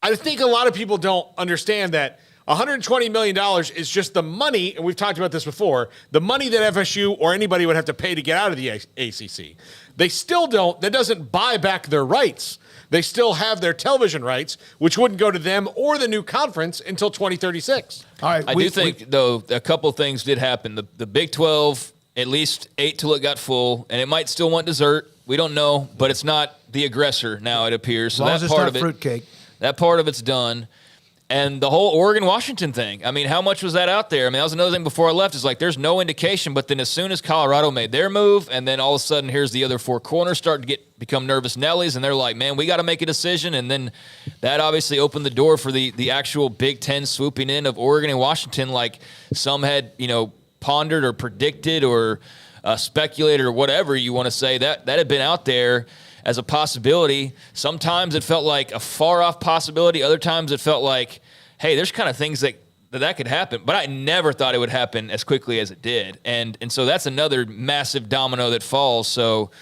I think a lot of people don't understand that $120 million is just the money, and we've talked about this before, the money that FSU or anybody would have to pay to get out of the ACC. They still don't, that doesn't buy back their rights. They still have their television rights, which wouldn't go to them or the new conference until 2036. All right, I do think, though, a couple things did happen. The Big 12 at least ate till it got full, and it might still want dessert. We don't know, but it's not the aggressor now, it appears. So that part of it, fruitcake. That part of it's done. And the whole Oregon-Washington thing, I mean, how much was that out there? I mean, that was another thing before I left. Is like there's no indication, but then as soon as Colorado made their move, and then all of a sudden here's the other four corners start to become nervous Nellies, and they're like, man, we got to make a decision. And then that obviously opened the door for the actual Big Ten swooping in of Oregon and Washington, like some had, pondered or predicted or speculated or whatever you want to say. That had been out there as a possibility. Sometimes it felt like a far-off possibility. Other times it felt like, hey, there's kind of things that could happen. But I never thought it would happen as quickly as it did. And so that's another massive domino that falls. So,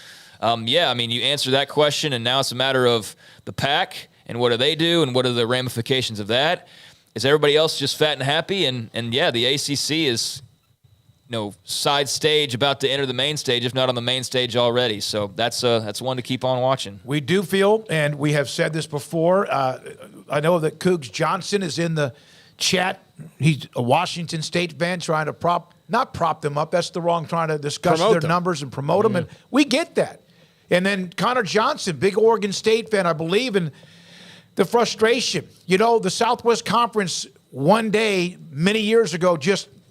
I mean, you answer that question, and now it's a matter of the Pac and what do they do and what are the ramifications of that. Is everybody else just fat and happy? And the ACC is side stage about to enter the main stage, if not on the main stage already. So that's one to keep on watching. We do feel, and we have said this before, I know that Cougs Johnson is in the chat. He's a Washington State fan trying to not prop them up. That's the wrong, trying to discuss their numbers and promote them. And we get that. And then Connor Johnson, big Oregon State fan, I believe in the frustration. The Southwest Conference one day, many years ago,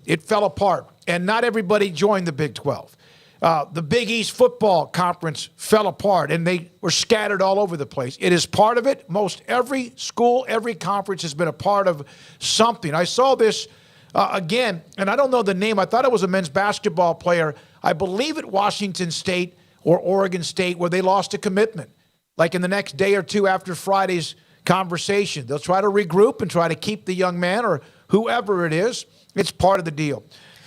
it fell apart. And not everybody joined the Big 12. The Big East Football Conference fell apart, and they were scattered all over the place. It is part of it. Most every school, every conference has been a part of something. I saw this again, and I don't know the name. I thought it was a men's basketball player, I believe at Washington State or Oregon State, where they lost a commitment. Like in the next day or two after Friday's conversation, they'll try to regroup and try to keep the young man or whoever it is. It's part of the deal.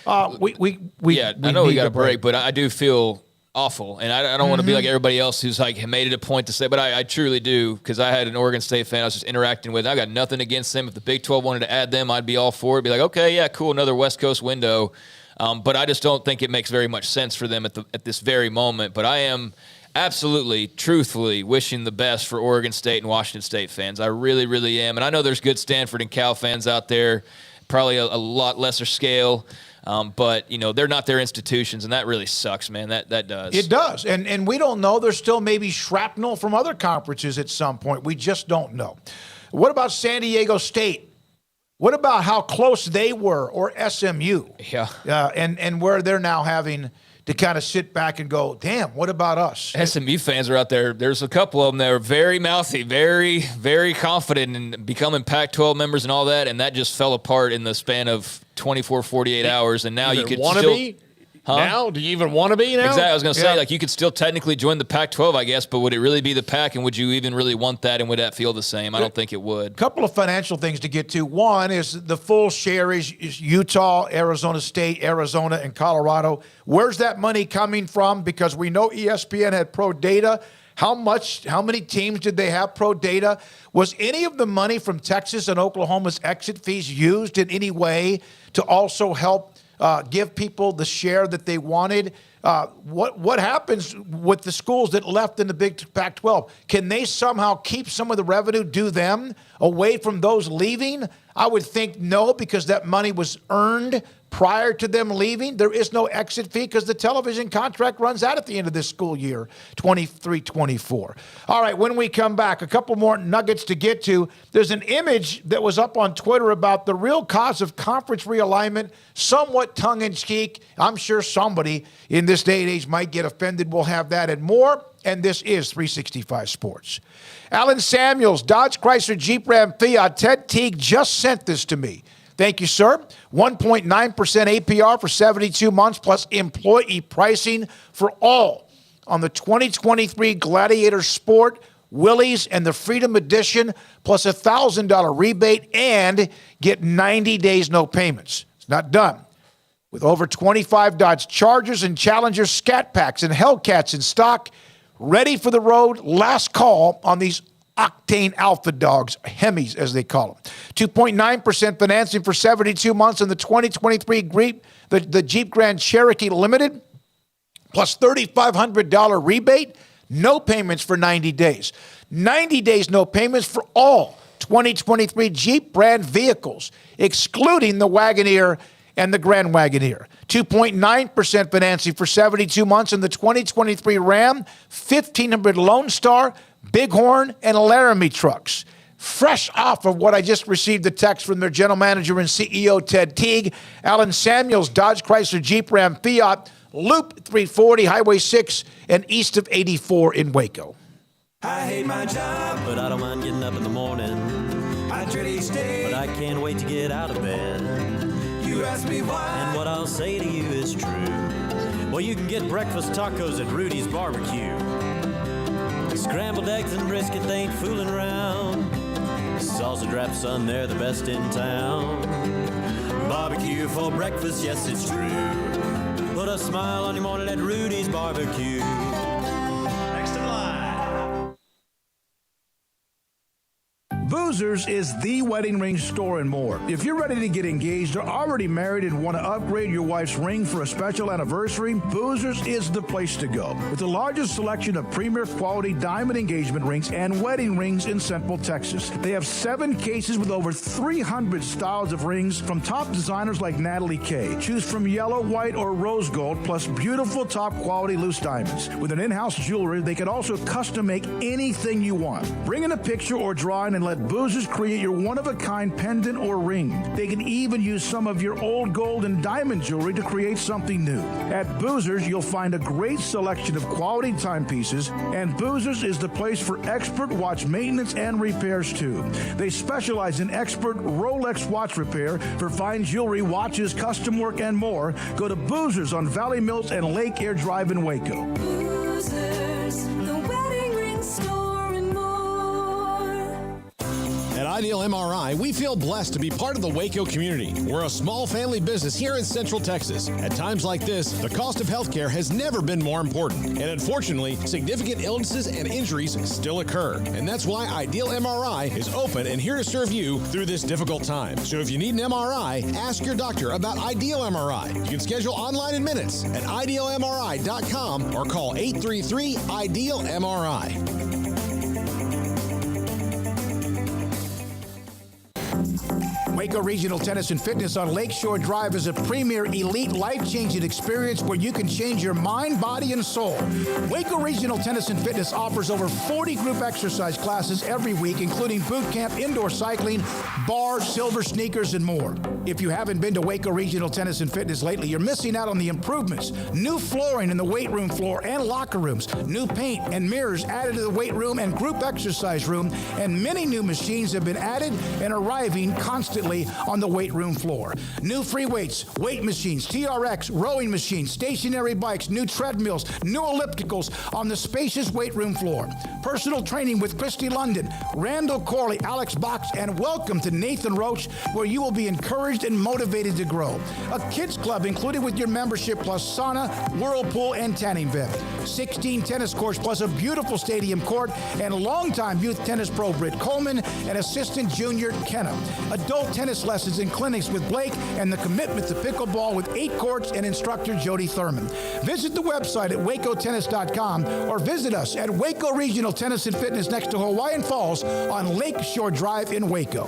I know we got a break, but I do feel awful, and I don't want to be like everybody else who's like made it a point to say, but I truly do, because I had an Oregon State fan I was just interacting with. I got nothing against them. If the Big 12 wanted to add them, I'd be all for it. Be like, okay, yeah, cool, another West Coast window, but I just don't think it makes very much sense for them at this very moment. But I am absolutely, truthfully wishing the best for Oregon State and Washington State fans. I really, really am, and I know there's good Stanford and Cal fans out there, probably a lot lesser scale. But, they're not their institutions, and that really sucks, man. That does. It does. And we don't know. There's still maybe shrapnel from other conferences at some point. We just don't know. What about San Diego State? What about how close they were, or SMU? Yeah. And where they're now having to kind of sit back and go, damn, what about us? SMU fans are out there. There's a couple of them that are very mouthy, very, very confident in becoming Pac-12 members and all that, and that just fell apart in the span of 24, 48 hours, and now you could still... Be? Huh? Now? Do you even want to be now? Exactly. I was going to say, you could still technically join the Pac-12, I guess, but would it really be the Pac, and would you even really want that, and would that feel the same? I don't think it would. A couple of financial things to get to. One is the full share is Utah, Arizona State, Arizona, and Colorado. Where's that money coming from? Because we know ESPN had pro data. How many teams did they have pro data? Was any of the money from Texas and Oklahoma's exit fees used in any way to also help give people the share that they wanted? What happens with the schools that left in the Big Pac-12? Can they somehow keep some of the revenue due them away from those leaving? I would think no, because that money was earned prior to them leaving. There is no exit fee because the television contract runs out at the end of this school year, 23-24. All right, when we come back, a couple more nuggets to get to. There's an image that was up on Twitter about the real cause of conference realignment, somewhat tongue-in-cheek. I'm sure somebody in this day and age might get offended. We'll have that and more. And this is 365 Sports. Alan Samuels, Dodge, Chrysler, Jeep, Ram, Fiat. Ted Teague just sent this to me. Thank you, sir. 1.9% APR for 72 months plus employee pricing for all on the 2023 Gladiator Sport, Willys, and the Freedom Edition, plus a $1,000 rebate and get 90 days no payments. It's not done. With over 25 Dodge Chargers and Challenger Scat Packs and Hellcats in stock, ready for the road, last call on these octane alpha dogs, Hemis as they call them. 2.9% financing for 72 months in the 2023 the Jeep Grand Cherokee Limited, plus $3,500 rebate, no payments for 90 days. 90 days no payments for all 2023 Jeep brand vehicles, excluding the Wagoneer and the Grand Wagoneer. 2.9% financing for 72 months in the 2023 Ram, 1500 Lone Star, Bighorn, and Laramie trucks. Fresh off of what I just received the text from their general manager and CEO, Ted Teague, Alan Samuels, Dodge, Chrysler, Jeep, Ram, Fiat, Loop 340, Highway 6, and east of 84 in Waco. I hate my job, but I don't mind getting up in the morning. I dread each day, but I can't wait to get out of bed. You ask me why, and what I'll say to you is true. Well, you can get breakfast tacos at Rudy's Barbecue. Scrambled eggs and brisket, they ain't fooling around. Sausage wrap, son, they're the best in town. Barbecue for breakfast, yes, it's true. Put a smile on your morning at Rudy's Barbecue. Next in line. Boozers is the wedding ring store and more. If you're ready to get engaged or already married and want to upgrade your wife's ring for a special anniversary, Boozers is the place to go. With the largest selection of premier quality diamond engagement rings and wedding rings in Central Texas. They have 7 cases with over 300 styles of rings from top designers like Natalie Kay. Choose from yellow, white, or rose gold, plus beautiful top quality loose diamonds. With an in-house jewelry, they can also custom make anything you want. Bring in a picture or drawing and let Boozers create your one-of-a-kind pendant or ring. They can even use some of your old gold and diamond jewelry to create something new. At Boozers, you'll find a great selection of quality timepieces, and Boozers is the place for expert watch maintenance and repairs too. They specialize in expert Rolex watch repair for fine jewelry, watches, custom work, and more. Go to Boozers on Valley Mills and Lake Air Drive in Waco. Boozers, the wedding ring store and more. At Ideal MRI, we feel blessed to be part of the Waco community. We're a small family business here in Central Texas. At times like this, the cost of healthcare has never been more important. And unfortunately, significant illnesses and injuries still occur. And that's why Ideal MRI is open and here to serve you through this difficult time. So if you need an MRI, ask your doctor about Ideal MRI. You can schedule online in minutes at idealmri.com or call 833-IDEAL-MRI. Waco Regional Tennis and Fitness on Lakeshore Drive is a premier elite life-changing experience where you can change your mind, body, and soul. Waco Regional Tennis and Fitness offers over 40 group exercise classes every week, including boot camp, indoor cycling, bars, silver sneakers, and more. If you haven't been to Waco Regional Tennis and Fitness lately, you're missing out on the improvements. New flooring in the weight room floor and locker rooms, new paint and mirrors added to the weight room and group exercise room, and many new machines have been added and arriving constantly on the weight room floor. New free weights, weight machines, TRX, rowing machines, stationary bikes, new treadmills, new ellipticals on the spacious weight room floor. Personal training with Christy London, Randall Corley, Alex Box, and welcome to Nathan Roach, where you will be encouraged and motivated to grow. A kids club included with your membership, plus sauna, whirlpool, and tanning bed. 16 tennis courts plus a beautiful stadium court, and longtime youth tennis pro Britt Coleman and assistant junior Kenna. Adult tennis lessons and clinics with Blake and the commitment to pickleball with 8 courts and instructor Jody Thurman. Visit the website at wacotennis.com or visit us at Waco Regional Tennis and Fitness next to Hawaiian Falls on Lakeshore Drive in Waco.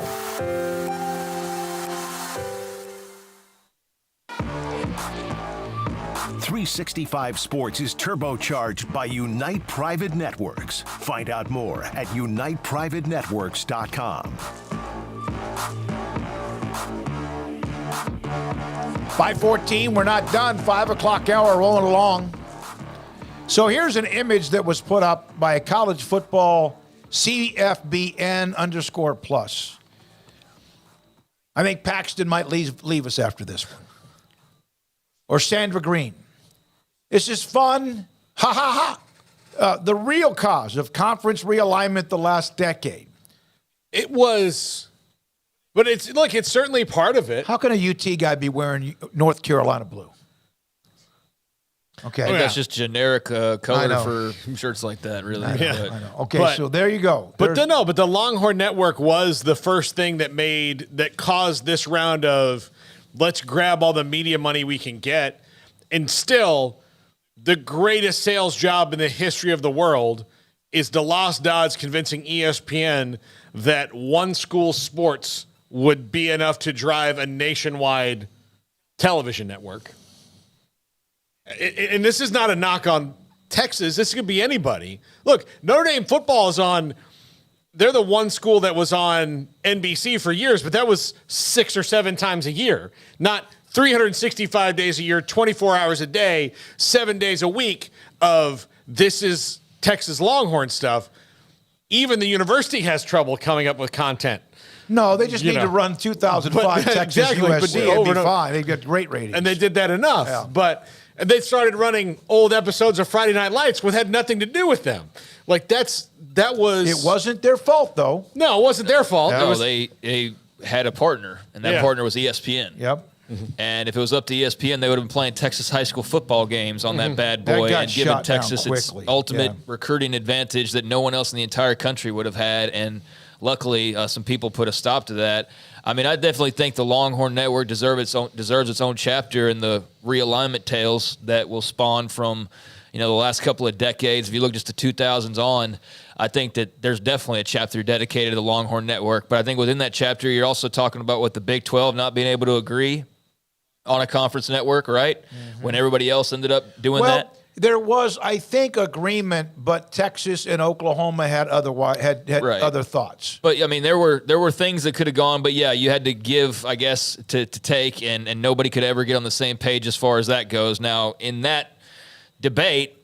.365 Sports is turbocharged by Unite Private Networks. Find out more at uniteprivatenetworks.com. 5:14, we're not done. 5 o'clock hour rolling along. So here's an image that was put up by a college football CFBN_plus. I think Paxton might leave us after this one. Or Sandra Green. This is fun. Ha ha ha. The real cause of conference realignment the last decade. It was, but it's certainly part of it. How can a UT guy be wearing North Carolina blue? Okay. I think that's just generic color for shirts like that, really. I know. Okay, so there you go. But the Longhorn Network was the first thing that caused this round of let's grab all the media money we can get. And still, the greatest sales job in the history of the world is DeLoss Dodds convincing ESPN that one school sports would be enough to drive a nationwide television network. And this is not a knock on Texas. This could be anybody. Look, Notre Dame football is on. They're the one school that was on NBC for years, but that was 6 or 7 times a year, not 365 days a year, 24 hours a day, 7 days a week of this is Texas Longhorn stuff. Even the university has trouble coming up with content. No, they just need to run 2005 Texas USC and be fine. They get great ratings. And they did that enough. Yeah. But they started running old episodes of Friday Night Lights, which had nothing to do with them. Like, that was... It wasn't their fault, though. No, it wasn't their fault. No, they had a partner, and that partner was ESPN. Yep. Mm-hmm. And if it was up to ESPN, they would have been playing Texas high school football games on that bad boy and giving Texas its ultimate recruiting advantage that no one else in the entire country would have had. And luckily, some people put a stop to that. I mean, I definitely think the Longhorn Network deserves its own chapter in the realignment tales that will spawn from, the last couple of decades. If you look just the 2000s on, I think that there's definitely a chapter dedicated to the Longhorn Network. But I think within that chapter, you're also talking about what the Big 12 not being able to agree on a conference network, right? Mm-hmm. When everybody else ended up doing that. There was, I think, agreement, but Texas and Oklahoma had other thoughts. But I mean, there were things that could have gone, but yeah, you had to give, I guess, to take, and nobody could ever get on the same page as far as that goes. Now, in that debate,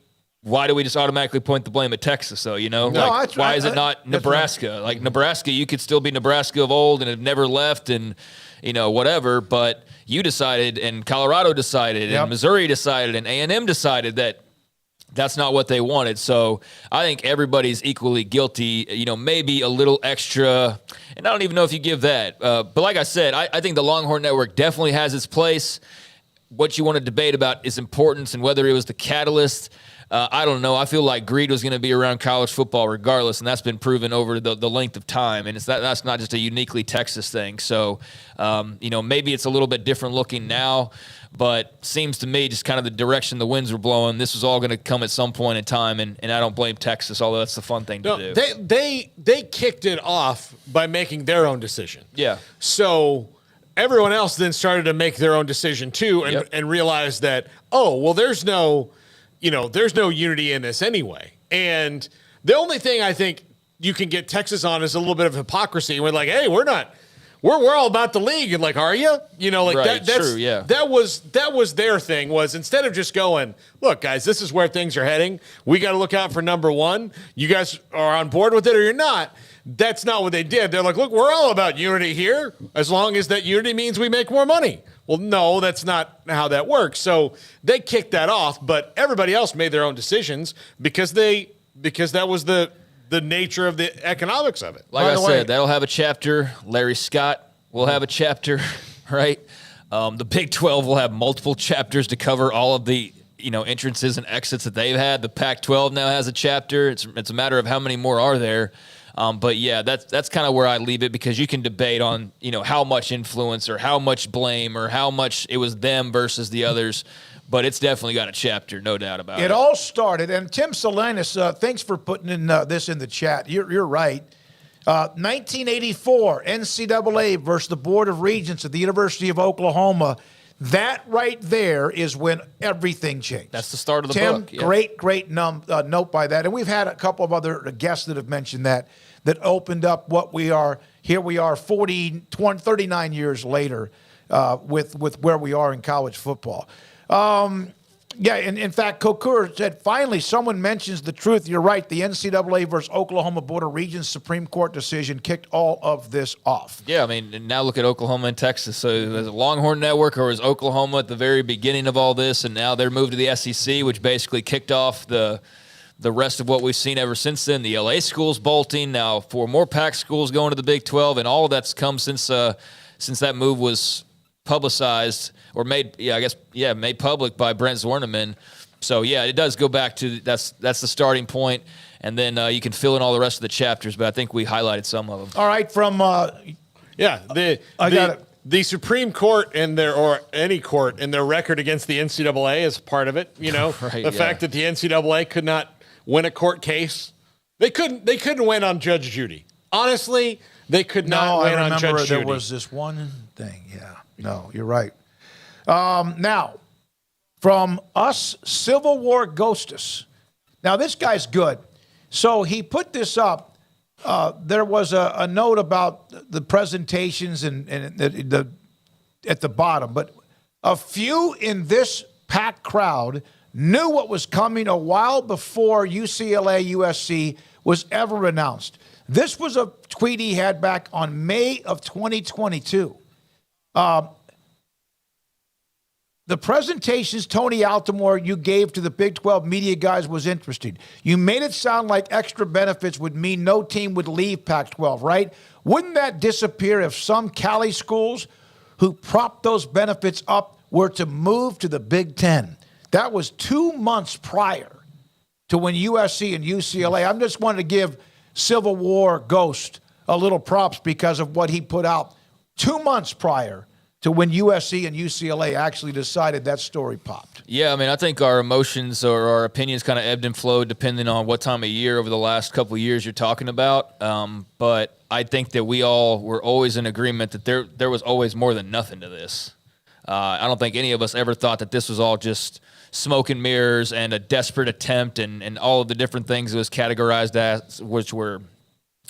why do we just automatically point the blame at Texas, though? Why is it not Nebraska? Like, Nebraska, you could still be Nebraska of old and have never left and, whatever, but you decided, and Colorado decided, and Missouri decided, and A&M decided that that's not what they wanted. So I think everybody's equally guilty, maybe a little extra, and I don't even know if you give that. But like I said, I think the Longhorn Network definitely has its place. What you want to debate about is importance and whether it was the catalyst. I don't know. I feel like greed was going to be around college football regardless, and that's been proven over the length of time. And that's not just a uniquely Texas thing. So, maybe it's a little bit different looking now, but seems to me just kind of the direction the winds were blowing. This was all going to come at some point in time, and I don't blame Texas, although that's the fun thing to do. They kicked it off by making their own decision. Yeah. So everyone else then started to make their own decision too, and realized that, there's no unity in this anyway. And the only thing I think you can get Texas on is a little bit of hypocrisy. We're like, hey, we're all about the league. And like, are you? Right, that's true, yeah. That was their thing, was instead of just going, look, guys, this is where things are heading. We got to look out for number one. You guys are on board with it or you're not. That's not what they did. They're like, look, we're all about unity here, as long as that unity means we make more money. Well, no, that's not how that works. So they kicked that off, but everybody else made their own decisions because that was the nature of the economics of it. Like I said, that'll have a chapter. Larry Scott will have a chapter, right? The Big 12 will have multiple chapters to cover all of the entrances and exits that they've had. The Pac-12 now has a chapter. It's a matter of how many more are there. But yeah, that's kind of where I leave it, because you can debate on, how much influence or how much blame or how much it was them versus the others. But it's definitely got a chapter, no doubt about it. It all started, and Tim Salinas, thanks for putting in this in the chat. You're right. 1984, NCAA versus the Board of Regents at the University of Oklahoma. That right there is when everything changed. That's the start of the Tim, book. Yeah. Great note by that. And we've had a couple of other guests that have mentioned that opened up what we are. Here we are 39 years later with where we are in college football. In fact, Kokur said, finally, someone mentions the truth. You're right. The NCAA versus Oklahoma Board of Regents Supreme Court decision kicked all of this off. Yeah, and now look at Oklahoma and Texas. So there's a Longhorn Network, or was Oklahoma at the very beginning of all this, and now they're moved to the SEC, which basically kicked off the rest of what we've seen ever since then. The LA schools bolting, now 4 more Pac schools going to the Big 12, and all of that's come since that move was publicized or made public by Brent Zwerneman. So yeah, it does go back to that's the starting point, and then you can fill in all the rest of the chapters. But I think we highlighted some of them. All right, from the Supreme Court or any court in their record against the NCAA is part of it. The fact that the NCAA could not win a court case, they couldn't win on Judge Judy. Honestly, they could not win on Judge Judy. There was this one thing. Yeah, no, you're right. Now, from us, Civil War Ghostus. Now, this guy's good. So he put this up. There was a note about the presentations and at the bottom, but a few in this packed crowd knew what was coming a while before UCLA USC was ever announced. This was a tweet he had back on May of 2022. The presentations, Tony Altomore, you gave to the Big 12 media guys was interesting. You made it sound like extra benefits would mean no team would leave Pac-12, right? Wouldn't that disappear if some Cali schools who propped those benefits up were to move to the Big 10? That was 2 months prior to when USC and UCLA. I just wanted to give Civil War Ghost a little props because of what he put out 2 months prior to when USC and UCLA actually decided that story popped. Yeah, I think our emotions or our opinions kind of ebbed and flowed depending on what time of year over the last couple of years you're talking about. But I think that we all were always in agreement that there was always more than nothing to this. I don't think any of us ever thought that this was all just smoke and mirrors and a desperate attempt and all of the different things it was categorized as, which were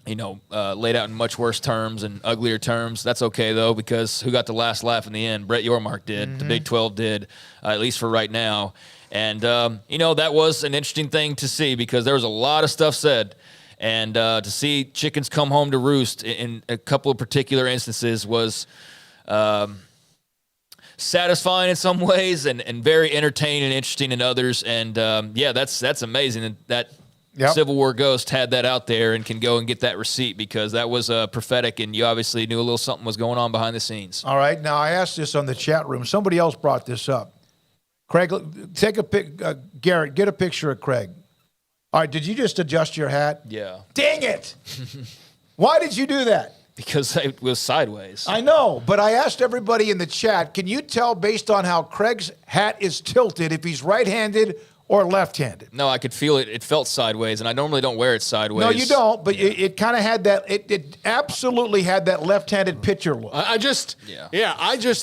laid out in much worse terms and uglier terms. That's okay, though, because who got the last laugh in the end? Brett Yormark did. Mm-hmm. The Big 12 did, at least for right now. And, that was an interesting thing to see because there was a lot of stuff said. And to see chickens come home to roost in a couple of particular instances was satisfying in some ways and very entertaining and interesting in others. And, that's amazing. And that Civil War Ghost had that out there and can go and get that receipt because that was prophetic, and you obviously knew a little something was going on behind the scenes. All right. Now, I asked this on the chat room. Somebody else brought this up. Craig, take a pic. Garrett, get a picture of Craig. All right. Did you just adjust your hat? Yeah. Dang it. Why did you do that? Because it was sideways. I know, but I asked everybody in the chat, can you tell based on how Craig's hat is tilted if he's right-handed or left-handed? No, I could feel it. It felt sideways, and I normally don't wear it sideways. No, you don't, but it kind of had that, it absolutely had that left-handed pitcher look. I just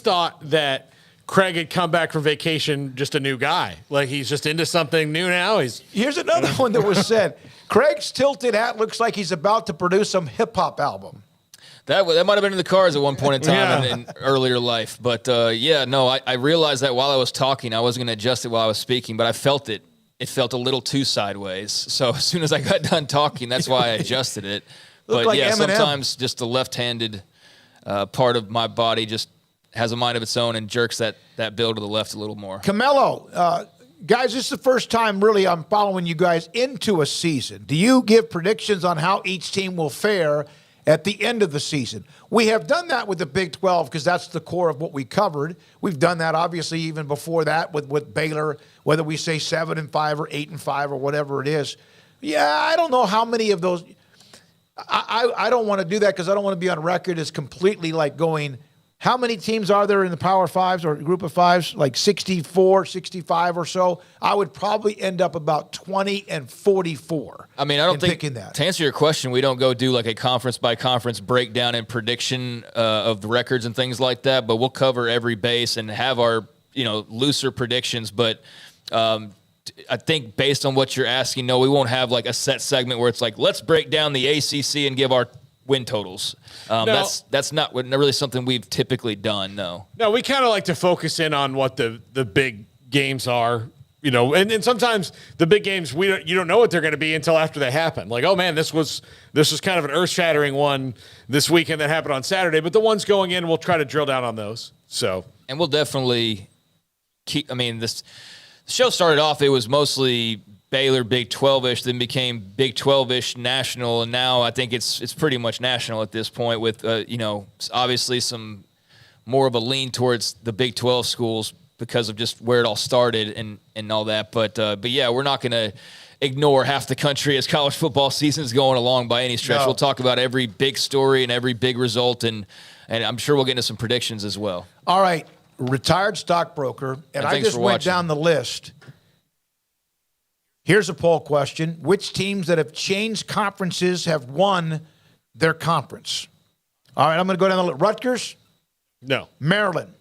thought that Craig had come back from vacation just a new guy. Like he's just into something new now. Here's another one that was said. Craig's tilted hat looks like he's about to produce some hip-hop album. That might have been in the cards at one point in time in earlier life. But, I realized that while I was talking. I wasn't going to adjust it while I was speaking, but I felt it. It felt a little too sideways. So as soon as I got done talking, that's why I adjusted it. But, like Eminem. Sometimes just the left-handed part of my body just has a mind of its own and jerks that bill to the left a little more. Camelo, guys, this is the first time really I'm following you guys into a season. Do you give predictions on how each team will fare at the end of the season? We have done that with the Big 12 because that's the core of what we covered. We've done that, obviously, even before that with Baylor, whether we say 7-5 or 8-5 or whatever it is. Yeah, I don't know how many of those. I don't want to do that because I don't want to be on record as completely like going, how many teams are there in the Power Fives or group of fives? Like 64, 65 or so. I would probably end up about 20 and 44. I mean, I don't think, picking that. To answer your question, we don't go do like a conference by conference breakdown and prediction of the records and things like that, but we'll cover every base and have our, looser predictions. But I think based on what you're asking, no, we won't have like a set segment where it's like, let's break down the ACC and give our win totals. No. That's not really something we've typically done. No, we kind of like to focus in on what the big games are, and sometimes the big games you don't know what they're going to be until after they happen. Like, oh man, this was kind of an earth shattering one this weekend that happened on Saturday, but the ones going in, we'll try to drill down on those. So, and we'll definitely keep. I mean, this show started off, it was mostly Baylor Big 12-ish, then became Big 12-ish national, and now I think it's pretty much national at this point with, obviously some more of a lean towards the Big 12 schools because of just where it all started and all that. But yeah, we're not going to ignore half the country as college football season is going along by any stretch. No. We'll talk about every big story and every big result, and I'm sure we'll get into some predictions as well. All right, retired stockbroker, and I just went down the list. Here's a poll question. Which teams that have changed conferences have won their conference? All right, I'm going to go down the list. Rutgers? No. Maryland?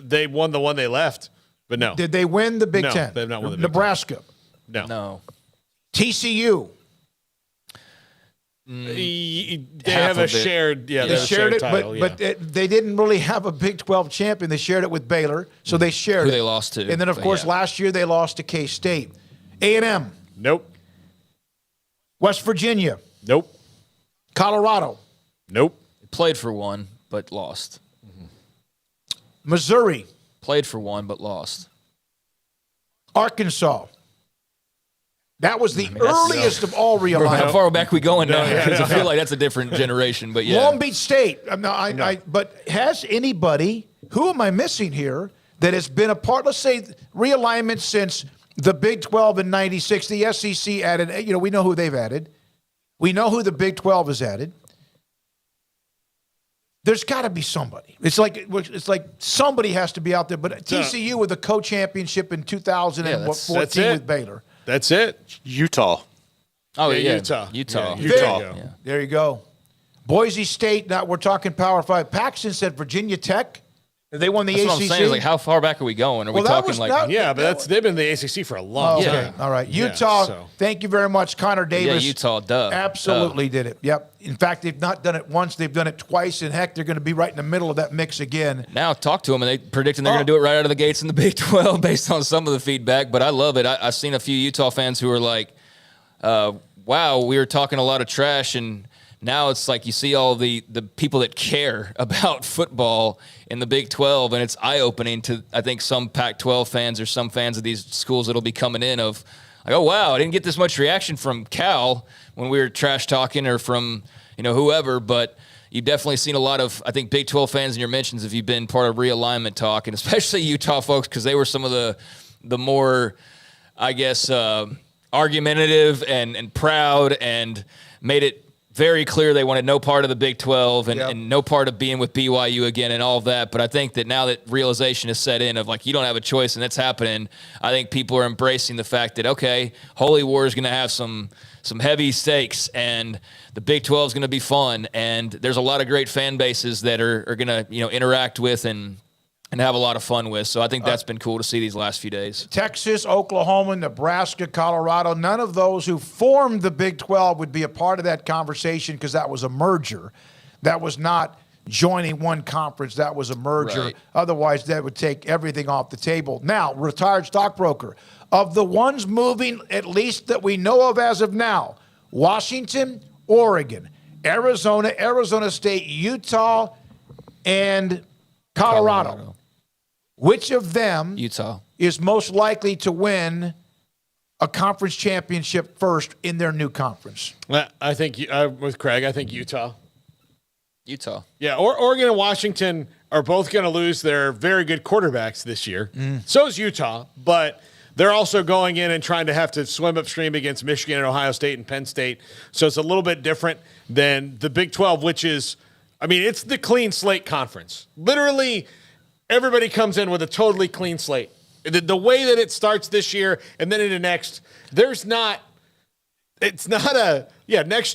They won the one they left, but no. Did they win the Big No, Ten? they have not won the Big Nebraska? No. No. TCU? They have a shared, they shared it, title, but they didn't really have a Big 12 champion. They shared it with Baylor, so they shared Who it. they lost to. And then, of course, last year they lost to K-State. A&M? Nope. West Virginia? Nope. Colorado? Nope. Played for one, but lost. Missouri? Played for one, but lost. Arkansas? That was the earliest of all realignment. How far back we going now? No, Because I no. feel like that's a different generation, but yeah. Long Beach State. But has anybody, who am I missing here, that has been a part, let's say, realignment since the Big 12 in 96, the SEC added, we know who they've added. We know who the Big 12 has added. There's got to be somebody. It's like somebody has to be out there. But TCU with the co-championship in 2014 with Baylor. That's it. Utah. Oh, yeah. Utah. Utah. There you go. Boise State, now we're talking Power 5. Paxton said Virginia Tech. They won the That's ACC. what I'm saying. Is like, how far back are we going? Are we talking they've been in the ACC for a long time. All right. Utah, thank you very much. Connor Davis. Yeah, Utah, duh. Absolutely did it. Yep. In fact, they've not done it once. They've done it twice. And heck, they're going to be right in the middle of that mix again. Now talk to them, and they predicting they're going to do it right out of the gates in the Big 12 based on some of the feedback. But I love it. I've seen a few Utah fans who are like, wow, we were talking a lot of trash, and now it's like you see all the people that care about football in the Big 12, and it's eye-opening to, I think, some Pac-12 fans or some fans of these schools that'll be coming in of, like, oh, wow, I didn't get this much reaction from Cal when we were trash talking or from, whoever, but you've definitely seen a lot of, I think, Big 12 fans in your mentions if you've been part of realignment talk, and especially Utah folks, because they were some of the more, I guess, argumentative and proud and made it very clear they wanted no part of the Big 12 and no part of being with BYU again and all of that. But I think that now that realization is set in of like, you don't have a choice and that's happening, I think people are embracing the fact that, okay, Holy War is going to have some heavy stakes and the Big 12 is going to be fun. And there's a lot of great fan bases that are going to, interact with and have a lot of fun with. So I think that's been cool to see these last few days. Texas, Oklahoma, Nebraska, Colorado, none of those who formed the Big 12 would be a part of that conversation because that was a merger. That was not joining one conference. That was a merger. Right. Otherwise, that would take everything off the table. Now, retired stockbroker, of the ones moving, at least that we know of as of now, Washington, Oregon, Arizona State, Utah, and Colorado. Which of them Utah is most likely to win a conference championship first in their new conference? I think with Craig, I think Utah. Yeah, Oregon and Washington are both going to lose their very good quarterbacks this year. So is Utah, but they're also going in and trying to have to swim upstream against Michigan and Ohio State and Penn State. So it's a little bit different than the Big 12, which is, I mean, it's the clean slate conference. Literally, everybody comes in with a totally clean slate. The way that it starts this year and then into next, next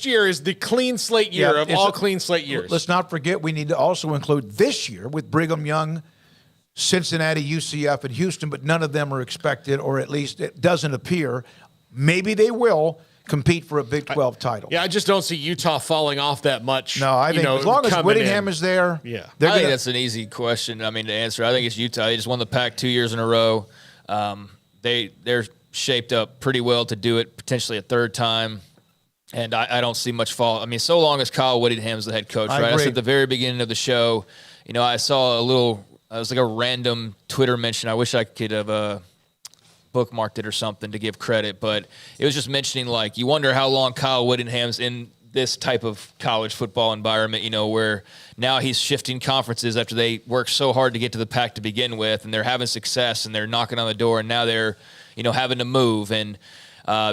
year is the clean slate year of all clean slate years. Let's not forget we need to also include this year with Brigham Young, Cincinnati, UCF, and Houston, but none of them are expected, or at least it doesn't appear. Maybe they will compete for a Big 12 title. Yeah, I just don't see Utah falling off that much. No, I think as long as Whittingham is there, I think that's an easy question. I mean, to answer, I think it's Utah. They just won the Pac 2 years in a row. They're shaped up pretty well to do it potentially a third time, and I don't see much fall. I mean, so long as Kyle Whittingham's the head coach, right? I said at the very beginning of the show, I saw it was like a random Twitter mention. I wish I could have bookmarked it or something to give credit, but it was just mentioning, like, you wonder how long Kyle Whittingham's in this type of college football environment, where now he's shifting conferences after they worked so hard to get to the Pac to begin with, and they're having success and they're knocking on the door, and now they're, having to move, and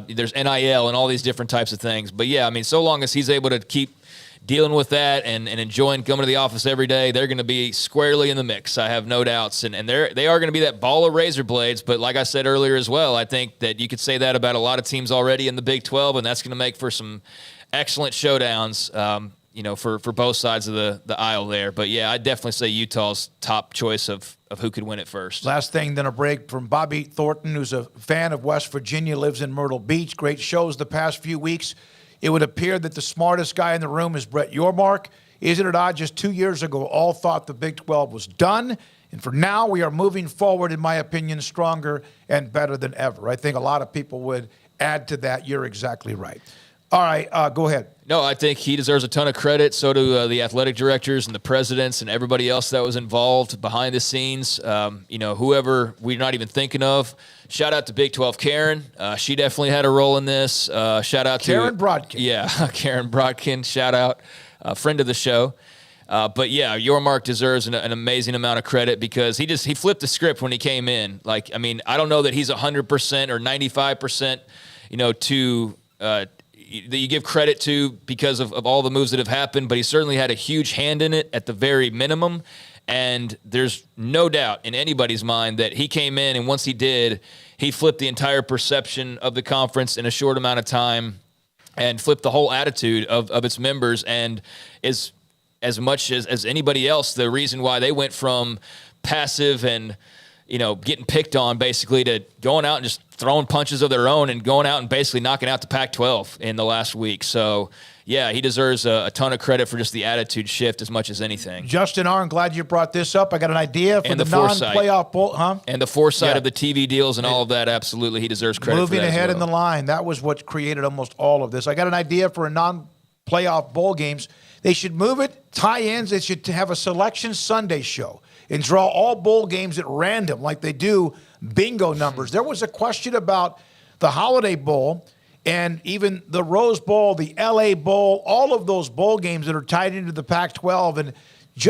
there's NIL and all these different types of things. But yeah, I mean, so long as he's able to keep dealing with that and enjoying coming to the office every day, they're going to be squarely in the mix. I have no doubts. And they are going to be that ball of razor blades. But like I said earlier as well, I think that you could say that about a lot of teams already in the Big 12, and that's going to make for some excellent showdowns, for both sides of the aisle there. But yeah, I'd definitely say Utah's top choice of who could win it first. Last thing, then a break from Bobby Thornton, who's a fan of West Virginia, lives in Myrtle Beach. Great shows the past few weeks. It would appear that the smartest guy in the room is Brett Yormark. Isn't it odd? Just 2 years ago, all thought the Big 12 was done. And for now, we are moving forward, in my opinion, stronger and better than ever. I think a lot of people would add to that. You're exactly right. All right, go ahead. No, I think he deserves a ton of credit. So do the athletic directors and the presidents and everybody else that was involved behind the scenes. Whoever we're not even thinking of. Shout out to Big 12 Karen. She definitely had a role in this. Shout out to Karen Brodkin. Yeah, Karen Brodkin. Shout out, friend of the show. But yeah, Yormark deserves an amazing amount of credit because he flipped the script when he came in. Like, I mean, I don't know that he's 100% or 95%, that you give credit to because of all the moves that have happened, but he certainly had a huge hand in it at the very minimum. And there's no doubt in anybody's mind that he came in, and once he did, he flipped the entire perception of the conference in a short amount of time and flipped the whole attitude of its members. And is as much as anybody else, the reason why they went from passive and getting picked on basically to going out and just throwing punches of their own and going out and basically knocking out the Pac-12 in the last week. So, yeah, he deserves a ton of credit for just the attitude shift as much as anything. Justin R., I'm glad you brought this up. I got an idea for the non-playoff bowl, And the foresight of the TV deals and all of that, absolutely, he deserves credit Moving for that ahead as well. in the line, that was what created almost all of this. I got an idea for a non-playoff bowl games. They should move it, tie-ins. They should have a Selection Sunday show and draw all bowl games at random like they do bingo numbers. There was a question about the Holiday Bowl and even the Rose Bowl, the LA Bowl, all of those bowl games that are tied into the Pac-12. And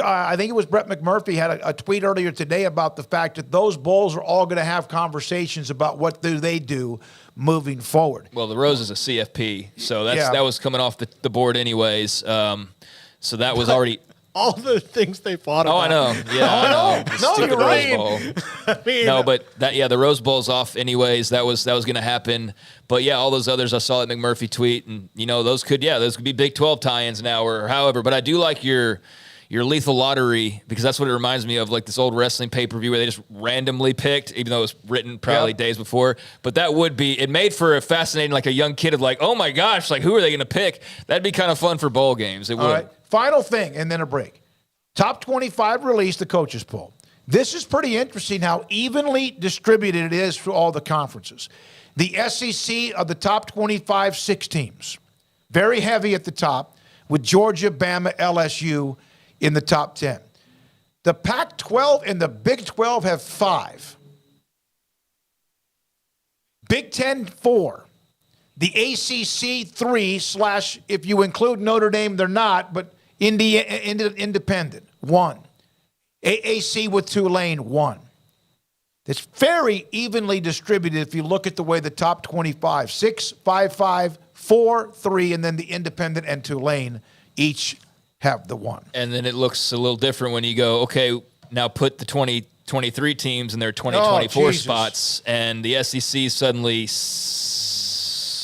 I think it was Brett McMurphy had a tweet earlier today about the fact that those bowls are all going to have conversations about what do they do moving forward. Well, the Rose is a CFP, so that was coming off the board anyways. So that was already... All the things they fought about. Oh, I know. Yeah, I know. The stupid right. Rose Bowl. No, but the Rose Bowl's off anyways. That was going to happen. But yeah, all those others I saw at McMurphy tweet, and those could be Big 12 tie-ins now or however. But I do like your lethal lottery because that's what it reminds me of, like this old wrestling pay-per-view where they just randomly picked, even though it was written probably days before. But that it made for a fascinating, like a young kid of like, oh my gosh, like who are they going to pick? That'd be kind of fun for bowl games. It would. All right. Final thing, and then a break. Top 25 release, the coaches poll. This is pretty interesting how evenly distributed it is for all the conferences. The SEC of the top 25, 6 teams. Very heavy at the top with Georgia, Bama, LSU in the top 10. The Pac-12 and the Big 12 have 5. Big 10, 4. The ACC, 3 / if you include Notre Dame, they're not, but Independent, 1. AAC with Tulane, 1. that's very evenly distributed if you look at the way the top 25, 6, 5, 5, 4, 3, and then the Independent and Tulane each have the one. And then it looks a little different when you go, okay, now put the 2023 teams in their 2024 spots, and the SEC suddenly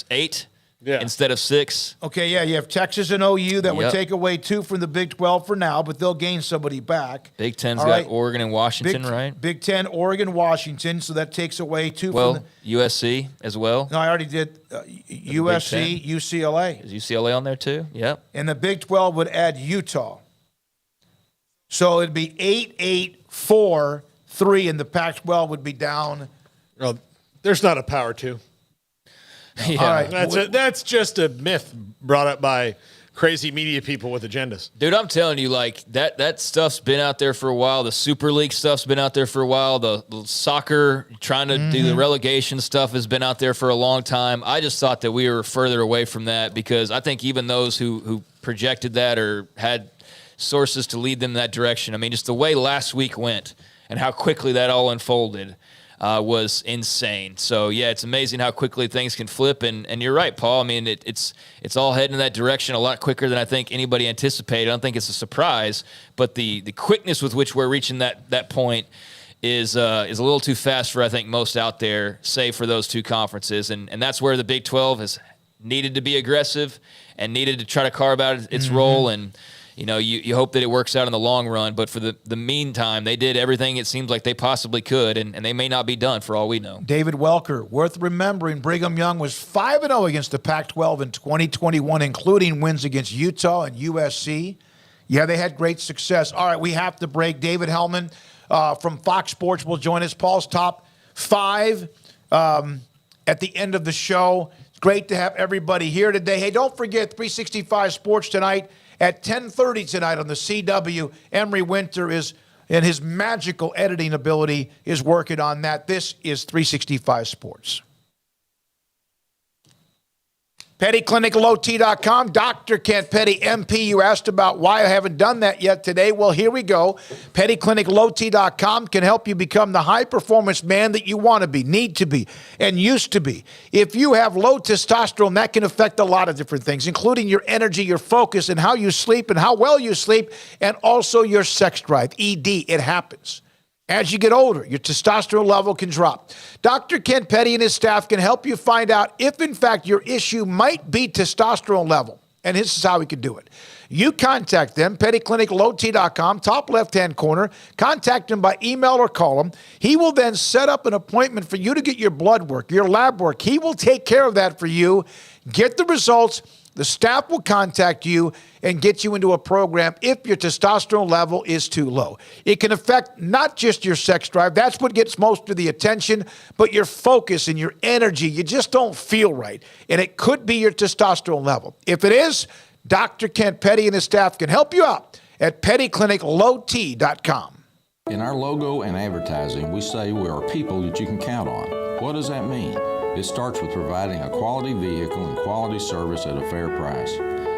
8 instead of 6. Okay, yeah, you have Texas and OU that would take away 2 from the Big 12 for now, but they'll gain somebody back. Big Ten's got Oregon and Washington, right? Big Ten, Oregon, Washington, so that takes away 2 well, from the USC as well. No, I already did USC, UCLA. Is UCLA on there too? Yep. And the Big 12 would add Utah. So it'd be 8, 8, 4, 3, and the Pac-12 would be down. Well, there's not a power 2. Yeah. All right. That's just a myth brought up by crazy media people with agendas. Dude, I'm telling you, like, that stuff's been out there for a while. The Super League stuff's been out there for a while. The soccer, trying to do the relegation stuff has been out there for a long time. I just thought that we were further away from that because I think even those who projected that or had sources to lead them in that direction, I mean, just the way last week went and how quickly that all unfolded was insane. So, yeah, it's amazing how quickly things can flip. And you're right, Paul. I mean, it's all heading in that direction a lot quicker than I think anybody anticipated. I don't think it's a surprise, but the quickness with which we're reaching that point is a little too fast for, I think, most out there, save for those 2 conferences. And that's where the Big 12 has needed to be aggressive and needed to try to carve out its role. And you know, you hope that it works out in the long run, but for the meantime, they did everything it seems like they possibly could, and they may not be done for all we know. David Welker, worth remembering, Brigham Young was 5-0 against the Pac-12 in 2021, including wins against Utah and USC. Yeah, they had great success. All right, we have to break. David Hellman from Fox Sports will join us. Paul's top 5 at the end of the show. It's great to have everybody here today. Hey, don't forget 365 Sports tonight. At 10:30 tonight on the CW, Emery Winter and his magical editing ability is working on that. This is 365 Sports. PettyClinicLowT.com. Dr. Kent Petty, MP. You asked about why I haven't done that yet today. Well, here we go. PettyClinicLowT.com can help you become the high-performance man that you want to be, need to be, and used to be. If you have low testosterone, that can affect a lot of different things, including your energy, your focus, and how you sleep and how well you sleep, and also your sex drive. ED, it happens. As you get older, your testosterone level can drop. Dr. Ken Petty and his staff can help you find out if, in fact, your issue might be testosterone level. And this is how we can do it. You contact them, PettyClinicLowT.com, top left-hand corner. Contact him by email or call him. He will then set up an appointment for you to get your blood work, your lab work. He will take care of that for you. Get the results. The staff will contact you and get you into a program if your testosterone level is too low. It can affect not just your sex drive. That's what gets most of the attention, but your focus and your energy. You just don't feel right. And it could be your testosterone level. If it is, Dr. Kent Petty and his staff can help you out at PettyClinicLowT.com. In our logo and advertising, we say we are people that you can count on. What does that mean? It starts with providing a quality vehicle and quality service at a fair price.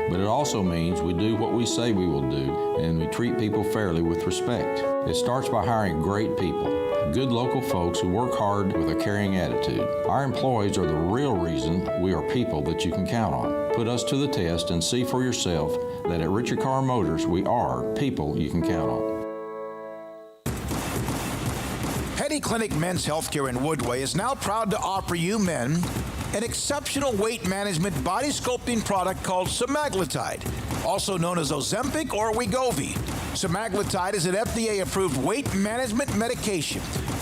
But it also means we do what we say we will do, and we treat people fairly with respect. It starts by hiring great people, good local folks who work hard with a caring attitude. Our employees are the real reason we are people that you can count on. Put us to the test and see for yourself that at Richard Carr Motors, we are people you can count on. Petty Clinic Men's Healthcare in Woodway is now proud to offer you men an exceptional weight management body sculpting product called semaglutide, also known as Ozempic or Wegovy. Semaglutide is an FDA-approved weight management medication.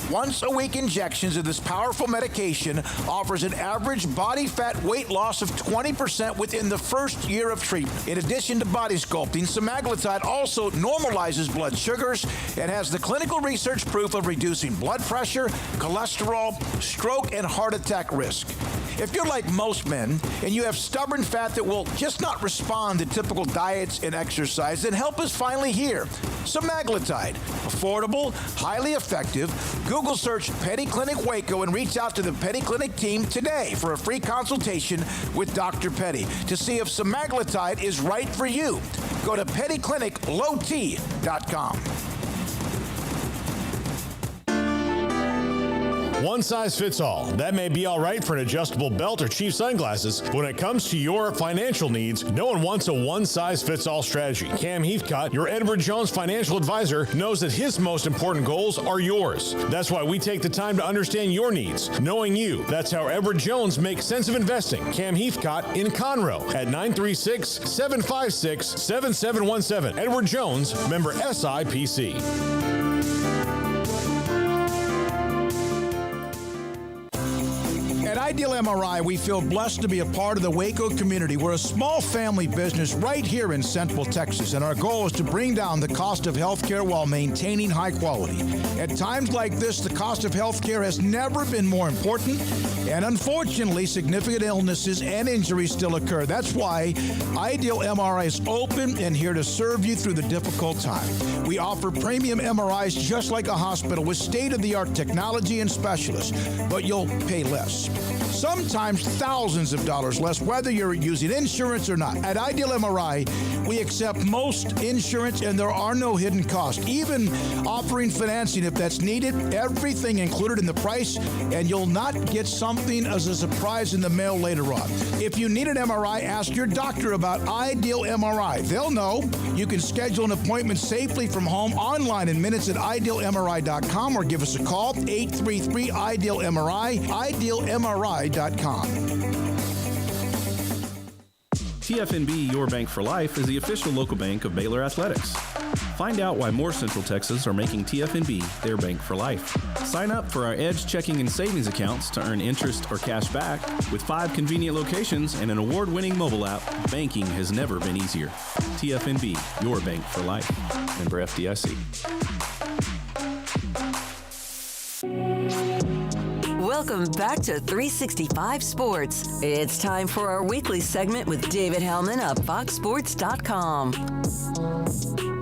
Once-a-week injections of this powerful medication offers an average body fat weight loss of 20% within the first year of treatment. In addition to body sculpting, semaglutide also normalizes blood sugars and has the clinical research proof of reducing blood pressure, cholesterol, stroke, and heart attack risk. If you're like most men and you have stubborn fat that will just not respond to typical diets and exercise, then help is finally here. Semaglutide, affordable, highly effective. Google search Petty Clinic Waco and reach out to the Petty Clinic team today for a free consultation with Dr. Petty to see if semaglutide is right for you. Go to PettyClinicLowT.com. One size fits all. That may be all right for an adjustable belt or cheap sunglasses, but when it comes to your financial needs, no one wants a one-size-fits-all strategy. Cam Heathcott, your Edward Jones financial advisor, knows that his most important goals are yours. That's why we take the time to understand your needs, knowing you. That's how Edward Jones makes sense of investing. Cam Heathcott in Conroe at 936-756-7717. Edward Jones, member SIPC. At Ideal MRI, we feel blessed to be a part of the Waco community. We're a small family business right here in Central Texas, and our goal is to bring down the cost of healthcare while maintaining high quality. At times like this, the cost of healthcare has never been more important, and unfortunately, significant illnesses and injuries still occur. That's why Ideal MRI is open and here to serve you through the difficult time. We offer premium MRIs just like a hospital with state-of-the-art technology and specialists, but you'll pay less. Sometimes thousands of dollars less, whether you're using insurance or not. At Ideal MRI, we accept most insurance and there are no hidden costs, even offering financing if that's needed. Everything included in the price, and you'll not get something as a surprise in the mail later on. If you need an MRI, ask your doctor about Ideal MRI. They'll know. You can schedule an appointment safely from home online in minutes at idealmri.com or give us a call, 833-IDEAL-MRI, idealmri.com. TFNB Your Bank for Life is the official local bank of Baylor Athletics. Find out why more Central Texas are making TFNB their bank for life. Sign up for our Edge checking and savings accounts to earn interest or cash back. With 5 convenient locations and an award-winning mobile app, banking has never been easier. TFNB, your bank for life. Member FDIC. Welcome back to 365 Sports. It's time for our weekly segment with David Hellman of FoxSports.com.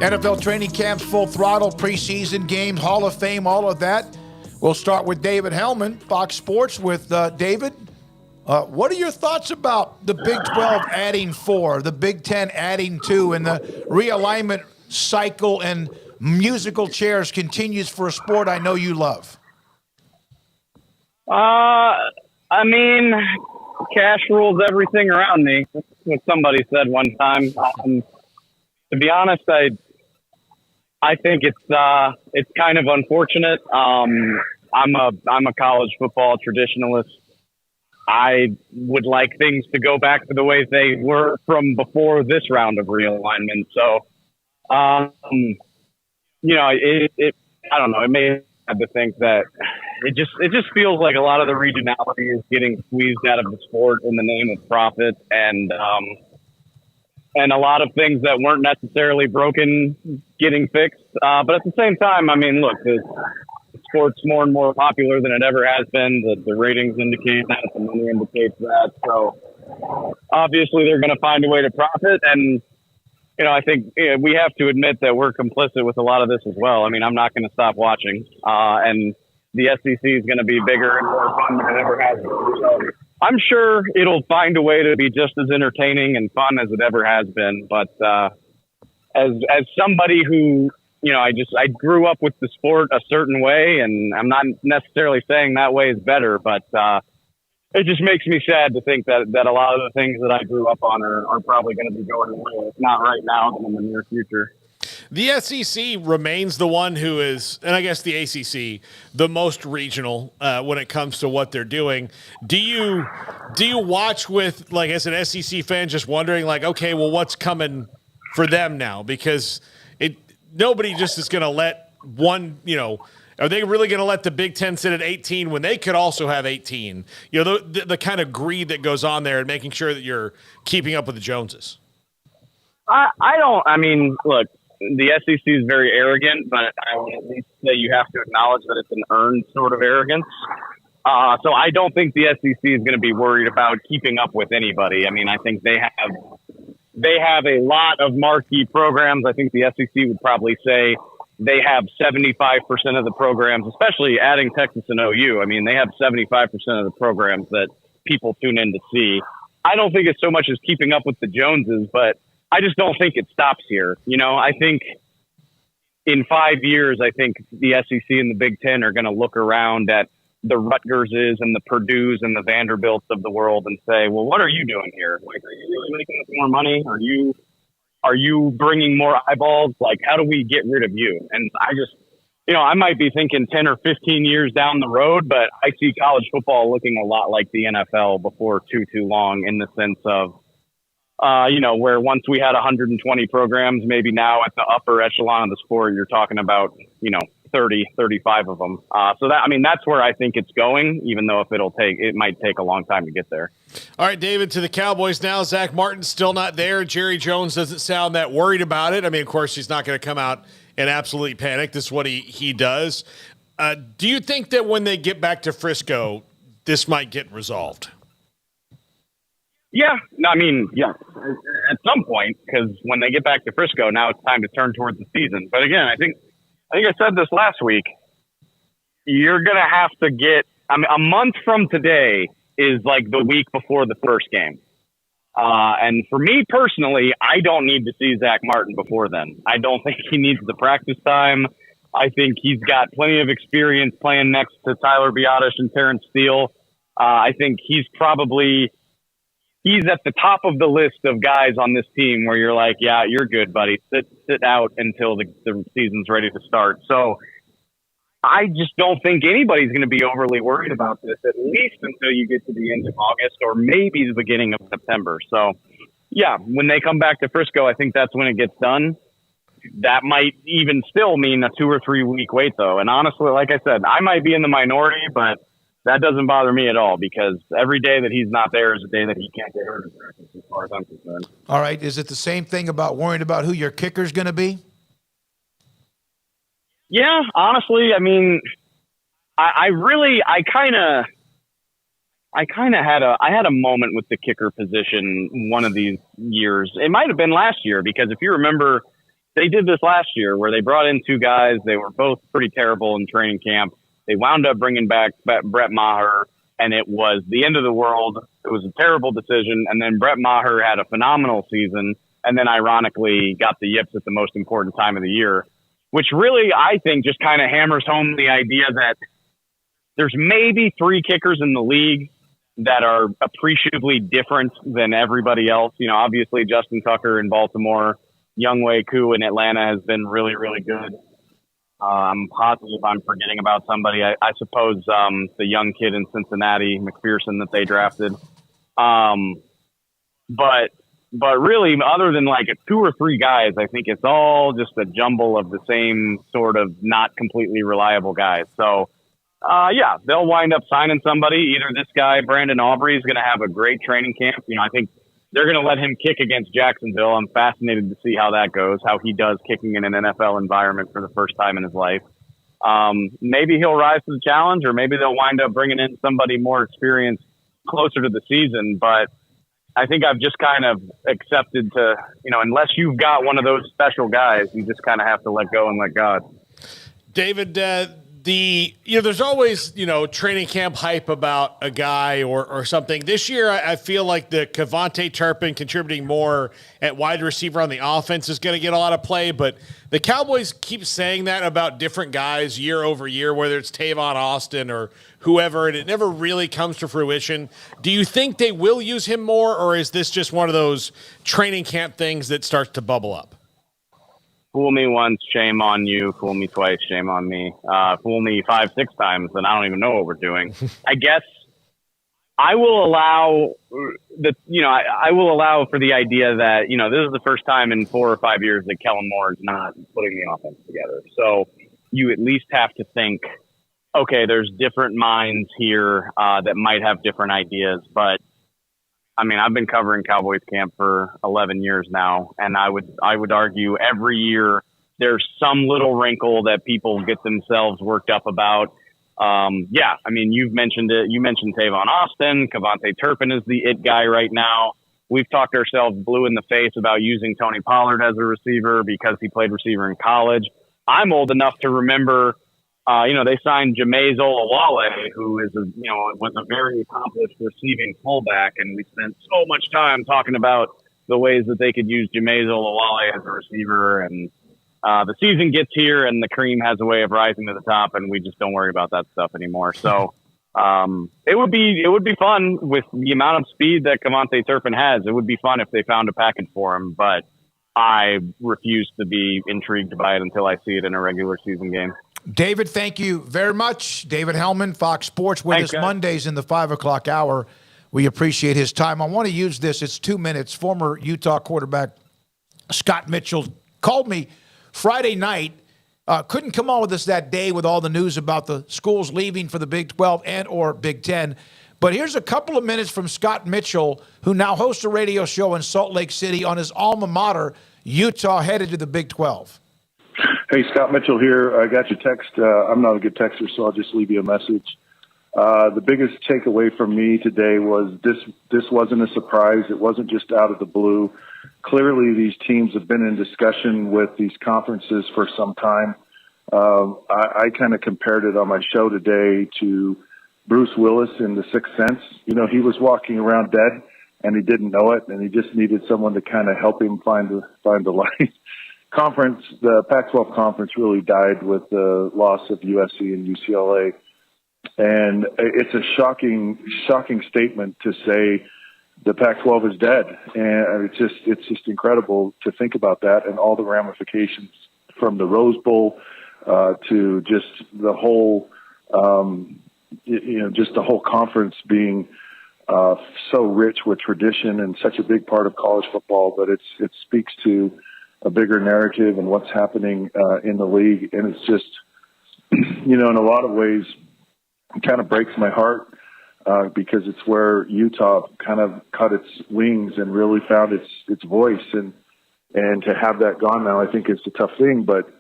NFL training camps, full throttle, preseason games, Hall of Fame, all of that. We'll start with David Hellman, Fox Sports, with David. What are your thoughts about the Big 12 adding 4, the Big 10 adding 2, and the realignment cycle and musical chairs continues for a sport I know you love? I mean, cash rules everything around me. That's what somebody said one time. To be honest, I think it's kind of unfortunate. I'm a college football traditionalist. I would like things to go back to the way they were from before this round of realignment. So, you know, I don't know. It may have to think that it just feels like a lot of the regionality is getting squeezed out of the sport in the name of profit, and a lot of things that weren't necessarily broken getting fixed. But at the same time, I mean, look, the sport's more and more popular than it ever has been. The ratings indicate that, the money indicates that. So obviously they're going to find a way to profit. And, you know, I think we have to admit that we're complicit with a lot of this as well. I mean, I'm not going to stop watching. And the SEC is going to be bigger and more fun than it ever has been. So I'm sure it'll find a way to be just as entertaining and fun as it ever has been. But as somebody who, you know, I grew up with the sport a certain way, and I'm not necessarily saying that way is better, but it just makes me sad to think that a lot of the things that I grew up on are probably going to be going away. If not right now, then in the near future. The SEC remains the one who is, and I guess the ACC, the most regional when it comes to what they're doing. Do you watch with, like, as an SEC fan, just wondering, like, okay, well, what's coming for them now? Because nobody just is going to let one, you know, are they really going to let the Big Ten sit at 18 when they could also have 18? You know, the kind of greed that goes on there and making sure that you're keeping up with the Joneses. I mean, look, the SEC is very arrogant, but I would at least say you have to acknowledge that it's an earned sort of arrogance. So I don't think the SEC is going to be worried about keeping up with anybody. I mean, I think they have a lot of marquee programs. I think the SEC would probably say they have 75% of the programs, especially adding Texas and OU. I mean, they have 75% of the programs that people tune in to see. I don't think it's so much as keeping up with the Joneses, but I just don't think it stops here. You know, I think in 5 years, I think the SEC and the Big Ten are going to look around at the Rutgerses and the Purdues and the Vanderbilts of the world and say, well, what are you doing here? Like, are you really making us more money? Are you bringing more eyeballs? Like, how do we get rid of you? And I just, I might be thinking 10 or 15 years down the road, but I see college football looking a lot like the NFL before too long, in the sense of, where once we had 120 programs, maybe now at the upper echelon of the sport, you're talking about, 30, 35 of them. That's where I think it's going, even though it might take a long time to get there. All right, David, to the Cowboys now. Zach Martin's still not there. Jerry Jones doesn't sound that worried about it. I mean, of course, he's not going to come out and absolutely panic. This is what he does. Do you think that when they get back to Frisco, this might get resolved? Yeah, at some point, because when they get back to Frisco, now it's time to turn towards the season. But again, I think I said this last week, you're going to have to get, a month from today is like the week before the first game. And for me personally, I don't need to see Zach Martin before then. I don't think he needs the practice time. I think he's got plenty of experience playing next to Tyler Biotish and Terrence Steele. I think he's at the top of the list of guys on this team where you're like, yeah, you're good, buddy. Sit out until the season's ready to start. So I just don't think anybody's going to be overly worried about this, at least until you get to the end of August or maybe the beginning of September. So, yeah, when they come back to Frisco, I think that's when it gets done. That might even still mean a 2 or 3 week wait, though. And honestly, like I said, I might be in the minority, but that doesn't bother me at all, because every day that he's not there is a day that he can't get hurt, as far as I'm concerned. All right. Is it the same thing about worrying about who your kicker's going to be? Yeah, honestly, I had a moment with the kicker position one of these years. It might have been last year, because if you remember, they did this last year where they brought in 2 guys. They were both pretty terrible in training camp. They wound up bringing back Brett Maher, and it was the end of the world. It was a terrible decision. And then Brett Maher had a phenomenal season, and then ironically got the yips at the most important time of the year, which really, I think, just kind of hammers home the idea that there's maybe 3 kickers in the league that are appreciably different than everybody else. Obviously Justin Tucker in Baltimore, Younghoe Koo in Atlanta has been really, really good. I'm positive I'm forgetting about somebody. I suppose the young kid in Cincinnati, McPherson, that they drafted. But really, other than like 2 or 3 guys, I think it's all just a jumble of the same sort of not completely reliable guys. So, yeah, they'll wind up signing somebody. Either this guy, Brandon Aubrey, is going to have a great training camp. I think they're going to let him kick against Jacksonville. I'm fascinated to see how that goes, how he does kicking in an NFL environment for the first time in his life. Maybe he'll rise to the challenge, or maybe they'll wind up bringing in somebody more experienced closer to the season. But I think I've just kind of accepted to, unless you've got one of those special guys, you just kind of have to let go and let God. David, there's always, training camp hype about a guy or something. This year, I feel like the Kevontae Turpin contributing more at wide receiver on the offense is going to get a lot of play, but the Cowboys keep saying that about different guys year over year, whether it's Tavon Austin or whoever, and it never really comes to fruition. Do you think they will use him more, or is this just one of those training camp things that starts to bubble up? Fool me once, shame on you. Fool me twice, shame on me. Fool me 5, 6 times, and I don't even know what we're doing. I guess I will allow I will allow for the idea that, this is the first time in 4 or 5 years that Kellen Moore is not putting the offense together. So you at least have to think, okay, there's different minds here that might have different ideas, but I've been covering Cowboys camp for 11 years now, and I would argue every year there's some little wrinkle that people get themselves worked up about. You've mentioned it. You mentioned Tavon Austin. Kevontae Turpin is the it guy right now. We've talked ourselves blue in the face about using Tony Pollard as a receiver because he played receiver in college. I'm old enough to remember they signed Jameis Olawale, who was a very accomplished receiving fullback, and we spent so much time talking about the ways that they could use Jameis Olawale as a receiver. And the season gets here, and the cream has a way of rising to the top, and we just don't worry about that stuff anymore. So It would be fun with the amount of speed that Cavante Turpin has. It would be fun if they found a package for him, but I refuse to be intrigued by it until I see it in a regular season game. David, thank you very much. David Hellman, Fox Sports, with us Mondays in the 5 o'clock hour. We appreciate his time. I want to use this. It's 2 minutes. Former Utah quarterback Scott Mitchell called me Friday night. Couldn't come on with us that day with all the news about the schools leaving for the Big 12 and or Big 10. But here's a couple of minutes from Scott Mitchell, who now hosts a radio show in Salt Lake City on his alma mater, Utah, headed to the Big 12. Hey, Scott Mitchell here. I got your text. I'm not a good texter, so I'll just leave you a message. The biggest takeaway from me today was this wasn't a surprise. It wasn't just out of the blue. Clearly, these teams have been in discussion with these conferences for some time. I kind of compared it on my show today to Bruce Willis in The Sixth Sense. You know, he was walking around dead, and he didn't know it, and he just needed someone to kind of help him find the light. Conference, the Pac-12 conference really died with the loss of USC and UCLA. And it's a shocking statement to say the Pac-12 is dead. And it's just incredible to think about that and all the ramifications from the Rose Bowl to just the whole, just the whole conference being so rich with tradition and such a big part of college football. But it speaks to a bigger narrative and what's happening in the league. And it's just, in a lot of ways, it kind of breaks my heart because it's where Utah kind of cut its wings and really found its voice. And to have that gone now, I think it's a tough thing. But,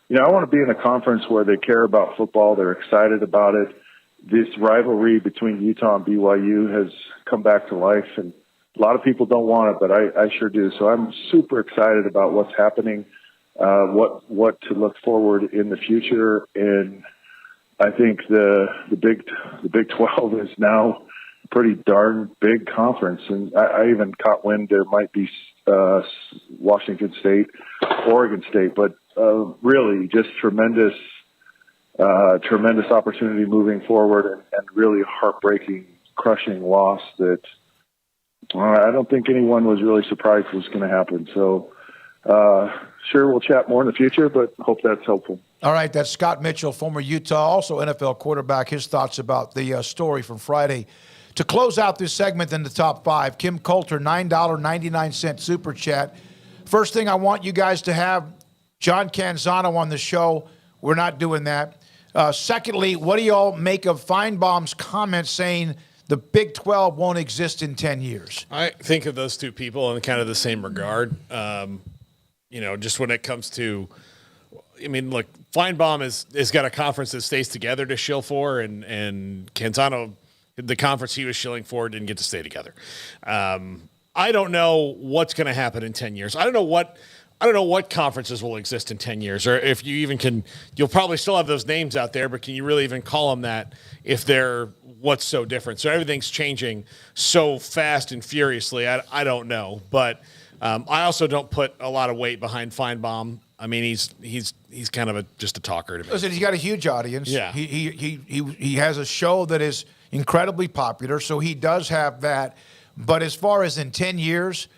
I want to be in a conference where they care about football. They're excited about it. This rivalry between Utah and BYU has come back to life. And a lot of people don't want it, but I sure do. So I'm super excited about what's happening, what to look forward in the future. And I think the Big 12 is now a pretty darn big conference. And I even caught wind there might be Washington State, Oregon State, but really just tremendous opportunity moving forward and really heartbreaking, crushing loss that I don't think anyone was really surprised was going to happen. So sure, we'll chat more in the future, but hope that's helpful. All right, that's Scott Mitchell, former Utah, also NFL quarterback, his thoughts about the story from Friday. To close out this segment in the top five, Kim Coulter, $9.99 super chat. First thing, I want you guys to have John Canzano on the show. We're not doing that. Secondly, what do y'all make of Feinbaum's comments saying the Big 12 won't exist in 10 years? I think of those two people in kind of the same regard. Just when it comes to, look, Feinbaum has got a conference that stays together to shill for, and Canzano, the conference he was shilling for, didn't get to stay together. I don't know what's going to happen in 10 years. I don't know what conferences will exist in 10 years, or if you even can. You'll probably still have those names out there, but can you really even call them that if they're what's so different? So everything's changing so fast and furiously. I don't know, but I also don't put a lot of weight behind Feinbaum. I mean, he's kind of just a talker to me. Listen, he's got a huge audience. Yeah, he has a show that is incredibly popular, so he does have that. But as far as in 10 years,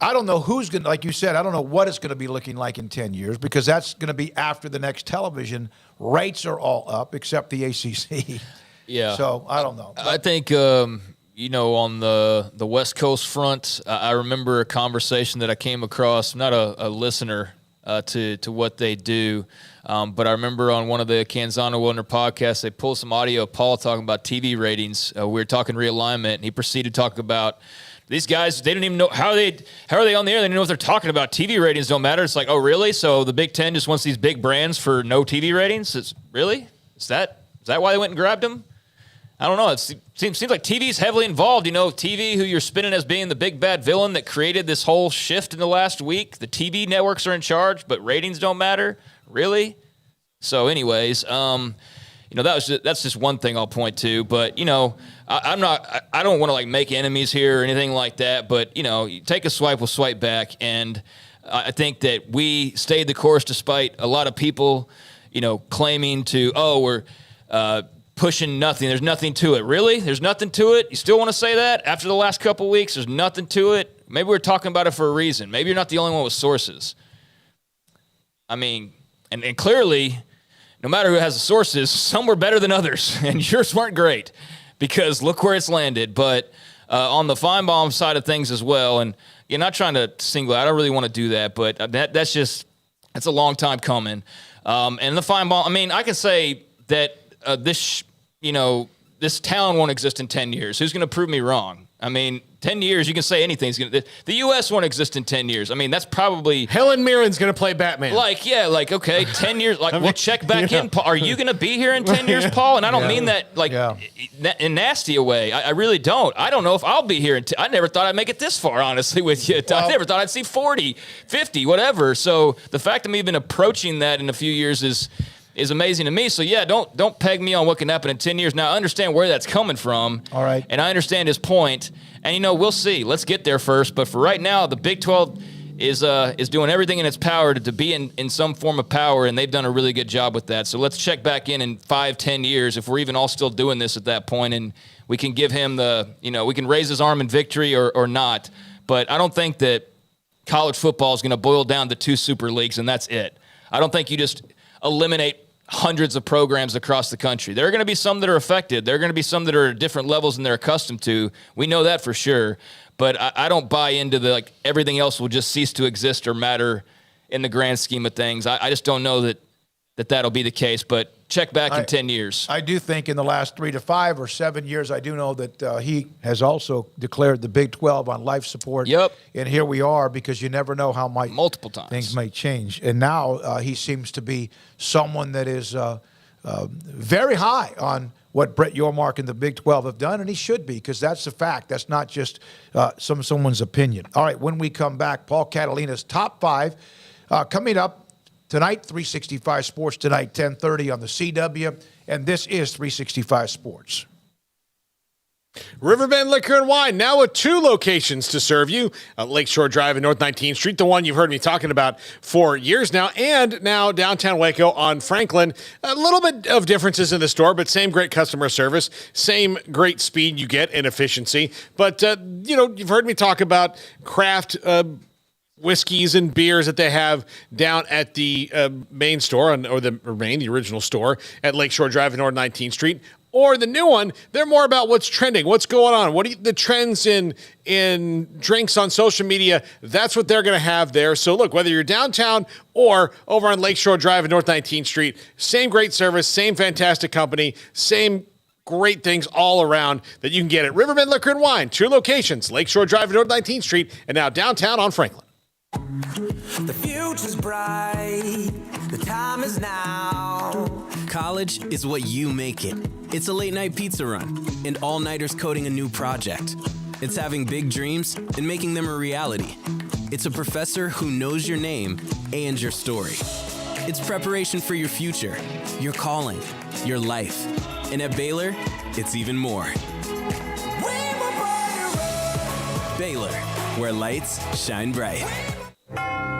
I don't know who's going to, like you said, I don't know what it's going to be looking like in 10 years because that's going to be after the next television. Rates are all up except the ACC. Yeah. So I don't know. I think, on the West Coast front, I remember a conversation that I came across, not a listener to what they do, but I remember on one of the Canzano Wilner podcasts, they pulled some audio of Paul talking about TV ratings. We were talking realignment, and he proceeded to talk about these guys, they didn't even know how are they on the air? They didn't know what they're talking about. TV ratings don't matter. It's like, oh, really? So the Big Ten just wants these big brands for no TV ratings? Really? Is that why they went and grabbed them? I don't know. It seems like TV's heavily involved. TV, who you're spinning as being the big bad villain that created this whole shift in the last week. The TV networks are in charge, but ratings don't matter? Really? So anyways, that's just one thing I'll point to. But, I don't want to make enemies here or anything like that, but you take a swipe, we'll swipe back. And I think that we stayed the course despite a lot of people, claiming to, we're pushing nothing. There's nothing to it. Really? There's nothing to it? You still want to say that? After the last couple weeks, there's nothing to it? Maybe we're talking about it for a reason. Maybe you're not the only one with sources. I mean, and clearly, no matter who has the sources, some were better than others, and yours weren't great because look where it's landed. But on the Feinbaum side of things as well, and you're not trying to single out. I don't really want to do that, but that's a long time coming. And the Feinbaum, I mean, I can say that this town won't exist in 10 years. Who's going to prove me wrong? I mean, 10 years, you can say anything. The U.S. won't exist in 10 years. I mean, that's probably... Helen Mirren's going to play Batman. Okay, 10 years. We'll check back in. Paul. Are you going to be here in 10 years, Paul? And I don't mean that, in nasty a way. I really don't. I don't know if I'll be here. I never thought I'd make it this far, honestly, with you. I never thought I'd see 40, 50, whatever. So the fact I'm even approaching that in a few years is amazing to me. So, yeah, don't peg me on what can happen in 10 years. Now, I understand where that's coming from. All right. And I understand his point. And, we'll see. Let's get there first. But for right now, the Big 12 is doing everything in its power to be in some form of power, and they've done a really good job with that. So let's check back in 5-10 years if we're even all still doing this at that point, and we can give him we can raise his arm in victory or not. But I don't think that college football is going to boil down to 2 super leagues, and that's it. I don't think you just eliminate hundreds of programs across the country. There are going to be some that are affected. There are going to be some that are at different levels than they're accustomed to. We know that for sure. But I don't buy into everything else will just cease to exist or matter in the grand scheme of things. I just don't know that'll be the case. But check back in 10 years. I do think in the last 3 to 5 or 7 years, I do know that he has also declared the Big 12 on life support. Yep. And here we are, because you never know how multiple times things may change. And now he seems to be someone that is very high on what Brett Yormark and the Big 12 have done, and he should be, because that's a fact. That's not just someone's opinion. All right, when we come back, Paul Catalina's Top 5 coming up tonight, 365 Sports tonight, 10:30 on the CW, and this is 365 Sports. Riverbend Liquor and Wine, now with 2 locations to serve you. Lakeshore Drive and North 19th Street, the one you've heard me talking about for years now, and now downtown Waco on Franklin. A little bit of differences in the store, but same great customer service, same great speed you get and efficiency. But, you've heard me talk about craft whiskeys and beers that they have down at the main store, the original store at Lakeshore Drive and North 19th Street. Or the new one, they're more about what's trending, what's going on, the trends in drinks on social media. That's what they're going to have there. So look, whether you're downtown or over on Lakeshore Drive and North 19th Street, same great service, same fantastic company, same great things all around that you can get at Riverbend Liquor and Wine. 2 locations, Lakeshore Drive and North 19th Street, and now downtown on Franklin. The future's bright, the time is now. College is what you make it. It's a late night pizza run and all-nighters coding a new project. It's having big dreams and making them a reality. It's a professor who knows your name and your story. It's preparation for your future, your calling, your life. And at Baylor, it's even more. Baylor, where lights shine bright.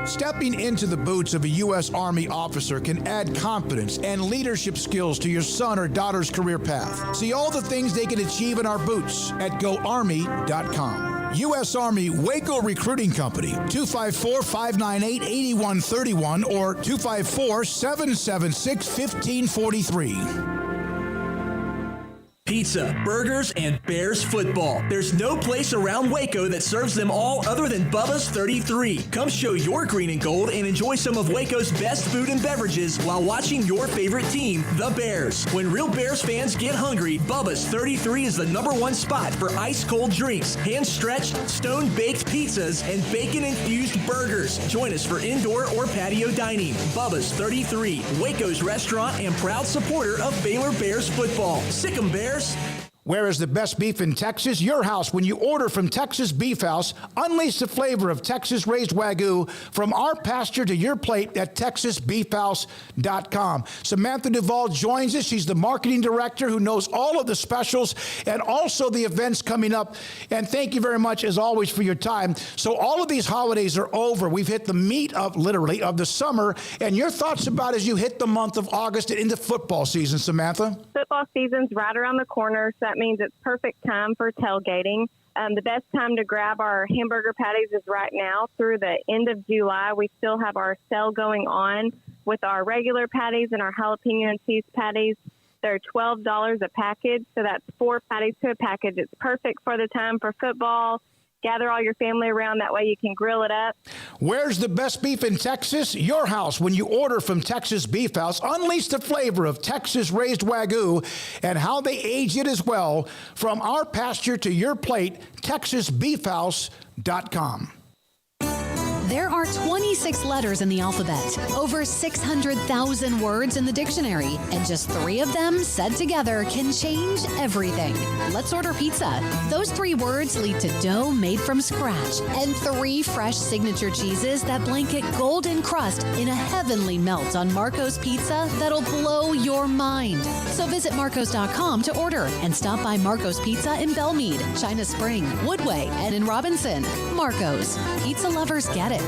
Stepping into the boots of a U.S. Army officer can add confidence and leadership skills to your son or daughter's career path. See all the things they can achieve in our boots at GoArmy.com. U.S. Army Waco Recruiting Company, 254-598-8131 or 254-776-1543. Pizza, burgers, and Bears football. There's no place around Waco that serves them all other than Bubba's 33. Come show your green and gold and enjoy some of Waco's best food and beverages while watching your favorite team, the Bears. When real Bears fans get hungry, Bubba's 33 is the #1 spot for ice-cold drinks, hand-stretched, stone-baked pizzas, and bacon-infused burgers. Join us for indoor or patio dining. Bubba's 33, Waco's restaurant and proud supporter of Baylor Bears football. Sick 'em, Bears. Where is the best beef in Texas? Your house. When you order from Texas Beef House, unleash the flavor of Texas-raised Wagyu from our pasture to your plate at TexasBeefHouse.com. Samantha Duvall joins us. She's the marketing director who knows all of the specials and also the events coming up. And thank you very much, as always, for your time. So all of these holidays are over. We've hit the meat of, literally, of the summer. And your thoughts about as you hit the month of August and into football season, Samantha? Football season's right around the corner, so that means it's perfect time for tailgating. The best time to grab our hamburger patties is right now through the end of July. We still have our sale going on with our regular patties and our jalapeno and cheese patties. They're $12 a package, so that's 4 patties to a package. It's perfect for the time for football. Gather all your family around. That way you can grill it up. Where's the best beef in Texas? Your house. When you order from Texas Beef House, unleash the flavor of Texas-raised Wagyu and how they age it as well. From our pasture to your plate, TexasBeefHouse.com. There are 26 letters in the alphabet, over 600,000 words in the dictionary, and just 3 of them said together can change everything. Let's order pizza. Those 3 words lead to dough made from scratch and 3 fresh signature cheeses that blanket golden crust in a heavenly melt on Marco's Pizza that'll blow your mind. So visit Marcos.com to order and stop by Marco's Pizza in Belmead, China Spring, Woodway, and in Robinson. Marco's. Pizza lovers get it.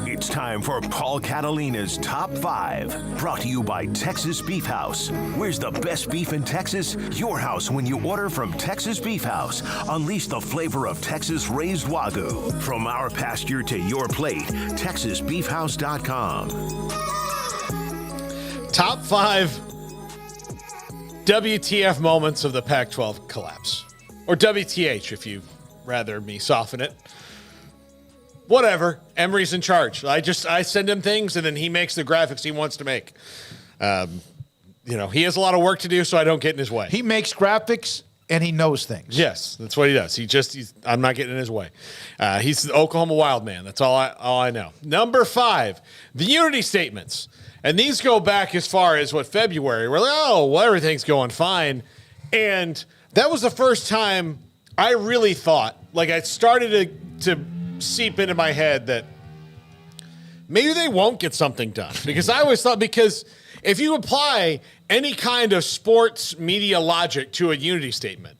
It's time for Paul Catalina's Top 5, brought to you by Texas Beef House. Where's the best beef in Texas? Your house when you order from Texas Beef House. Unleash the flavor of Texas-raised Wagyu. From our pasture to your plate, TexasBeefHouse.com. Top 5 WTF moments of the Pac-12 collapse. Or WTH, if you rather me soften it. Whatever. Emery's in charge. I send him things, and then he makes the graphics he wants to make. He has a lot of work to do, so I don't get in his way. He makes graphics, and he knows things. Yes, that's what he does. I'm not getting in his way. He's the Oklahoma Wild man. That's all I know. Number 5, the unity statements. And these go back as far as, February. We're like, everything's going fine. And that was the first time I really thought, I started to seep into my head that maybe they won't get something done. Because I always thought, if you apply any kind of sports media logic to a unity statement,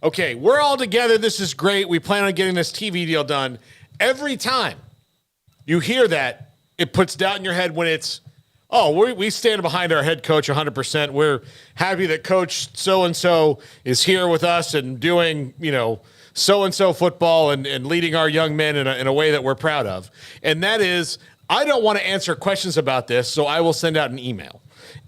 okay, we're all together, this is great, we plan on getting this TV deal done. Every time you hear that, it puts doubt in your head when it's, we stand behind our head coach 100%. We're happy that coach so-and-so is here with us and doing, so-and-so football and leading our young men in a way that we're proud of. And that is, I don't want to answer questions about this, so I will send out an email.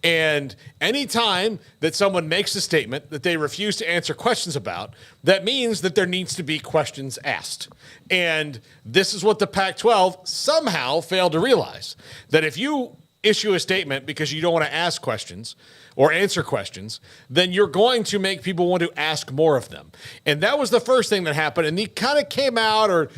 And anytime that someone makes a statement that they refuse to answer questions about, that means that there needs to be questions asked. And this is what the Pac-12 somehow failed to realize, that if you issue a statement because you don't want to ask questions or answer questions, then you're going to make people want to ask more of them. And that was the first thing that happened. And he kind of came out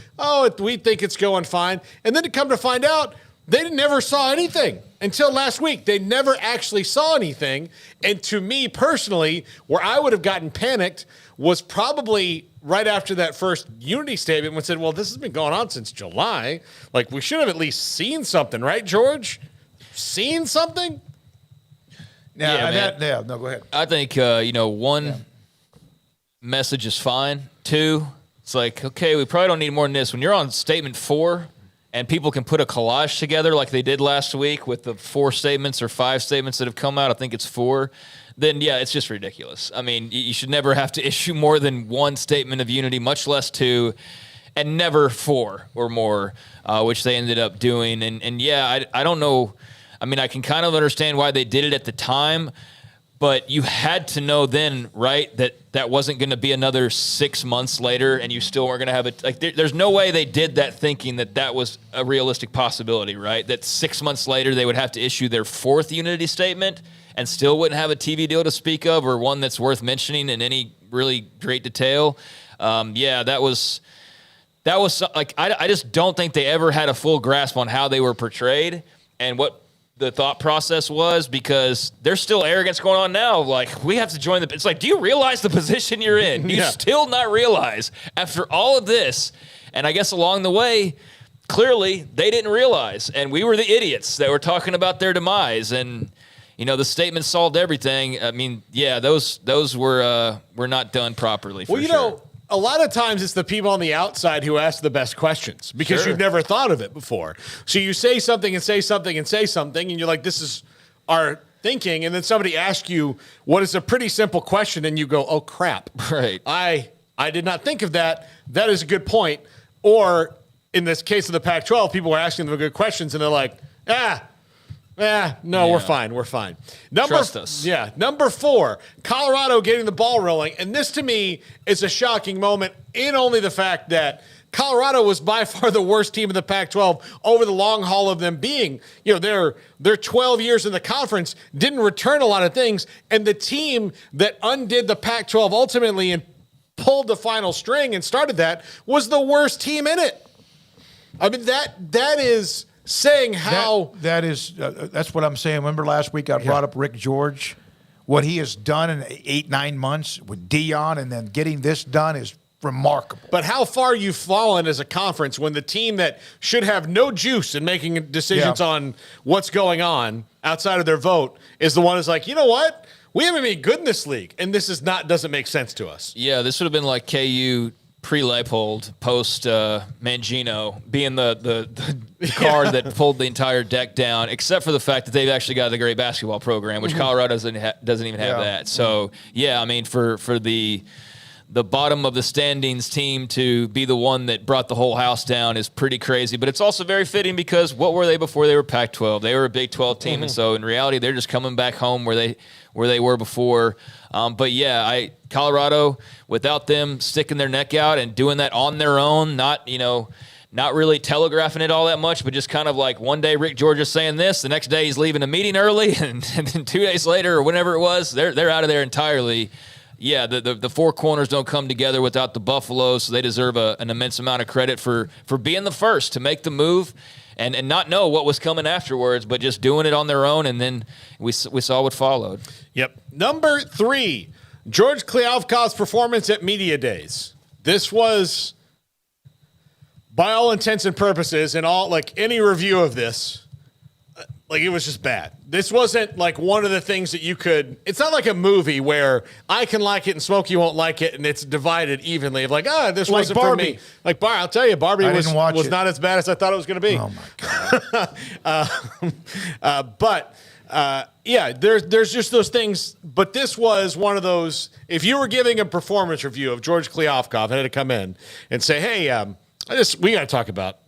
we think it's going fine. And then to come to find out, they never saw anything until last week. They never actually saw anything. And to me personally, where I would have gotten panicked was probably right after that first unity statement when said, this has been going on since July. We should have at least seen something, right, George? Seen something? Go ahead. I think, one, message is fine. 2, it's okay, we probably don't need more than this. When you're on statement 4 and people can put a collage together like they did last week with the 4 statements or 5 statements that have come out, I think it's 4, then, it's just ridiculous. I mean, you should never have to issue more than 1 statement of unity, much less 2, and never 4 or more, which they ended up doing. I don't know. I mean, I can kind of understand why they did it at the time, but you had to know then, right, that wasn't going to be another 6 months later and you still weren't going to have it. There's no way they did that thinking that was a realistic possibility, right? That 6 months later they would have to issue their 4th unity statement and still wouldn't have a TV deal to speak of or one that's worth mentioning in any really great detail. That was I just don't think they ever had a full grasp on how they were portrayed and what the thought process was, because there's still arrogance going on now. Like, we have to join the. It's like, do you realize the position you're in? Do you still not realize after all of this? And I guess along the way, clearly they didn't realize, and we were the idiots that were talking about their demise. And the statement solved everything. I mean, yeah, those were not done properly. For sure. A lot of times it's the people on the outside who ask the best questions because you've never thought of it before. So you say something and say something and say something, and you're like, this is our thinking. And then somebody asks you what is a pretty simple question, and you go, oh, crap. Right. I did not think of that. That is a good point. Or in this case of the Pac-12, people are asking them good questions, and they're like, we're fine. We're fine. Trust us. Yeah. Number 4, Colorado getting the ball rolling. And this, to me, is a shocking moment in only the fact that Colorado was by far the worst team in the Pac-12 over the long haul of them being, their 12 years in the conference didn't return a lot of things. And the team that undid the Pac-12 ultimately and pulled the final string and started that was the worst team in it. I mean, that is saying how that's what I'm saying. Remember last week I brought up Rick George, what he has done in 8-9 months with Dion, and then getting this done is remarkable. But how far you've fallen as a conference when the team that should have no juice in making decisions on what's going on outside of their vote is the one who's like, you know what? We haven't been good in this league, and this doesn't make sense to us. Yeah, this would have been like KU pre-Leipold, post-Mangino, being the card that pulled the entire deck down, except for the fact that they've actually got a great basketball program, which Colorado doesn't even have that. So, I mean, for the bottom of the standings team to be the one that brought the whole house down is pretty crazy. But it's also very fitting because what were they before they were Pac-12? They were a Big 12 team, and so in reality, they're just coming back home where they were before. But Colorado, without them sticking their neck out and doing that on their own, not really telegraphing it all that much, but just kind of like one day Rick George is saying this, the next day he's leaving a meeting early, and then 2 days later or whenever it was, they're out of there entirely. Yeah, the four corners don't come together without the Buffaloes, so they deserve an immense amount of credit for being the first to make the move and not know what was coming afterwards, but just doing it on their own, and then we saw what followed. Yep. Number 3, George Kliavkoff's performance at Media Days. This was, by all intents and purposes, and all any review of this, it was just bad. This wasn't one of the things that you could. It's not like a movie where I can like it and Smoak you won't like it, and it's divided evenly. Of this wasn't for me. I'll tell you, Barbie was not as bad as I thought it was going to be. Oh my god! There's just those things. But this was one of those. If you were giving a performance review of George Kliavkoff, I had to come in and say, "Hey, we got to talk about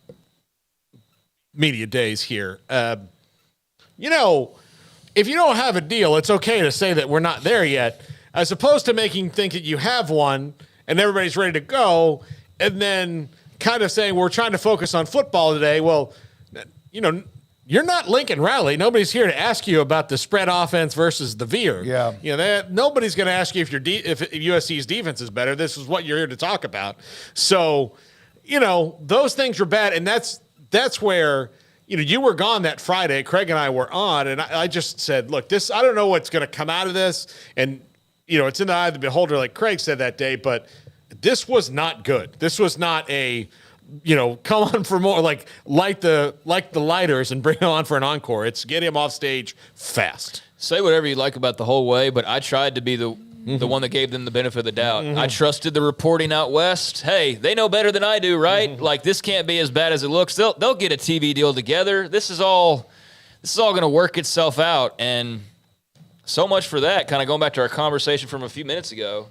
Media Days here." If you don't have a deal, it's okay to say that we're not there yet, as opposed to think that you have one and everybody's ready to go, and then kind of saying we're trying to focus on football today. Well, you're not Lincoln Riley. Nobody's here to ask you about the spread offense versus the veer. Yeah. Nobody's going to ask you if if USC's defense is better. This is what you're here to talk about. So, those things were bad, and that's where. You were gone that Friday. Craig and I were on, and I just said, look, I don't know what's going to come out of this. And, it's in the eye of the beholder, like Craig said that day, but this was not good. This was not a, come on for more, light the lighters and bring him on for an encore. It's get him off stage fast. Say whatever you like about the whole way, but I tried to be the one that gave them the benefit of the doubt. I trusted the reporting out west. Hey, they know better than I do, right? This can't be as bad as it looks. They'll get a TV deal together. This is all going to work itself out. And so much for that. Kind of going back to our conversation from a few minutes ago.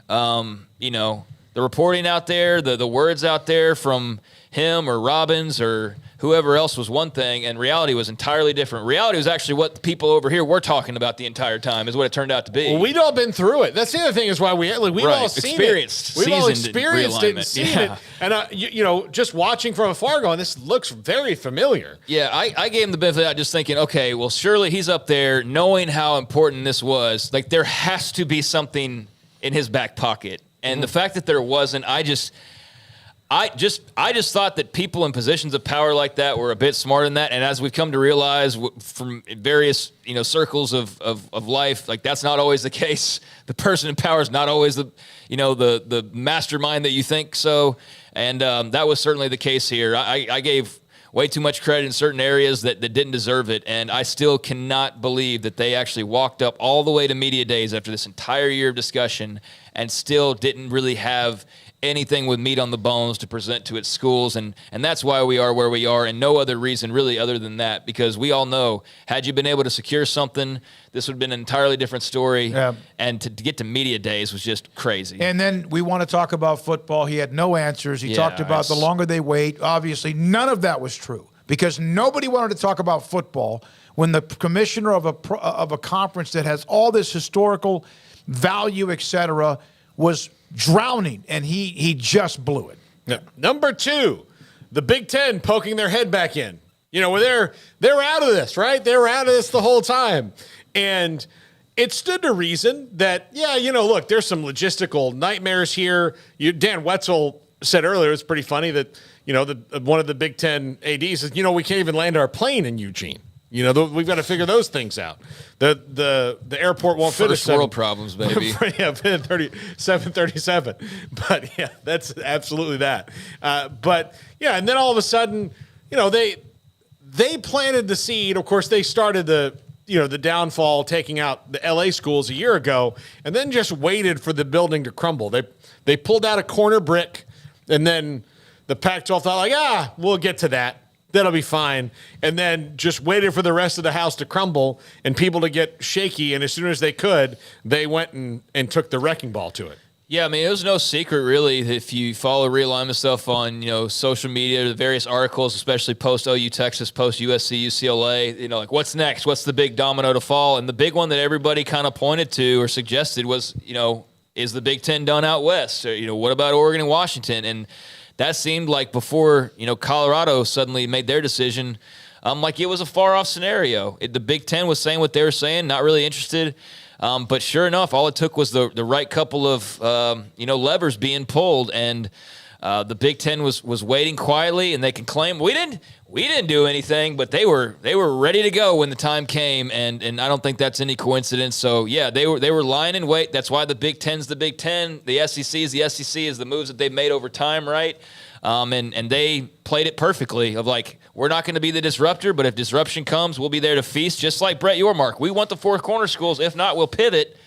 The reporting out there, the words out there from him or Robbins or whoever else was one thing, and reality was entirely different. Reality was actually what people over here were talking about the entire time, is what it turned out to be. Well, we'd all been through it. That's the other thing is why we've all seen it. We've all experienced it and seen it. And, just watching from afar going, this looks very familiar. Yeah, I gave him the benefit of that just thinking, okay, well, surely he's up there knowing how important this was. There has to be something in his back pocket. And the fact that there wasn't, I just thought that people in positions of power like that were a bit smarter than that. And as we've come to realize from various, circles of life, like that's not always the case. The person in power is not always the mastermind that you think so. And that was certainly the case here. I gave way too much credit in certain areas that didn't deserve it. And I still cannot believe that they actually walked up all the way to media days after this entire year of discussion and still didn't really have anything with meat on the bones to present to its schools. And that's why we are where we are, and no other reason really other than that, because we all know, had you been able to secure something, this would have been an entirely different story. Yeah. And to get to media days was just crazy. And then we want to talk about football. He had no answers. He talked about the longer they wait. Obviously, none of that was true, because nobody wanted to talk about football when the commissioner of a conference that has all this historical value, et cetera, was drowning, and he just blew it. Yeah. Number 2, the Big Ten poking their head back in. Where they're out of this, right? They were out of this the whole time. And it stood to reason that, look, there's some logistical nightmares here. Dan Wetzel said earlier, it's pretty funny that, one of the Big Ten ADs says, we can't even land our plane in Eugene. We've got to figure those things out. The airport won't fit us. First world problems, baby. 737. But yeah, that's absolutely that. But yeah, and then all of a sudden, they planted the seed. Of course, they started the downfall, taking out the LA schools a year ago, and then just waited for the building to crumble. They pulled out a corner brick, and then the Pac-12 thought we'll get to that. That'll be fine. And then just waited for the rest of the house to crumble and people to get shaky. And as soon as they could, they went and took the wrecking ball to it. Yeah, I mean, it was no secret, really, if you follow realignment stuff on, social media, the various articles, especially post-OU Texas, post-USC, UCLA, like what's next? What's the big domino to fall? And the big one that everybody kind of pointed to or suggested was, is the Big Ten done out west? Or, what about Oregon and Washington? And that seemed like before, Colorado suddenly made their decision, like it was a far-off scenario. The Big Ten was saying what they were saying, not really interested. But sure enough, all it took was the right couple of, levers being pulled. And the Big Ten was waiting quietly, and they can claim we didn't do anything, but they were ready to go when the time came. And I don't think that's any coincidence. So yeah, they were lying in wait. That's why the Big Ten's the Big Ten. The SEC is the moves that they've made over time, right? And they played it perfectly of like, we're not going to be the disruptor, but if disruption comes, we'll be there to feast, just like Brett Yormark. We want the four corner schools. If not, we'll pivot.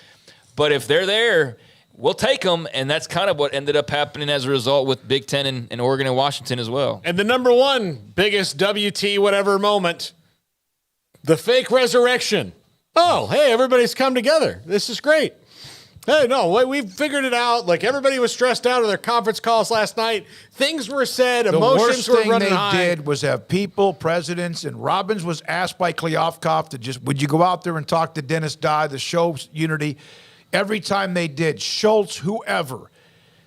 But if they're there, we'll take them. And that's kind of what ended up happening as a result with Big Ten and Oregon and Washington as well. And the number one biggest WT whatever moment, the fake resurrection. Oh, hey, everybody's come together. This is great. Hey, no, we've figured it out. Like, everybody was stressed out of their conference calls last night. Things were said. Emotions were running high. The worst thing they did was have people, presidents, and Robbins was asked by Kleofkoff to would you go out there and talk to Dennis Dye, the show Unity? Every time they did, Schultz, whoever.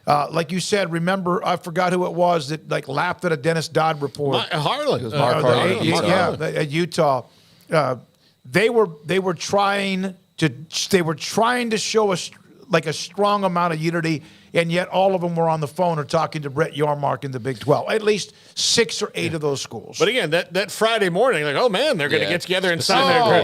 Like you said, remember, I forgot who it was that laughed at a Dennis Dodd report. Harlan. It was Mark Harlan. At Utah. They were trying to show us a strong amount of unity, and yet all of them were on the phone or talking to Brett Yormark in the Big 12. At least 6 or 8 of those schools. But again, that Friday morning, oh man, they're going to get together and sign a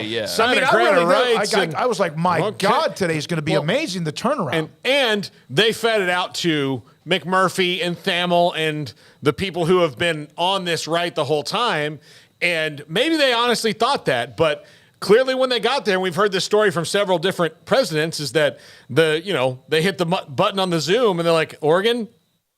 grant of rights. I was like, my God, today's going to be amazing, the turnaround. And they fed it out to McMurphy and Thamel and the people who have been on this right the whole time. And maybe they honestly thought that, but clearly, when they got there, and we've heard this story from several different presidents, is that they hit the button on the Zoom and they're like, Oregon,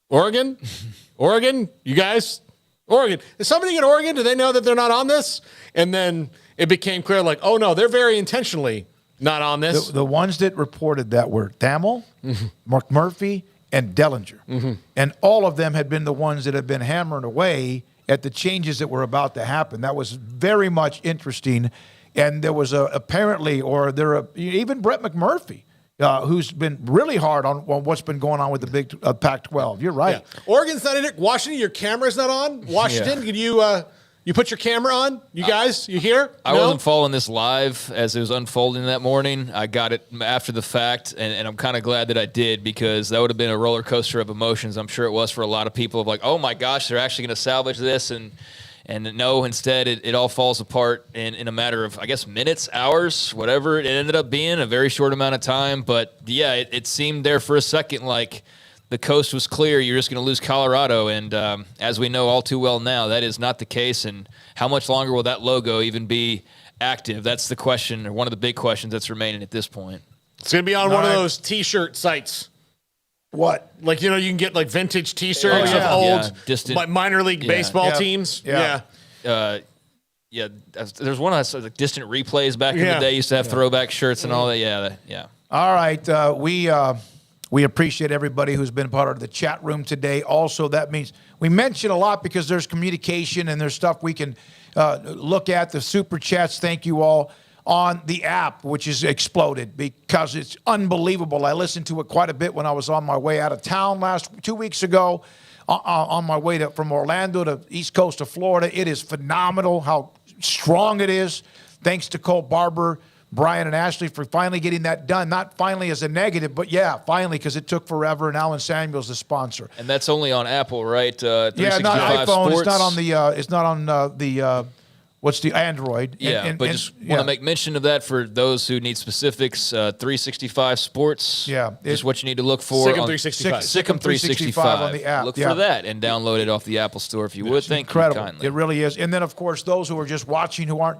you guys, Oregon. Is somebody in Oregon? Do they know that they're not on this? And then it became clear, oh no, they're very intentionally not on this. The ones that reported that were Thamel, Mark Murphy, and Dellinger. And all of them had been the ones that had been hammering away at the changes that were about to happen. That was very much interesting. And there was even Brett McMurphy, who's been really hard on what's been going on with the big Pac-12. You're right. Yeah. Oregon's not in it. Washington, your camera's not on. Washington, could you You put your camera on? You guys, you here? I wasn't following this live as it was unfolding that morning. I got it after the fact, and I'm kind of glad that I did, because that would have been a roller coaster of emotions. I'm sure it was for a lot of people, of like, oh my gosh, they're actually going to salvage this, and no, instead it all falls apart in a matter of, I guess, minutes, hours, whatever it ended up being, a very short amount of time. But yeah, it seemed there for a second like the coast was clear. You're just going to lose Colorado. And as we know all too well now, that is not the case. And how much longer will that logo even be active? That's the question, or one of the big questions that's remaining at this point. It's going to be on one of those T-shirt sites. What? Like, you get like vintage T-shirts of old minor league baseball teams. Yeah. There's one that's like distant replays back in the day. Used to have throwback shirts and all that. Yeah. All right. We appreciate everybody who's been part of the chat room today. Also, that means we mention a lot because there's communication and there's stuff we can look at. The super chats, thank you all, on the app, which has exploded because it's unbelievable. I listened to it quite a bit when I was on my way out of town 2 weeks ago, on my way from Orlando to East Coast of Florida. It is phenomenal how strong it is. Thanks to Cole Barber, Brian, and Ashley for finally getting that done. Not finally as a negative, but finally, because it took forever, and Alan Samuel's the sponsor. And that's only on Apple, right? Not iPhone. Sports. It's not on the what's the Android? But just want to make mention of that for those who need specifics. 365 Sports. Is what you need to look for. Sick'em 365. Sick'em 365 on the app. Look for that and download it off the Apple Store if you would. Thank you kindly. It really is. And then, of course, those who are just watching, who aren't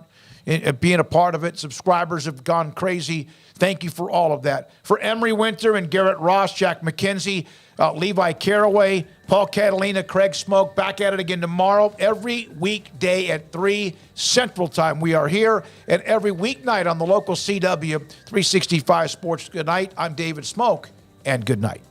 being a part of it, subscribers have gone crazy. Thank you for all of that. For Emery Winter and Garrett Ross, Jack McKenzie, Levi Caraway, Paul Catalina, Craig Smoak, back at it again tomorrow. Every weekday at 3 Central Time. We are here, and every weeknight on the local CW 365 Sports. Good night. I'm David Smoak, and good night.